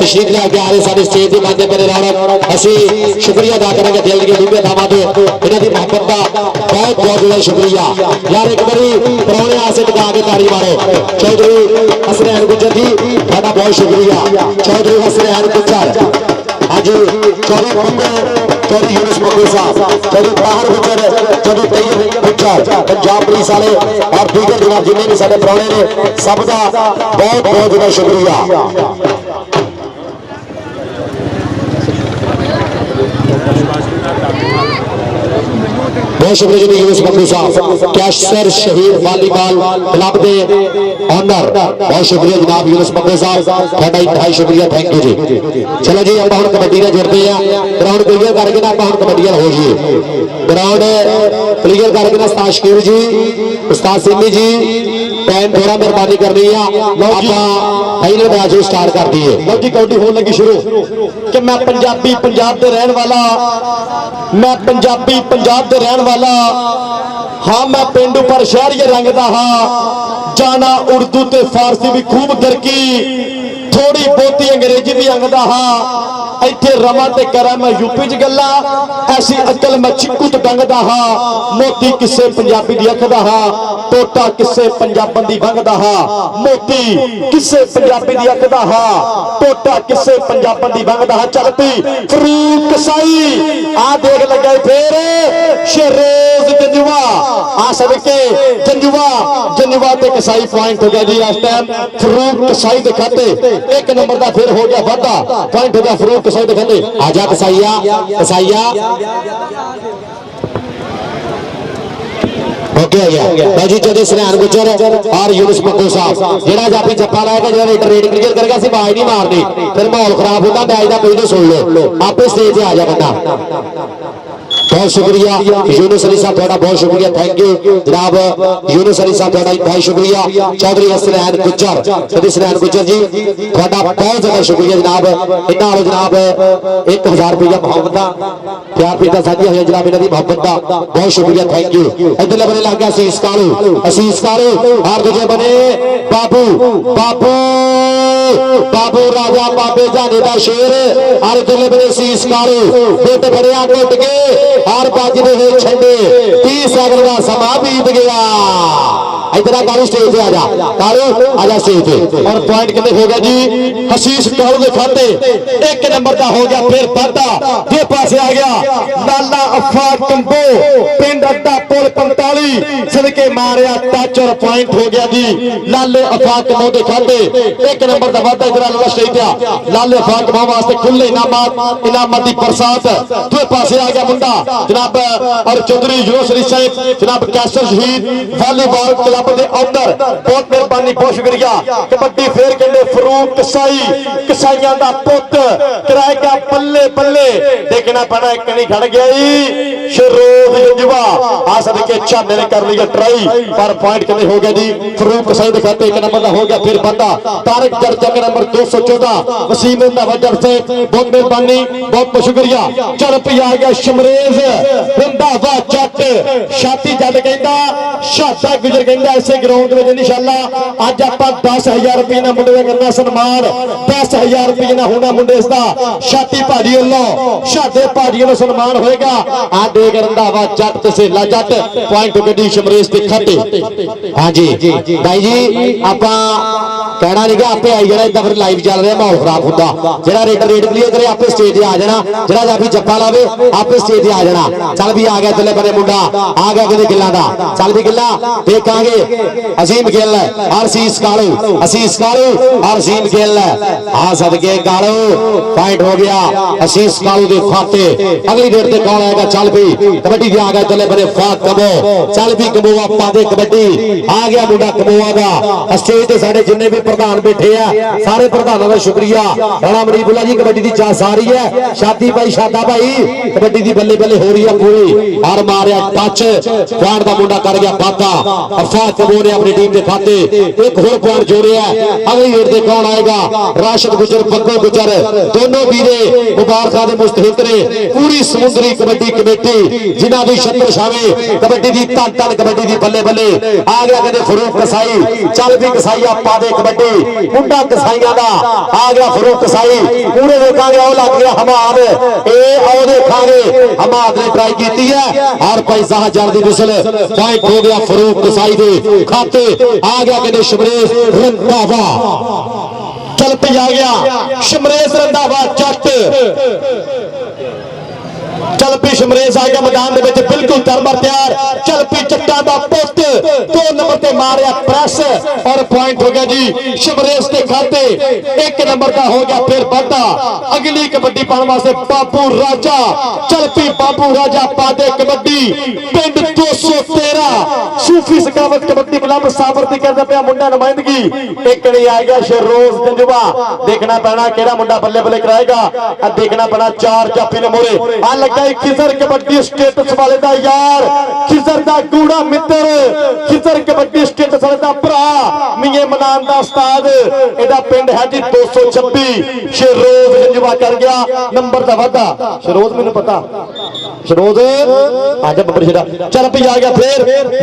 तशरीफ लैके आ रहे साडे स्टेज के माध्यम मेरे रौनक असि शुक्रिया अदा करेंगे दिल के डूबे दामाद इन्हों की मोहब्बत का बहुत बहुत ज्यादा शुक्रिया यार एक बारी प्राणे आसे टिका के ताड़ी मारो चौधरी हसनैन गुज्जर जी थोड़ा बहुत शुक्रिया चौधरी हसनैन गुज्जर आज चौधरी यूनुस मक्को साहब चौधरी ताहर गुज्जर चौधरी तैयब गुज्जर पंजाब पुलिस वाले और दीगर जनाब जिन्हें भी सारे प्राणे ने सब का बहुत बहुत ज्यादा शुक्रिया बहुत शुक्रिया जी यूनुस मक्को साहब कैशर शहीद वॉलीबॉल क्लब के ऑनर बहुत शुक्रिया जनाब यूनुस मक्को साहब थोड़ा इंतहाई शुक्रिया थैंक यू जी चलो जी आप हम कबड्डी ने जुड़ते हैं ग्राउंड क्लीयर करके ना हम कबड्डी हो जाइए ग्राउंड क्लीयर करके ना उस्ताद शकील जी उस्ताद सिमी जी टाइम थोड़ा मेहरबानी करनी है फाइनल मैच स्टार्ट कर दिए लो जी कबड्डी होने लगी शुरू कि मैं पंजाबी पंजाब दे रहन वाला मैं पंजाबी पंजाब दे रहन वाला हाँ मैं पेंडू पर शहरी रंग दा हाँ जाना उर्दू ते फारसी भी खूब दरकी थोड़ी बहुती अंग्रेजी भी अंगदा हाँ इत्थे रवा ते करा मैं यूपी च गल्ला ऐसी अकल मैं चिक्कू तो डंगदा हाँ मोती किस्से पंजाबी दी अखदा हाँ टोटा किस्से पंजाबन दी वंगदा हाँ मोती किस्से पंजाबी दी अखदा हाँ टोटा किस्से पंजाबन दी वंगदा हाँ चलती फरूक कसाई आ देख लगा फिर शेरोज जंजुआ आ सदके जंजुआ ते कसाई पॉइंट हो गया जी इस टाइम फरूक कसाई दे खाते 1 नंबर का फिर हो गया वादा पॉइंट हो गया फरूक कसाई दे खाते आजा कसाइया कसाइया ओके जी चौधरी हसनैन गुज्जर और यूनुस मक्को साहब जेड़ा जाफी जप्पा लाएगा जेड़ा रेड क्लियर करके असं आवाज नहीं मारनी फिर माहौल खराब होता मैच का कोई नहीं सुन लो आपे स्टेज से आ जा बंदा बहुत शुक्रिया यूनुस अली साहब थोड़ा बहुत शुक्रिया थैंक यू जनाब यूनुस अली साहब थोड़ा बहुत शुक्रिया चौधरी हसनैन गुज्जर जी थोड़ा बहुत ज्यादा शुक्रिया जनाब इन्हों वालों जनाब 1000 रुपया मोहब्बत प्यार पीता साझी है जनाब इन्हों की मोहब्बत का बहुत शुक्रिया थैंक यू इधरले बने लग गया असीस कालू और दूजे बने बाबू राजा बाबे जाने का शेर और इधरले बने असीस कालू गुट बड़िया गुट के और बाजरे हुए छंडे 30 सेकंड का समा बीत गया इधर कालू स्टेज पे आजा, कालू आजा स्टेज पे। और पॉइंट कितने हो गया जी हसीस कालू के खाते 1 नंबर का हो गया फिर वादा ये पासे आ गया लाला अफा कंबो पिंड अड्डा पुल 45 सदके मारिया टच और पॉइंट हो गया जी लाले अफा कंबो के खाते 1 नंबर का वादा इधर लाला स्टेज पे लाले अफा कंबो वास्ते खुले इनामत दी बरसात दो पासे आ गया मुंडा जनाब और चौधरी यूसुफ साहब जनाब कैसर शहीद वॉलीबॉल क्लब के ओनर बहुत मेहरबानी बहुत शुक्रिया। कबड्डी फेर कहते फरूक कसाई कसाइयां दा पुत कराएगा बल्ले बल्ले देखना पड़ा एक नहीं खड़ गया ही शरोज युवा आ सदके छाने ने कर लिया ट्राई पर पॉइंट कितने हो गया जी फरूक कसाई के खाते 1 नंबर का हो गया फिर बंदा तारिक चर्चा के नंबर 214 वसीम वजर से बहुत मेहरबानी बहुत शुक्रिया। चल पी आ गया शमरेज रंधावा जट छाती जट कहता शादा गुजर कहता इसे ग्राउंड में इंशाअल्लाह आज आप 10,000 रुपये ना मुंडे का करना सन्मान 10,000 रुपये ना होना मुंडे इसका छाती भाजी वालों शादे भाजी वालों सन्मान होएगा आ देख रंधावा जट ते सेला जट पॉइंट गड्डी शमरेज के खाते। हाँ जी भाई जी आप कहना नहीं आपे आई जाना इतना फिर लाइव चल रहा माहौल खराब होता जरा रेट क्लियर करे आपे स्टेज आ जाना जरा जाफी जप्पा लावे आपे स्टेज आ जाना। चल भी आ गया चले बने मुंडा आ गया कितने गिल्ला दा चल भी गिल्ला देखांगे असीम गिल और शीश कालू असीस कालू और असीम गिल आ सदके कालू पॉइंट हो गया असीस कालू के खाते अगली डेट से कौन आएगा। चल भी कबड्डी भी आ गया चले बने फात कबो चल भी कबोआ पादे कबड्डी आ गया मुंडा कबोआ का स्टेज ते साडे जिन्ने भी प्रधान बैठे हैं सारे प्रधानों का शुक्रिया। राणा मरीबुल्ला जी कबड्डी की चास आ रही है शादी भाई शादा भाई कबड्डी की बल्ले बल्ले हो रही है पूरी और मारिया टच पॉइंट का मुंडा कर गया वादा अफा कबो ने अपनी टीम के खाते एक होर पॉइंट जोड़े है। अगली डेट से कौन आएगा राशिद गुजर बग्गो गुजर दोनों वीरे मुबारक दे मुस्तहिक ने पूरी समुद्री कबड्डी कमेटी जिन्हां दी छत्र छावे कबड्डी की तन तन कबड्डी की बल्ले बल्ले आ गया कहते फरूक कसाई चल भी कसाई पा दे कबड्डी मुंडा कसाइयां दा आ गया फरूक कसाई पूरे देखांगे ओ लग गया हमाद ए आओ देखांगे हमाद ने ट्राई की है और पैसा हजार दी मिसल पॉइंट हो गया फरूक कसाई दे खाते आ गया कहते शमरेज रंधावा चल पे आ गया शमरेज रंधावा जट चल पी शमरेज आ गया मैदान दे विच बिल्कुल तरबर तैयार चल पी चट्टा दा पुत 2 नंबर ते मारिया प्रेस और पॉइंट हो गया जी शमरेज के खाते 1 नंबर का हो गया फिर वादा अगली कबड्डी पाने वास्ते बाबू राजा चल पी बाबू राजा पादे कबड्डी पिंड 213 सूफी सकावत कबड्डी क्लब साबरती करदा पिया मुंडा नुमाइंदगी एक नहीं आ गया शरोज जंजुआ देखना पैना केड़ा मुंडा बल्ले बल्ले कराएगा देखना पैना 4 जाफी ने मोरे आ लगा खिजर कबड्डी स्टेटस वाले दा यार खिजर दा गूड़ा मित्र खिजर कबड्डी स्टेटस वाले दा भरा मिये मनान दा उस्ताद एदा पिंड है जी 226 शरोज जंजुआ कर गया नंबर दा वादा शरोज मैनू पता शरोज आजा बबर छड़ा चल पी आ गया फिर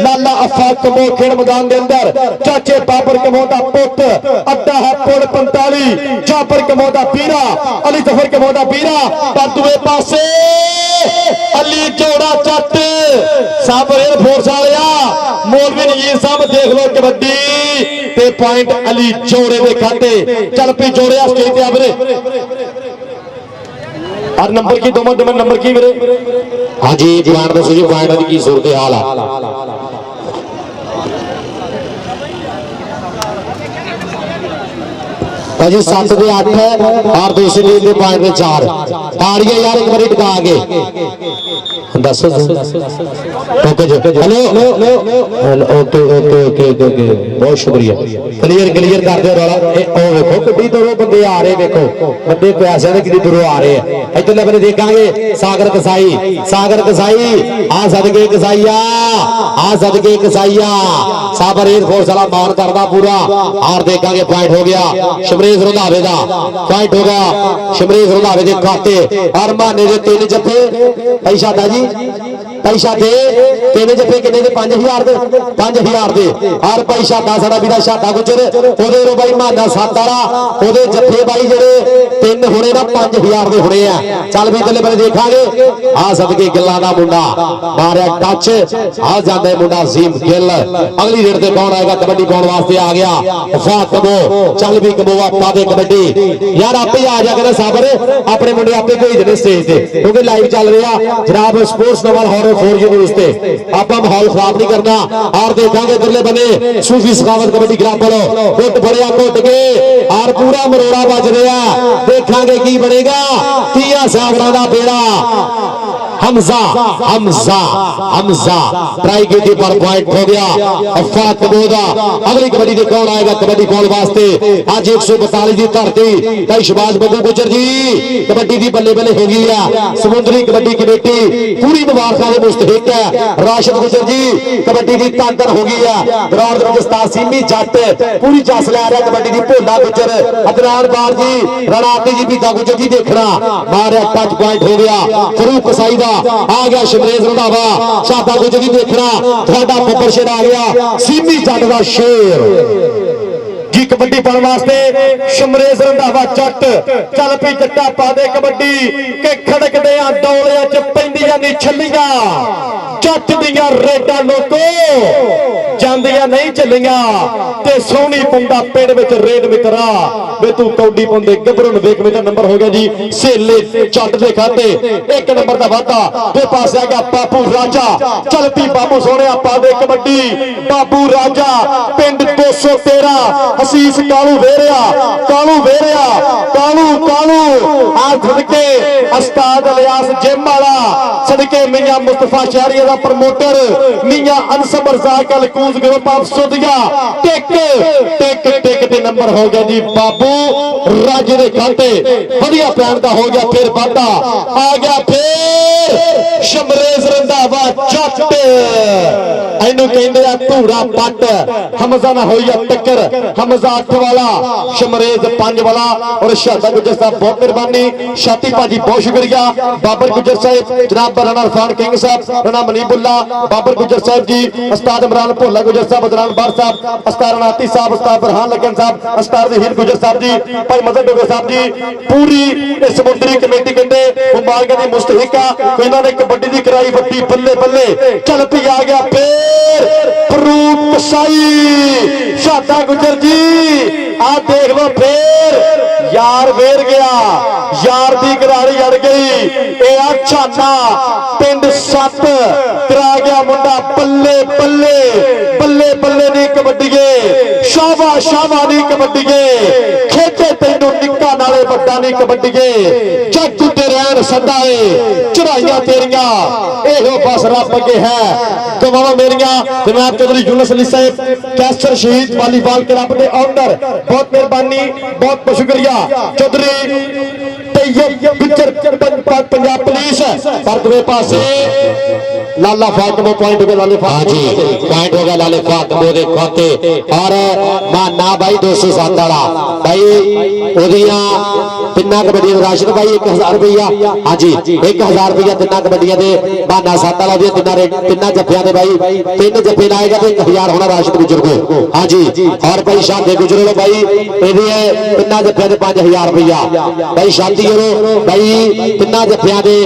लाला अफा कमो खेड़ मैदान दे अंदर चाचे बाबर कमो दा पुत अड्डा है पुल 45 जाफर कमो दा पीरा अली जफर कमो दा पीरा पर दूए पासे अली जोड़ा जट साबर एयरफोर्स वालिया मौलवी नजीर साहब देख लो कबड्डी ते पॉइंट अली जोड़े दे खाते चल पी जोड़िया स्टेज ते आ वीरे और नंबर की दोनों नंबर की वीरे हाँ जी पॉइंट दसो जी पॉइंट की सूरत हाल है जी 7 दे 8 है और दूसरी टीम के पॉइंट में 4 ताड़ियां यार एक बारी टिका आगे दस ओके जी hello okay okay okay okay बहुत शुक्रिया क्लियर कर दो रोला ओ देखो कितनी दूरों बंदे आ रहे देखो बंदे पैसे ने कितनी दूरों आ रहे हैं इधर अपने देखेंगे सागर कसाई आ सदके कसाईया साबर एयरफोर्स वाला मान करदा पूरा और देखेंगे पॉइंट हो गया शमरेज रंधावे दा पॉइंट हो गया शमरेज रंधावे दे खाते और माने दे 3 जफे भाई शादा जी पैसा दे तीन जफे किन्ने दे 5000 दे 5000 दे हर भाई शादा साडा वीरा शादा गुजर ओदे रो भाई माना सत्त वाला ओदे जफे भाई जेडे तीन होने ना 5000 दे होने आ चल भी तले बने देखांगे आ सदके गिल्ला दा मुंडा मारिया टच आ जांदा है मुंडा अजीम गिल अगली रेड ते कौन आएगा कबड्डी पाउण वास्ते आ गया वफा कबो चल भी कबोआ पा दे कबड्डी यार आपे आ जा के साबर अपने मुंडे आपे भेज देने स्टेज ते क्योंकि लाइव चल रहा जनाब स्पोर्ट्स नंबर हॉरर 4 जी न्यूज़ ते आपा माहौल खराब नहीं करना और देखांगे इधरले बने सूफी सखावत कबड्डी क्लब वालों घुट फड़िया घुट के और पूरा मरोड़ा बज रहा देखांगे की बनेगा 30 सागरा दा बेड़ा हमजा हमजा हमजा ट्राई की थी पर पॉइंट हो गया अफा कबोदा अगली कबड्डी दे कौन आएगा कबड्डी बॉल वास्ते आज 142 दी धरती कई शबाज बब्बू गुजर जी कबड्डी दी बल्ले बल्ले हो गई है समुद्री कबड्डी कमेटी पूरी मुबारक दे मुस्तहिक है राशिद गुजर जी कबड्डी दी तांतर हो गई है ग्राउंड दे उस्ताद सीमी जट पूरी जस ले आ रहा कबड्डी दी भोला गुजर अदनान बार जी रणाती जी पीता गुजर जी देखना मारिया टच पॉइंट हो गया फरूक कसाई दा आ गया शमरेज रंधावा शादा गुजर जी देखना थोड़ा बब्बर शेर आ गया सीमी जट दा शेर जी कबड्डी पाने वास्ते शमरेज रंधावा जट चल पी जट्टा पा दे कबड्डी के खड़कदे आ डोलियां च पैंदियां नी छल्लियां जट दियां रेडां लोको ਜਾਂਦੀਆਂ नहीं ਚੱਲੀਆਂ ਤੇ ਸੋਹਣੀ ਪੁੰਡਾ ਪਿੰਡ ਵਿੱਚ ਰੇਡ ਮਿੱਤਰਾ ਵੇ ਤੂੰ ਕੌਡੀ ਪੁੰਦੇ ਗੱਭਰੂ ਨੂੰ ਵੇਖ ਮੇਰਾ ਨੰਬਰ ਹੋ ਗਿਆ ਜੀ ਸੇਲੇ ਜੱਟ ਦੇ ਖਾਤੇ ਇੱਕ ਨੰਬਰ ਦਾ ਵਾਧਾ ਤੇ ਪਾਸੇ ਆ ਗਿਆ ਬਾਬੂ ਰਾਜਾ ਚੱਲ ਪੀ ਬਾਬੂ ਸੋਹਣਿਆ ਪਾ ਦੇ ਕਬੱਡੀ ਬਾਬੂ ਰਾਜਾ ਪਿੰਡ 213 ਹਸੀਸ ਕਾਲੂ ਵੇਰਿਆ ਕਾਲੂ ਆ ਸਦਕੇ ਉਸਤਾਦ ਇਲਿਆਸ ਜਿਮ ਵਾਲਾ ਸਦਕੇ ਮੀਆਂ ਮੁਸਤਫਾ ਸ਼ਹਿਰੀਆ ਦਾ ਪ੍ਰਮੋਟਰ ਮੀਆਂ ਅਨਸਬ ਰਜ਼ਾਕ ਕੂਜ਼ ग्रुप ऑफ सुधिया टिक टिक टिक ते नंबर हो गया जी बाबू राजे दे खाते बढ़िया पैन दा हो गया फिर वादा आ गया फिर शमरेज रंधावा जट इनू कहंदे आ धूड़ा पट हमजा ना होई आ टक्कर हमजा 8 वाला शमरेज 5 वाला और शादा गुजर साहब बहुत मेहरबानी शाती भाजी बहुत शुक्रिया बाबर गुजर साहब जनाब राणा इरफान किंग साहब राणा मनीबुल्ला बाबर गुजर साहब जी उस्ताद इमरान भोला गुजर साहब अदनान बार साहब उस्ताद रानाती साहब उस्ताद फरहान लगन साहब उस्ताद हीर गुजर साहब जी भाई मदन डोगर साहब जी पूरी समुद्री कमेटी कहते मुबारक दी मुस्तहिका इन्होंने कबड्डी दी कराई वड्डी बल्ले बल्ले चल पी आ गया फिर फरूक कसाई शादा गुजर जी आ देख लो फिर यार वेर गया यार दी गरारी अड़ गई ए छाना पिंड 7 करा गया मुंडा बल्ले बल्ले बल्ले बल्ले दी कबड्डीए शाबा दी कबड्डीए खेचे तैनू निक्का नाले वड्डा दी कबड्डीए जग ते रहन सदा है चढ़ाइयां तेरियां एहो बस रब अगे है गवावां मेरियां जनाब चौधरी यूनुस अली साहब कैसर शहीद वालीबाल क्लब के ऑनर बहुत मेहरबानी बहुत शुक्रिया चौधरी पंजाब पुलिस परदवे पासे लाला फातमो पॉइंट हो गया लाले फातमो पॉइंट हो गया लाले फातमो दे खाते और माना भाई 207 वाला भाई ओदियां तिन्ना कबड्डियां राशिद भाई 1000 रुपया हां जी 1000 रुपया तिन्ना कबड्डियां दे माना 7 वाला दे तिन्ना जफ्फियां दे भाई तीन जफ्फे लाएगा तो 1000 होना राशिद गुजर को हां जी और भाई शादी गुजर लो भाई एदी तिन्ना जफ्फियां दे 5000 रुपया भाई शादी करो भाई तिन्ना जफ्फियां दे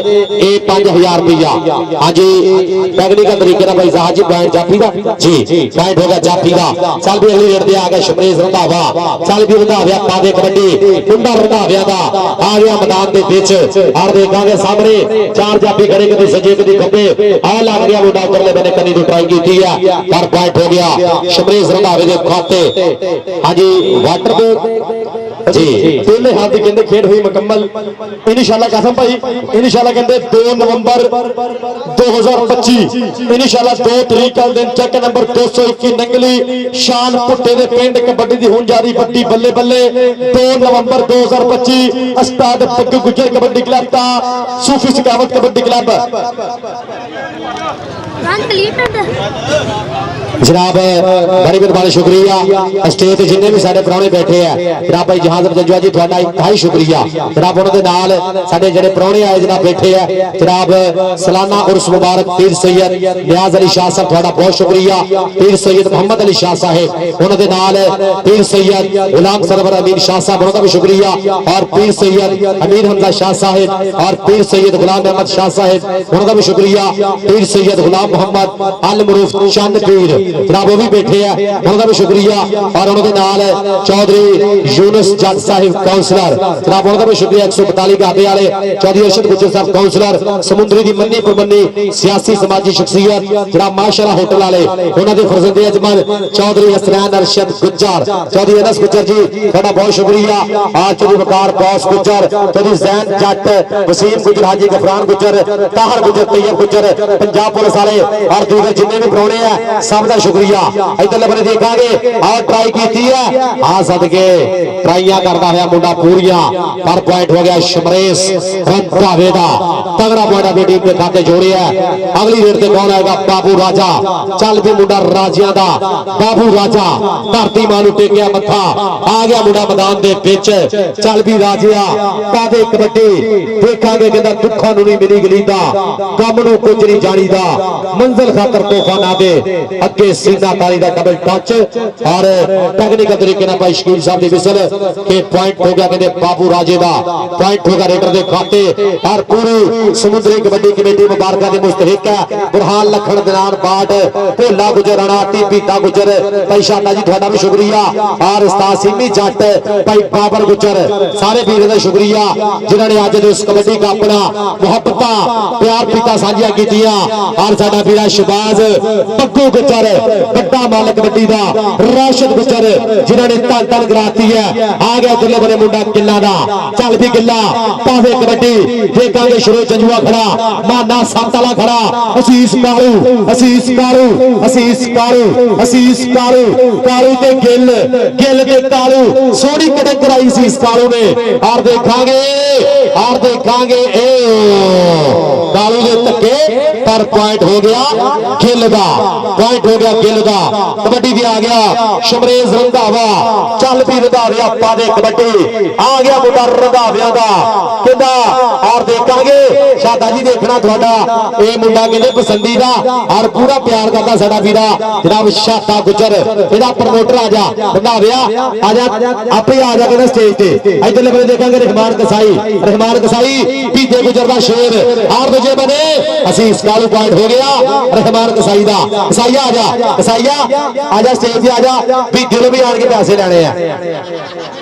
ए 5000 रुपया हां जी टेक्निकल तरीके ना भाई साहब जी पॉइंट जाफी दा जी पॉइंट हो गया जाफी दा चल भी अगली रेड ते आ गया शमरेज रंधावा चल भी रंधावा पा दे कबड्डी मुंडा रंधावा दा आ गया मैदान दे विच और देखांगे सामने चार जाफी खड़े कदी सजे कदी खब्बे आ लग गया मुंडा करले मैंने कनी दी ट्राई कीती है पर पॉइंट हो गया शमरेज रंधावे दे खाते हां जी वाटर जी पहले हाथ की कहते खेड हुई मुकम्मल इंशाल्लाह कसम भाई इंशाल्लाह कहते 2 नवंबर 2025 इंशाल्लाह 2 तारीख का दिन चेक नंबर 221 नंगली शान पुट्टे दे पिंड कबड्डी दी होण जा रही बड्डी बल्ले बल्ले 2 नवंबर 2025 उस्ताद पग्गू गुजर कबड्डी क्लब दा सूफी सकावत कबड्डी क्लब जनाब बड़ी मेहरबानी शुक्रिया स्टेज ते जिन्ने भी साडे प्राहुणे बैठे हैं जनाब भाई जहाज जंजुआ जी तुहाडा इंतहाई शुक्रिया जनाब उन्हां दे नाल साडे जेहड़े प्राहुणे आए जनाब बैठे हैं जनाब सालाना उर्स मुबारक पीर सैयद नियाज अली शाह साहब तुहाडा बहुत शुक्रिया पीर सैयद मोहम्मद अली शाह साहब उन्हां दे नाल पीर सैयद गुलाम सरवर अमीन शाह साहब उन्हां दा भी शुक्रिया और पीर सैयद अमीर हमजा शाह साहब और पीर सैयद गुलाम अहमद शाह साहब उन्हां दा भी शुक्रिया पीर सैयद गुलाम मोहम्मद अल मरूफ चंद पीर जनाब वो भी बैठे हैं उन्होंने भी शुक्रिया और उन्होंने नाल चौधरी यूनुस जट साहिब काउंसलर जनाब उन्होंने भी शुक्रिया 142 घाटे वाले चौधरी अरशद गुज्जर साहब काउंसलर समुद्री दी मन्नी परमन्नी सियासी समाजी शख्सियत जनाब माशाअल्लाह होटल वाले उन्होंने फरजंदे अजमल चौधरी हसनैन अरशद गुज्जर चौधरी अनस गुज्जर जी ਤੁਹਾਡਾ बहुत शुक्रिया और चौधरी वकार बॉस गुज्जर चौधरी जैन जट वसीम गुज्जर हाजी गफरान गुज्जर ताहर गुज्जर तैयब गुज्जर पंजाब पुलिस वाले और दूसरे जिन्ने भी प्राहुणे हैं सब का शुक्रिया इधर बने देखांगे और ट्राई की है आ सदके ट्राइयां करता हुआ मुंडा पूरियां पर पॉइंट हो गया शमरेश रंधावे दा तगड़ा पॉइंट अपनी टीम के खाते जोड़े है अगली रेड से कौन आएगा बाबू राजा चल भी मुंडा राजिया दा बाबू राजा धरती मानू टेकिया मथा आ गया मुंडा मैदान दे पिच चल भी राजिया कादे कबड्डी देखांगे कहंदा दुखा नूं नहीं मिली गलीदा कम नूं कुछ नहीं जानीदा मंजिल खातर तोहफा ना दे अगे सीधा ताली का डबल टच और टेक्निकल तरीके ना भाई शकील साहब की विसल के पॉइंट हो गया कहते बाबू राजे का पॉइंट होगा रेडर के खाते और पूरी समुद्री कबड्डी कमेटी मुबारक के मुस्तहिक है बुरहान लखन दिनान बाट भोला गुजर राणा पीता गुजर भाई शादा जी थोड़ा भी शुक्रिया और उस्ताद सिमी जट भाई बाबर गुजर सारे वीर का शुक्रिया जिन्होंने अज इस कबड्डी का अपना मुहब्बत प्यार पीता साझिया कीतियां और साडा वीरा शहबाज पग्गू गुजर बड़ा मालक कबड्डी का राशिद गुजर जिन्होंने तन तन कराती है आ गया दुल्ले बने मुंडा किला का चल भी किला पावे कबड्डी देखांगे शुरू जंजुआ खड़ा माना साताला खड़ा असीस कालू असीस कालू असीस कालू असीस कालू कालू ते गिल गिल ते कालू सोनी कटक कराई असीस कालू ने और देखांगे ए कालू के धक्के पर पॉइंट हो गया गिल का पॉइंट हो गया गिल का कबड्डी भी आ गया शमरेज रंधावा चल भी रंधावे आपा दे कबड्डी आ गया मुंडा रंधाविया का कहंदा और देखांगे शादा जी देखना थोड़ा ये मुंडा कहते पसंदीदा और पूरा प्यार करता साडा वीरा जनाब शाता गुजर ਇਹਦਾ प्रमोटर आ जा रंधाविया आ जा आपे आ जा कहना स्टेज ते इधरले बने देखांगे रहमान कसाई पीते गुजर दा शेर और दूजे बने असीस कालू पॉइंट हो गया रहमान कसाई दा कसाईया आ जा स्टेज पे आ जा भी दिलों भी आन के पैसे लेने हैं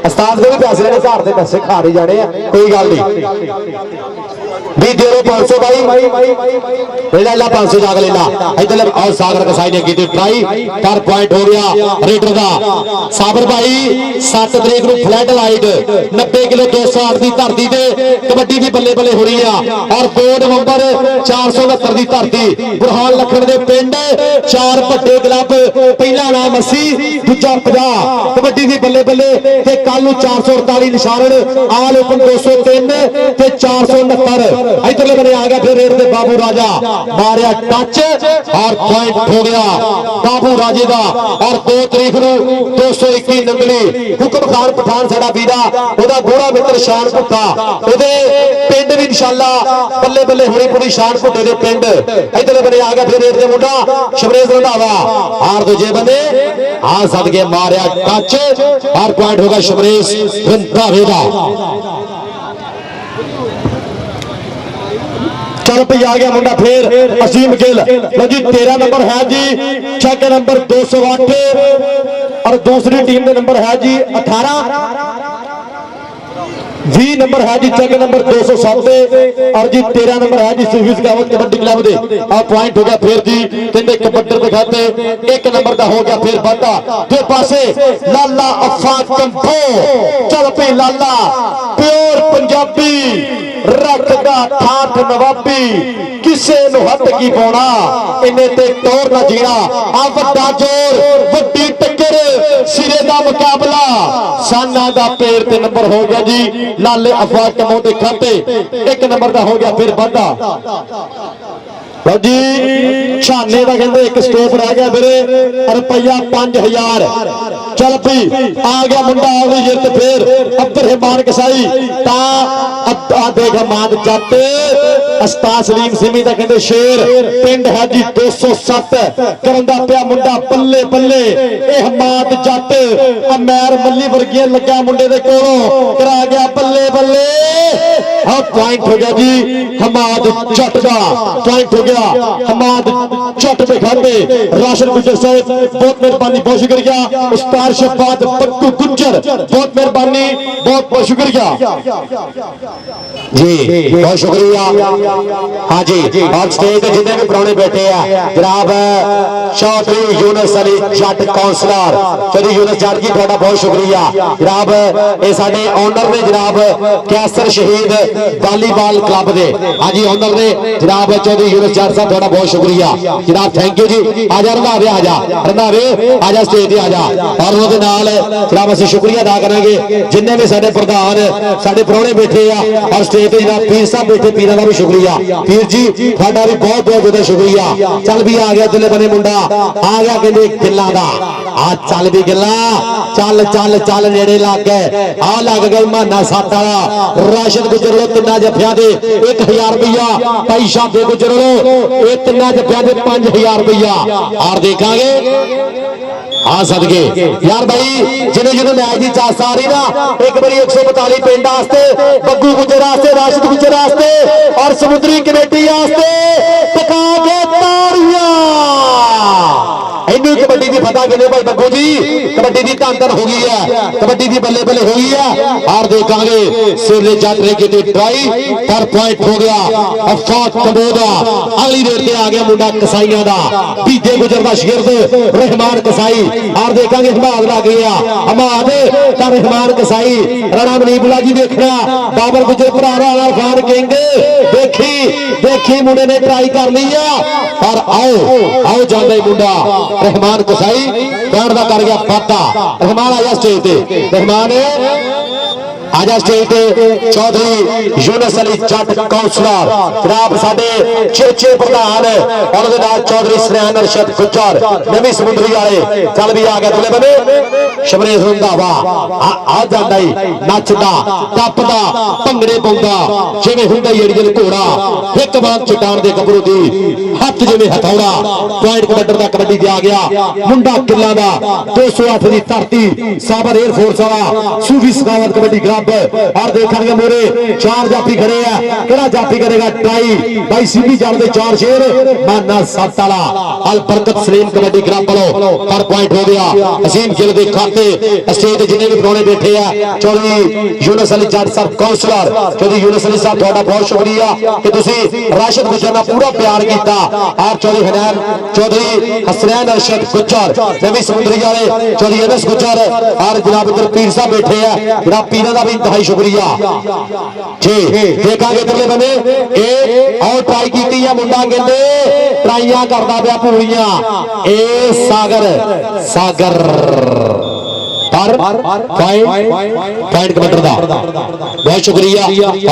उस्ताद को भी पैसे लेने घर के पैसे खा नहीं जाने हैं कोई गल नहीं भी दे 500 भाई ला 500 जाग लेना इधर और सागर कसाई ने की ट्राई पर पॉइंट हो गया रेडर का साबर भाई 7 तरीक ਨੂੰ फ्लैट लाइट 90 किलो 208 की धरती से कबड्डी की बल्ले बल्ले हो रही है और 2 नवंबर 469 की धरती बुरहान लखन के पिंड 4 ਵੱਡੇ क्लब पहला नाम 80 दूजा 50 कबड्डी की बल्ले बल्ले ते कल 448 निशान आल ओपन 203 ते 469 इधरले बने आ गया फिर रेड दे बाबू राजा मारिया टच और पॉइंट हो गया बाबू राजे का और 2 तरीक ਨੂੰ 221 नंगली हुक्म खान पठान साडा वीरा ओदा गोरा मित्र शान भुट्टा ओदे पिंड भी इंशाअल्लाह बल्ले बल्ले होनी पूरी शान भुट्टे दे पिंड इधरले बने आ गया फिर रेड दे मुंडा शमरेज रंधावा और दूजे बने आ सदके मारिया टच और पॉइंट होगा शमरेज रंधावे का चल पी आ गया मुंडा फिर असीम गिल लो जी 13 नंबर है जी चेक नंबर 208 और दूसरी टीम में नंबर है जी 18 20 नंबर है जी चेक नंबर 207 और जी 13 नंबर है जी सर्विस गावत कबड्डी क्लब दे आ पॉइंट हो गया फिर जी कहते कबड्डी के खाते 1 नंबर का हो गया फिर बाटा दो पासे लाला अफा कंपो चल पे लाला प्योर पंजाबी रखदा ठाठ नवाबी किसे नु हट की पाउणा इन्ने ते तौर ना जीना आ वड्डा जोर वड्डी टक्कर सिरे दा मुकाबला साना दा पैर ते नंबर हो गया जी लाले अफवाज कमो दे खाते 1 नंबर का हो गया फिर बाटा ਲਓ ਜੀ ਛਾਨੇ ਦਾ ਕਹਿੰਦੇ ਇੱਕ ਸਟੋਪ ਰਹਿ ਗਿਆ ਵੀਰੇ ਰੁਪਈਆ 5000 ਚੱਲ ਪਈ ਆ ਗਿਆ ਮੁੰਡਾ ਆਵੀ ਜਿੱਤ ਫੇਰ ਅਬਦੁਰ ਰਹਿਮਾਨ ਕਸਾਈ ਤਾਂ ਅੱਧਾ ਦੇਖ ਮਾਦ ਜੱਟ ਉਸਤਾਦ ਸਲੀਮ ਸਿਮੀ ਦਾ ਕਹਿੰਦੇ ਸ਼ੇਰ ਪਿੰਡ ਹੈ ਜੀ 207 ਕਰਨ ਦਾ ਪਿਆ ਮੁੰਡਾ ਬੱਲੇ ਬੱਲੇ ਇਹ ਹਮਾਦ ਜੱਟ ਅਮੈਰ ਮੱਲੀ ਵਰਗੀਆਂ ਲੱਗਿਆ ਮੁੰਡੇ ਦੇ ਕੋਲੋਂ ਕਰਾ ਗਿਆ ਬੱਲੇ ਬੱਲੇ ਆ ਪੁਆਇੰਟ ਹੋ ਗਿਆ ਜੀ ਹਮਾਦ ਜੱਟ ਦਾ ਪੁਆਇੰਟ ਹੋ ਗਿਆ ਹਮਾਦ ਜੱਟ ਦੇ ਖਾਤੇ ਰਾਸ਼ਨ ਗੁੱਜਰ ਸਾਹਿਬ ਬਹੁਤ ਮਿਹਰਬਾਨੀ ਬਹੁਤ ਸ਼ੁਕਰੀਆ ਉਸਤਾਦ ਸ਼ਬਾਦ ਪੱਟੂ ਗੁੱਜਰ ਬਹੁਤ ਮਿਹਰਬਾਨੀ बहुत बहुत शुक्रिया जी बहुत शुक्रिया। हाँ जी और स्टेज पे जितने भी प्राणी बैठे हैं जनाब चौधरी यूनुस अली जट काउंसलर चौधरी यूनुस जट जी थोड़ा बहुत शुक्रिया जनाब ये साडे ओनर ने जनाब कैसर शहीद वॉलीबॉल क्लब दे हाँ जी ओनर ने जनाब चौधरी यूनुस जट साहब थोड़ा बहुत शुक्रिया जनाब थैंक यू जी आजा रंधावे आजा स्टेज ते आजा और वो जनाब असं शुक्रिया अदा करेंगे जिन्हें भी साडे प्रधान साडे प्राहुणे बैठे आ और स्टेज पे जनाब पीर साहब बैठे पीर का भी शुक्रिया पीर जी थोड़ा भी बहुत बहुत ज्यादा शुक्रिया चल भी आ गया दुले बने मुंडा आ गया कहते गिल्ला दा आ चल भी गिल्ला चल चल चल नेड़े लग गए आ लग गए माना सत्त वाला राशन गुजर लो तिना जफिया दे 1000 रुपया भाई शाबे गुजर लो ये तिना जफिया दे 5000 रुपया और देखांगे हाँ सदके यार भाई जिन्हें जिन्हें मैच की चास आ रही ना एक बारी 142 पिंड बग्गू गुजर राशिद गुजर और समुद्री कमेटी टका के ताड़ियां कबड्डी की फतह कहने भाई बग्गू जी कबड्डी की धन धन हो गई है कबड्डी की बल्ले बल्ले हो गई है और देखांगे सिरले जातरे की ट्राई पर पॉइंट हो गया अफाक कबोदा अगली रेट पे आ गया मुंडा कसाइयां दा बीजे गुजरदा शिरद रहमान कसाई और देखांगे हमाद लग गया हमाद का रहमान कसाई राणा मनीबुला जी देखना बाबर गुजर भरारा खान किंग देखी देखी मुंडे ने ट्राई कर ली और आओ आओ जांदा मुंडा रहमान कसाई पैर का कर गया फाटा रहमान आया स्टेज पे रहमान आजा स्टेज पे चौधरी यूनुस अली जट काउंसलर जनाब साडे चेचे प्रधान और चौधरी सरैन अरशद गुजर नवी समुद्री वाले चल भी आ गया दुले बने शमरेश रंधावा आ जांदा ही नचदा टपदा भंगड़े पाउंदा जिवें हुंदा ही घोड़ा एक बार चट्टान दे गबरू दी हथ जिवें हथौड़ा पॉइंट कमांडर दा कबड्डी ते आ गया मुंडा किला दा 208 दी धरती साबर एयरफोर्स वाला सूफी सखावत कबड्डी क्लब और देखा मोरे 4 जाफी खड़े हैं केड़ा जाफी करेगा ट्राई भाई सीधी जान दे 4 शेर माना सत्त वाला अल बरकत सलीम कबड्डी क्लब वालों पर पॉइंट हो गया हसीम गिल दे खाते स्टेज ते जिन्ने भी प्राहुणे बैठे हैं चौधरी यूनुस अली जट साहब काउंसलर चौधरी यूनुस अली साहब थोड़ा बहुत शुक्रिया कि तुसी राशिद गुजर दा पूरा प्यार कीता और चौधरी हनैन चौधरी हसनैन अरशद गुजर नवी समुद्री वाले चौधरी अनस गुजर और जनाब इधर पीर साहब बैठे हैं जनाब पीर दा भी इंतहाई शुक्रिया जी देखांगे अगले बने ए और ट्राई कीती है मुंडा कहंदे ट्राइयां करदा पिया पूरियां ए सागर सागर पॉइंट कमांडर दा बहुत शुक्रिया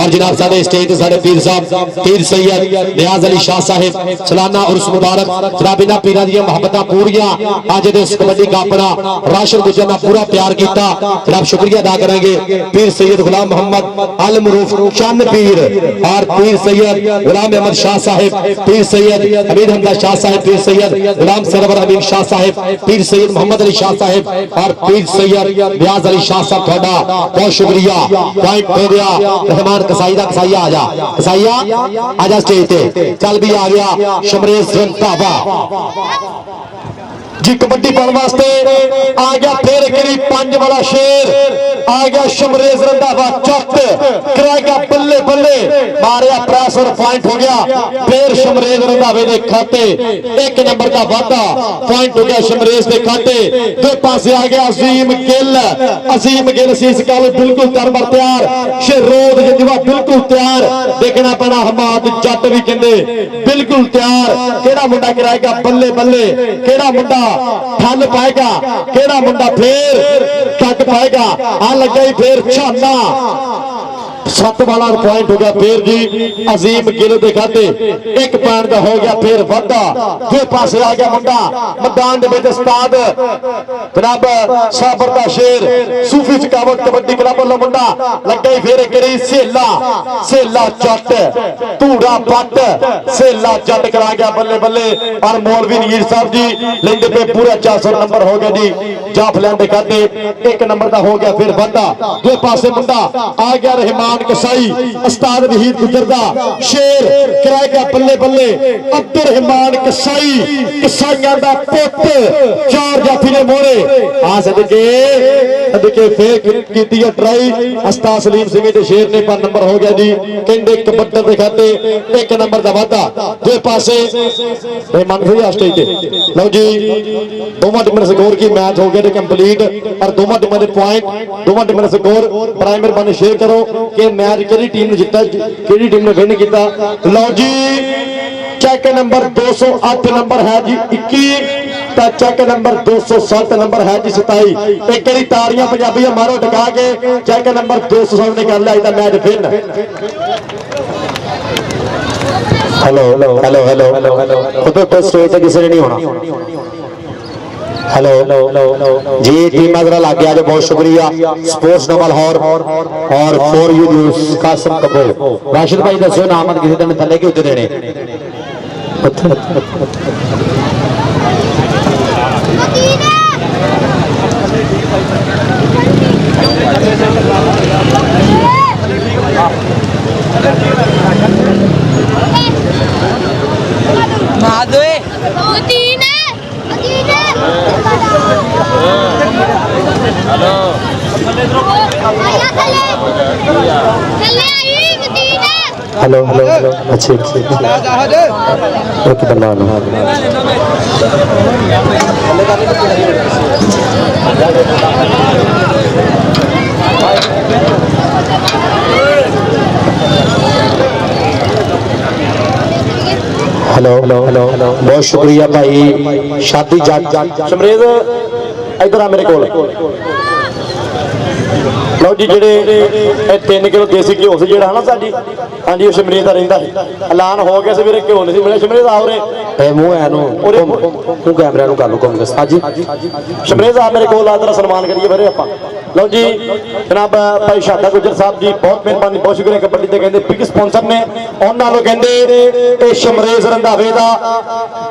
और जनाब साडे स्टेज ते साडे पीर साहब पीर सैयद नियाज अली शाह साहिब सलाना उर्स मुबारक जनाब इन्हां पीरां दी मोहब्बतां पूरियां अज दे इस कबड्डी का अपना राशिद गुजर दा पूरा प्यार कीता जनाब शुक्रिया अदा करेंगे पीर सैयद गुलाम मोहम्मद अल मरूफ चंद पीर और पीर सैयद गुलाम अहमद शाह साहिब पीर सैयद हमीद हमदा शाह साहिब पीर सैयद गुलाम सरवर अमीन शाह साहिब पीर सैयद मोहम्मद अली शाह साहिब और पीर सैयद नियाज अली शाह साहब थोड़ा बहुत शुक्रिया पॉइंट हो गया रहमान कसाई दा कसाईया आजा स्टेज पे चल भी आ गया शमरेश रंधावा जी कबड्डी पाने वास्ते आ गया फिर करीब 5 वाला शेर आ गया शमरेश रंधावा चट कराएगा बल्ले बल्ले मारिया प्रेस और पॉइंट हो गया फिर शमरेश रंधावे दे खाते 1 नंबर का वादा पॉइंट हो गया शमरेश दे खाते दो पासे आ गया अजीम गिल सीस काल बिल्कुल तरबर तैयार शेरोद जंजवा बिल्कुल तैयार देखना पैना हमाद जट भी कहंदे बिल्कुल तैयार केड़ा मुंडा कराएगा बल्ले बल्ले केड़ा मुंडा ठन पाएगा केड़ा मुंडा फिर टक पाएगा आ लग गई फिर छाना 7 वाला पॉइंट हो गया फिर जी अजीम गिल के खाते 1 पॉइंट का हो गया फिर वाधा दो पासे आ गया मुंडा मैदान दे विच उस्ताद जनाब साबर दा शेर सूफी चकावट कबड्डी क्लब वाला मुंडा लगे फिर करी सेला जट धूड़ा पट सेला जट करा गया बल्ले बल्ले और मौलवी नीर साहब जी लेंदे पे पूरा 400 नंबर हो गया जी जाफलैन दे खाते 1 नंबर का हो गया फिर वाधा दो पासे मुंडा आ गया रहमान कसाई उस्ताद वहीद गुजरदा शेर कराएगा बल्ले बल्ले अब्दुल रहमान कसाई कसाईयां दा पुत 4 जाफी ने मोड़े आ सदके फिर कीती है ट्राई उस्ताद सलीम सिंह दे शेर ने 5 नंबर हो गया जी कहंदे कबड्डी दे खाते 1 नंबर दा वाधा दो पासे रहमान सही स्टेज ते लो जी दोवां टीमां दे स्कोर की मैच हो गया कंप्लीट और दोवां टीमां दे पॉइंट दोवां टीमां दे स्कोर प्राइमर बने शेयर करो कि मैच किहड़ी टीम ने जिता किहड़ी टीम ने विन किया लो जी चेक नंबर 208 नंबर है जी 21 तो चेक नंबर 207 नंबर है जी 27 एक बारी ताड़ियां पंजाबी मारो टका के चेक नंबर 207 ने कर लिया इधर match win hello hello hello hello hello उधर स्टेज पे किसी ने नहीं होना हेलो जी टीम जरा लग गया जो बहुत शुक्रिया स्पोर्ट्स नवल और for you news Qasim Kapoor Rashid भाई दसो नाम किसी दिन थले के उत्ते देने हेलो हेलो हेलो अच्छे एक बना लो हेलो हेलो हेलो बहुत शुक्रिया भाई शादी जट समरेज इधर आ मेरे को लो जी जेडे 3 किलो देसी घ्यो से जेड़ा है ना साडी हाँ जी शमरीज का रहिंदा ऐलान हो गया सवेरे घ्यो नहीं मिले शमरीज आओ रे मूँह है तू कैमरे नु कर लो कम हाँ जी शमरीज आ मेरे को तेरा सन्मान करिए फिर आप लो जी जनाब भाई शादा गुजर साहब जी बहुत मेहरबानी बहुत शुक्रिया कबड्डी के कहते बिग स्पॉन्सर ने उन्होंने कहते शमरेज रंधावे का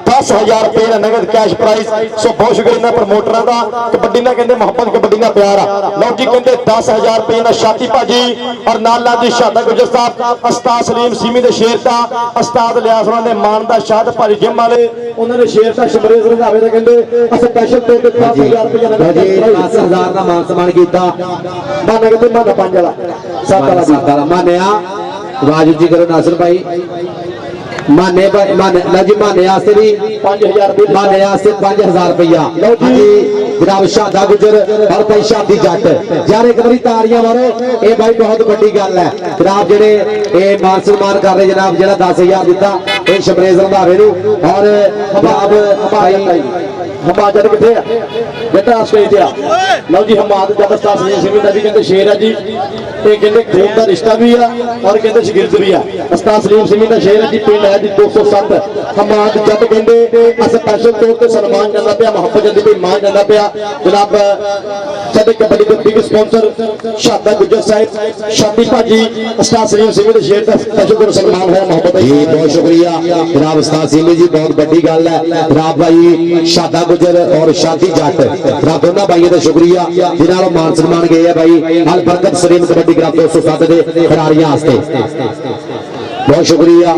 10,000 रुपये का नगद कैश प्राइज सो बहुत शुक्रिया प्रमोटर का कबड्डी ना कहते मोहब्बत कबड्डी का प्यार आ लो जी कहते 10,000 रुपये का शाती भाजी और नाल जी शादा गुजर साहब उस्ताद सलीम सीमी के शेर का उस्ताद लियास ने मान का शाद भाजी जिम वाले उन्होंने शेर का शमरेज रंधावे का कहते स्पेशल तौर पर 10,000 रुपये का 10,000 का मान सम्मान किया माना कहते माना 5 वाला 7 वाला मानिया वाजिब जी करो नासिर भाई माने जी माने आस्ते भी 5,000 रुपये माने आस्ते 5,000 रुपया जी जनाब शादा गुजर और भाई शादी जट यार एक बारी ताड़ियां मारो ये भाई बहुत बड़ी गल है जनाब जेडे ये मान सम्मान कर रहे जनाब जेड़ा 10,000 दिता ये शमरेज रंधावे नूं और हमाद जट किथे बेटा स्टेज ते आ लो जी हमाद जट उस्ताद सलीम सिंह दा भी कहते शेर है जी ये कहते खून का रिश्ता भी है और कहते शगिर्द भी है उस्ताद सलीम सिंह दा शेर है जी पिंड है जी 207 हमाद जट कहते स्पेशल तौर ते सन्मान जांदा पिया मोहब्बत जांदी पई मान जांदा पिया जनाब साडे कबड्डी दे बिग स्पॉन्सर शादा गुजर साहिब शादी भाजी उस्ताद सलीम सिंह दे शेर दा स्पेशल तौर सन्मान होया मोहब्बत जी बहुत शुक्रिया जनाब उस्ताद सिंह जी बहुत बड़ी गल है जनाब भाई शादा गुजर और शादी जट दोनों भाइयों का शुक्रिया जिन्होंने मान सम्मान गए है भाई अल बरकत सलीम कबड्डी क्लब 207 के खिलाड़ियों वास्ते बहुत शुक्रिया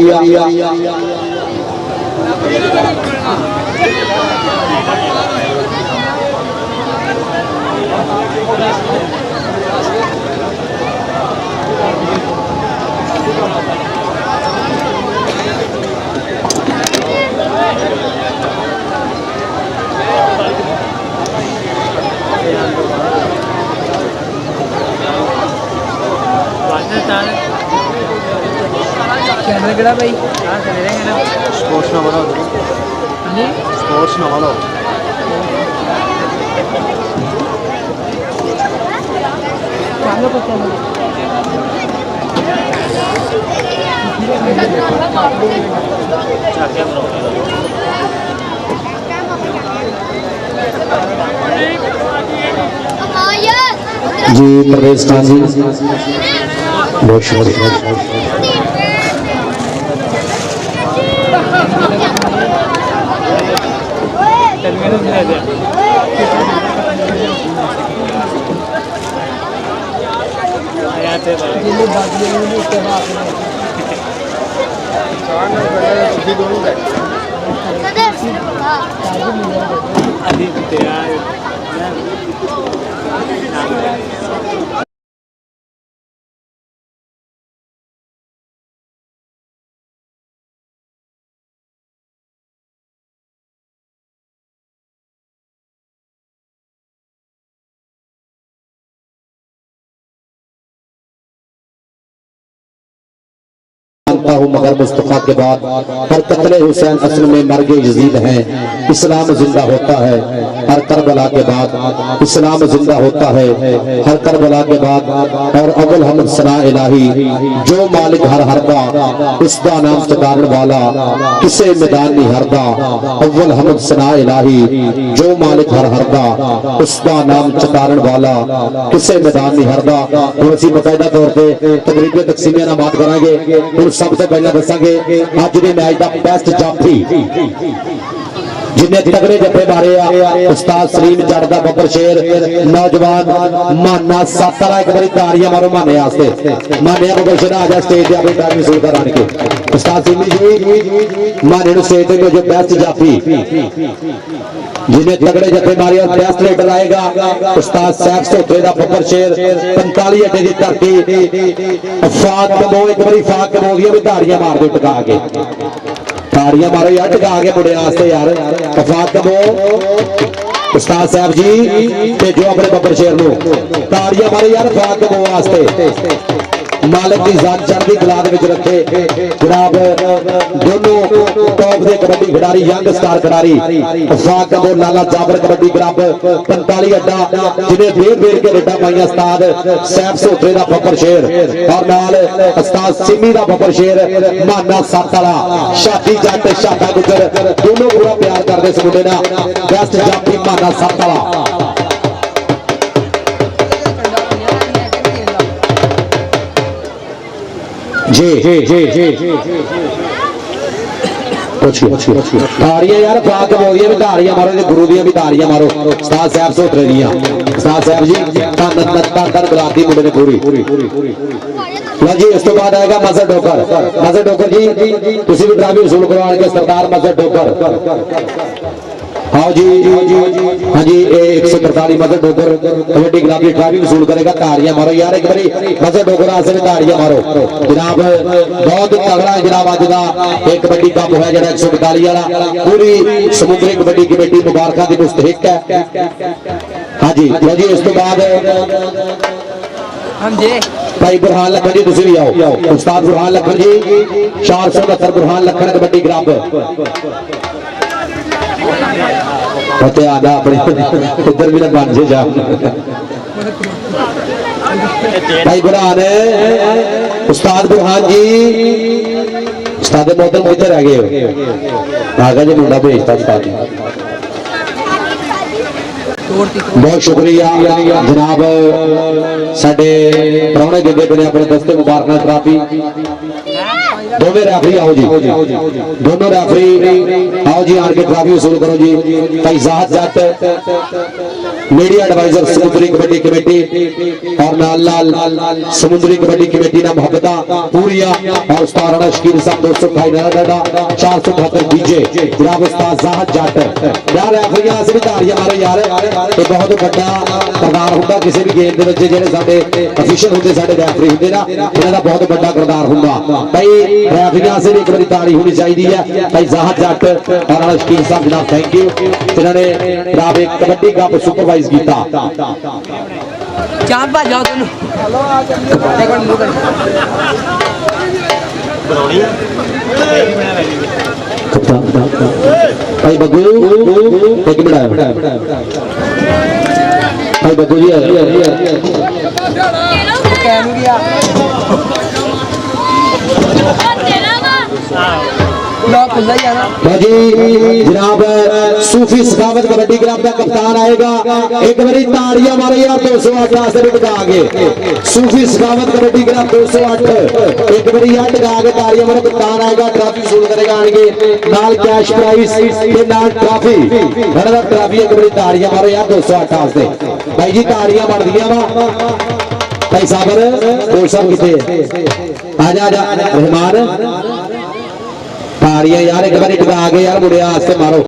कैमरा केड़ा भाई हां चले रहेंगे ना स्पोर्ट्स ना वाला जी स्पोर्ट्स ना वाला चांगलं पत्ता जी प्रवेश खान जी बहुत शुक्रिया। हूँ मगर मुस्तफा के बाद हर कत्ले हुसैन असल में मर्गे यजीद हैं। इस्लाम जिंदा होता है हर करबला के बाद, इस्लाम जिंदा होता है हर करबला के बाद। और अव्वल हमद सना इलाही जो मालिक हर हरदा उसका नाम चतारण वाला किसे मैदान नहीं हरदा। अव्वल हमद सना इलाही जो मालिक हर हरदा उसका नाम चतारण वाला किसे मैदान नहीं हरदा। और ਅਸੀਂ ਬਕਾਇਦਾ ਤੌਰ ਤੇ ਤਕਰੀਬਨ ਤਕਸੀਮੀਆਂ ਨਾਲ ਬਾਤ ਕਰਾਂਗੇ। ਹੁਣ ਸਭ ਤੋਂ ਪਹਿਲਾਂ ਦੱਸਾਂਗੇ ਅੱਜ ਦੇ ਮੈਚ ਦਾ ਬੈਸਟ ਜਾਫੀ जिन्हें तगड़े जफे मारे उस्ताद सलीम जट दा बब्बर शेर नौजवान माना सातारा एक बारी ताड़ियां मारो माने वास्ते। माने बब्बर शेर आ जा स्टेज पे अपनी टाइम शुरू कराने के उस्ताद सलीम जी माने नु स्टेज पे जो बेस्ट जाफी जिन्हें तगड़े जफे मारे और बेस्ट लीडर आएगा उस्ताद सैफ सोत्रे दा बब्बर शेर 45 अड्डे दी धरती अफाक कमो एक बारी फाक कमो दी भी ताड़ियां मार दो टका के ताड़ियां मारो यार टका के मुंडे वास्ते यार। अफाक कमो उस्ताद साहब जी ते जो अपने बब्बर शेर नु ताड़ियां मारो यार अफाक कमो वास्ते। मालिक की जान चढ़दी कला दे विच रखे जनाब दोनों टॉप दे कबड्डी खिडारी यंग स्टार खिडारी अफाक कमो लाला जाबर कबड्डी क्लब 45 अड्डा जिन्हें देर देर के रेडा पाइया उस्ताद सैफ सोत्रे दा बब्बर शेर और नाल उस्ताद सिमी दा बब्बर शेर माना सत्त वाला शादी जट शादा गुजर दोनों पूरा प्यार करदे इस मुंडे दा बेस्ट जाफी माना सत्त वाला। जी ताड़ियां यार फाक बोलियां भी ताड़ियां मारो गुरु दियां भी ताड़ियां मारो उस्ताद साहब सोत्रे दियां उस्ताद साहब जी तन गुलाबी मुंडे ने पूरी जी। इस तो बाद आएगा मजहर डोकर जी तुसी भी ट्राफी वसूल करवाने के सरदार मजहर डोकर आओ जी हाँ जी 143 मजहर डोकर कबड्डी गुलाबी ट्राफी वसूल करेगा। ताड़ियां मारो यार एक बारी मजहर डोकर आसे भी ताड़ियां मारो जनाब बहुत तगड़ा है जनाब अज दा एक कबड्डी कप है जरा 142 वाला पूरी समुद्री कबड्डी कमेटी मुबारक दी मुस्तहिक है। हाँ जी इस तो बाद भाई बुरहान लखन जी तुसी भी आओ उस्ताद बुरहान लखन जी 469 बुरहान लखन कबड्डी ग्राम पते आदा अपने इधर भी ना बन जे जा भाई बुरहान उस्ताद बुरहान जी उस्ताद मोहतरम किधर रह गए आगा जी मुंडा भेजता उस्ताद बहुत शुक्रिया जनाब साडे प्राहुणे दिंदे पे अपने दस्ते मुबारक ट्राफी दोनों रेफरी आओ जी दोनों रेफरी आओ जी आन के ट्राफी वसूल करो जी। भाई जाहद जट मीडिया एडवाइजर समुद्री कबड्डी कमेटी और नाल समुद्री कबड्डी कमेटी ना मोहब्बत पूरिया और उस्ताद राणा शकील साहब 228 डाडा 478 डीजे जनाब उस्ताद जाहद जट यार रेफरियां से भी ताड़ियां मारो यार ये बहुत बड़ा किरदार होंदा किसी भी गेम दे विच जेहड़े साडे ऑफिशियल होंदे साडे रेफरी होंदे ना इन्हां दा बहुत बड़ा किरदार होंदा। भाई रेफरियां से भी एक बारी ताड़ी होनी चाहिए है। भाई जाहद जट और राणा शकील साहब जनाब थैंक यू जिन्होंने जनाब एक कबड्डी कप सुपरवाइज कीता। चांद बाज जाओ तुम एक बार मुंह कर भाई बग्गू एक मिनट भाई बग्गू जी कैम गया ਨਾ ਖੁੱਲਾ ਹੀ ਆਣਾ जी जनाब सूफी सखावत कबड्डी क्लब का कप्तान आएगा एक बारी ताड़ियां मारो यार 208 से भी आगे सूफी सखावत कबड्डी क्लब 208 एक बारी यार टका के ताड़ियां मारो कप्तान आएगा ट्रॉफी वसूल करेगा आगे नाल कैश प्राइस के नाल ट्रॉफी बड़ा ट्रॉफी एक बारी ताड़ियां मारो यार 208 से भाई जी ताड़ियां बढ़ दिया वा भाई साबर कोच साहब किथे आजा आजा रहमान ताड़ियां यार एक बार टका के यार मुड़िया आस्ते मारो।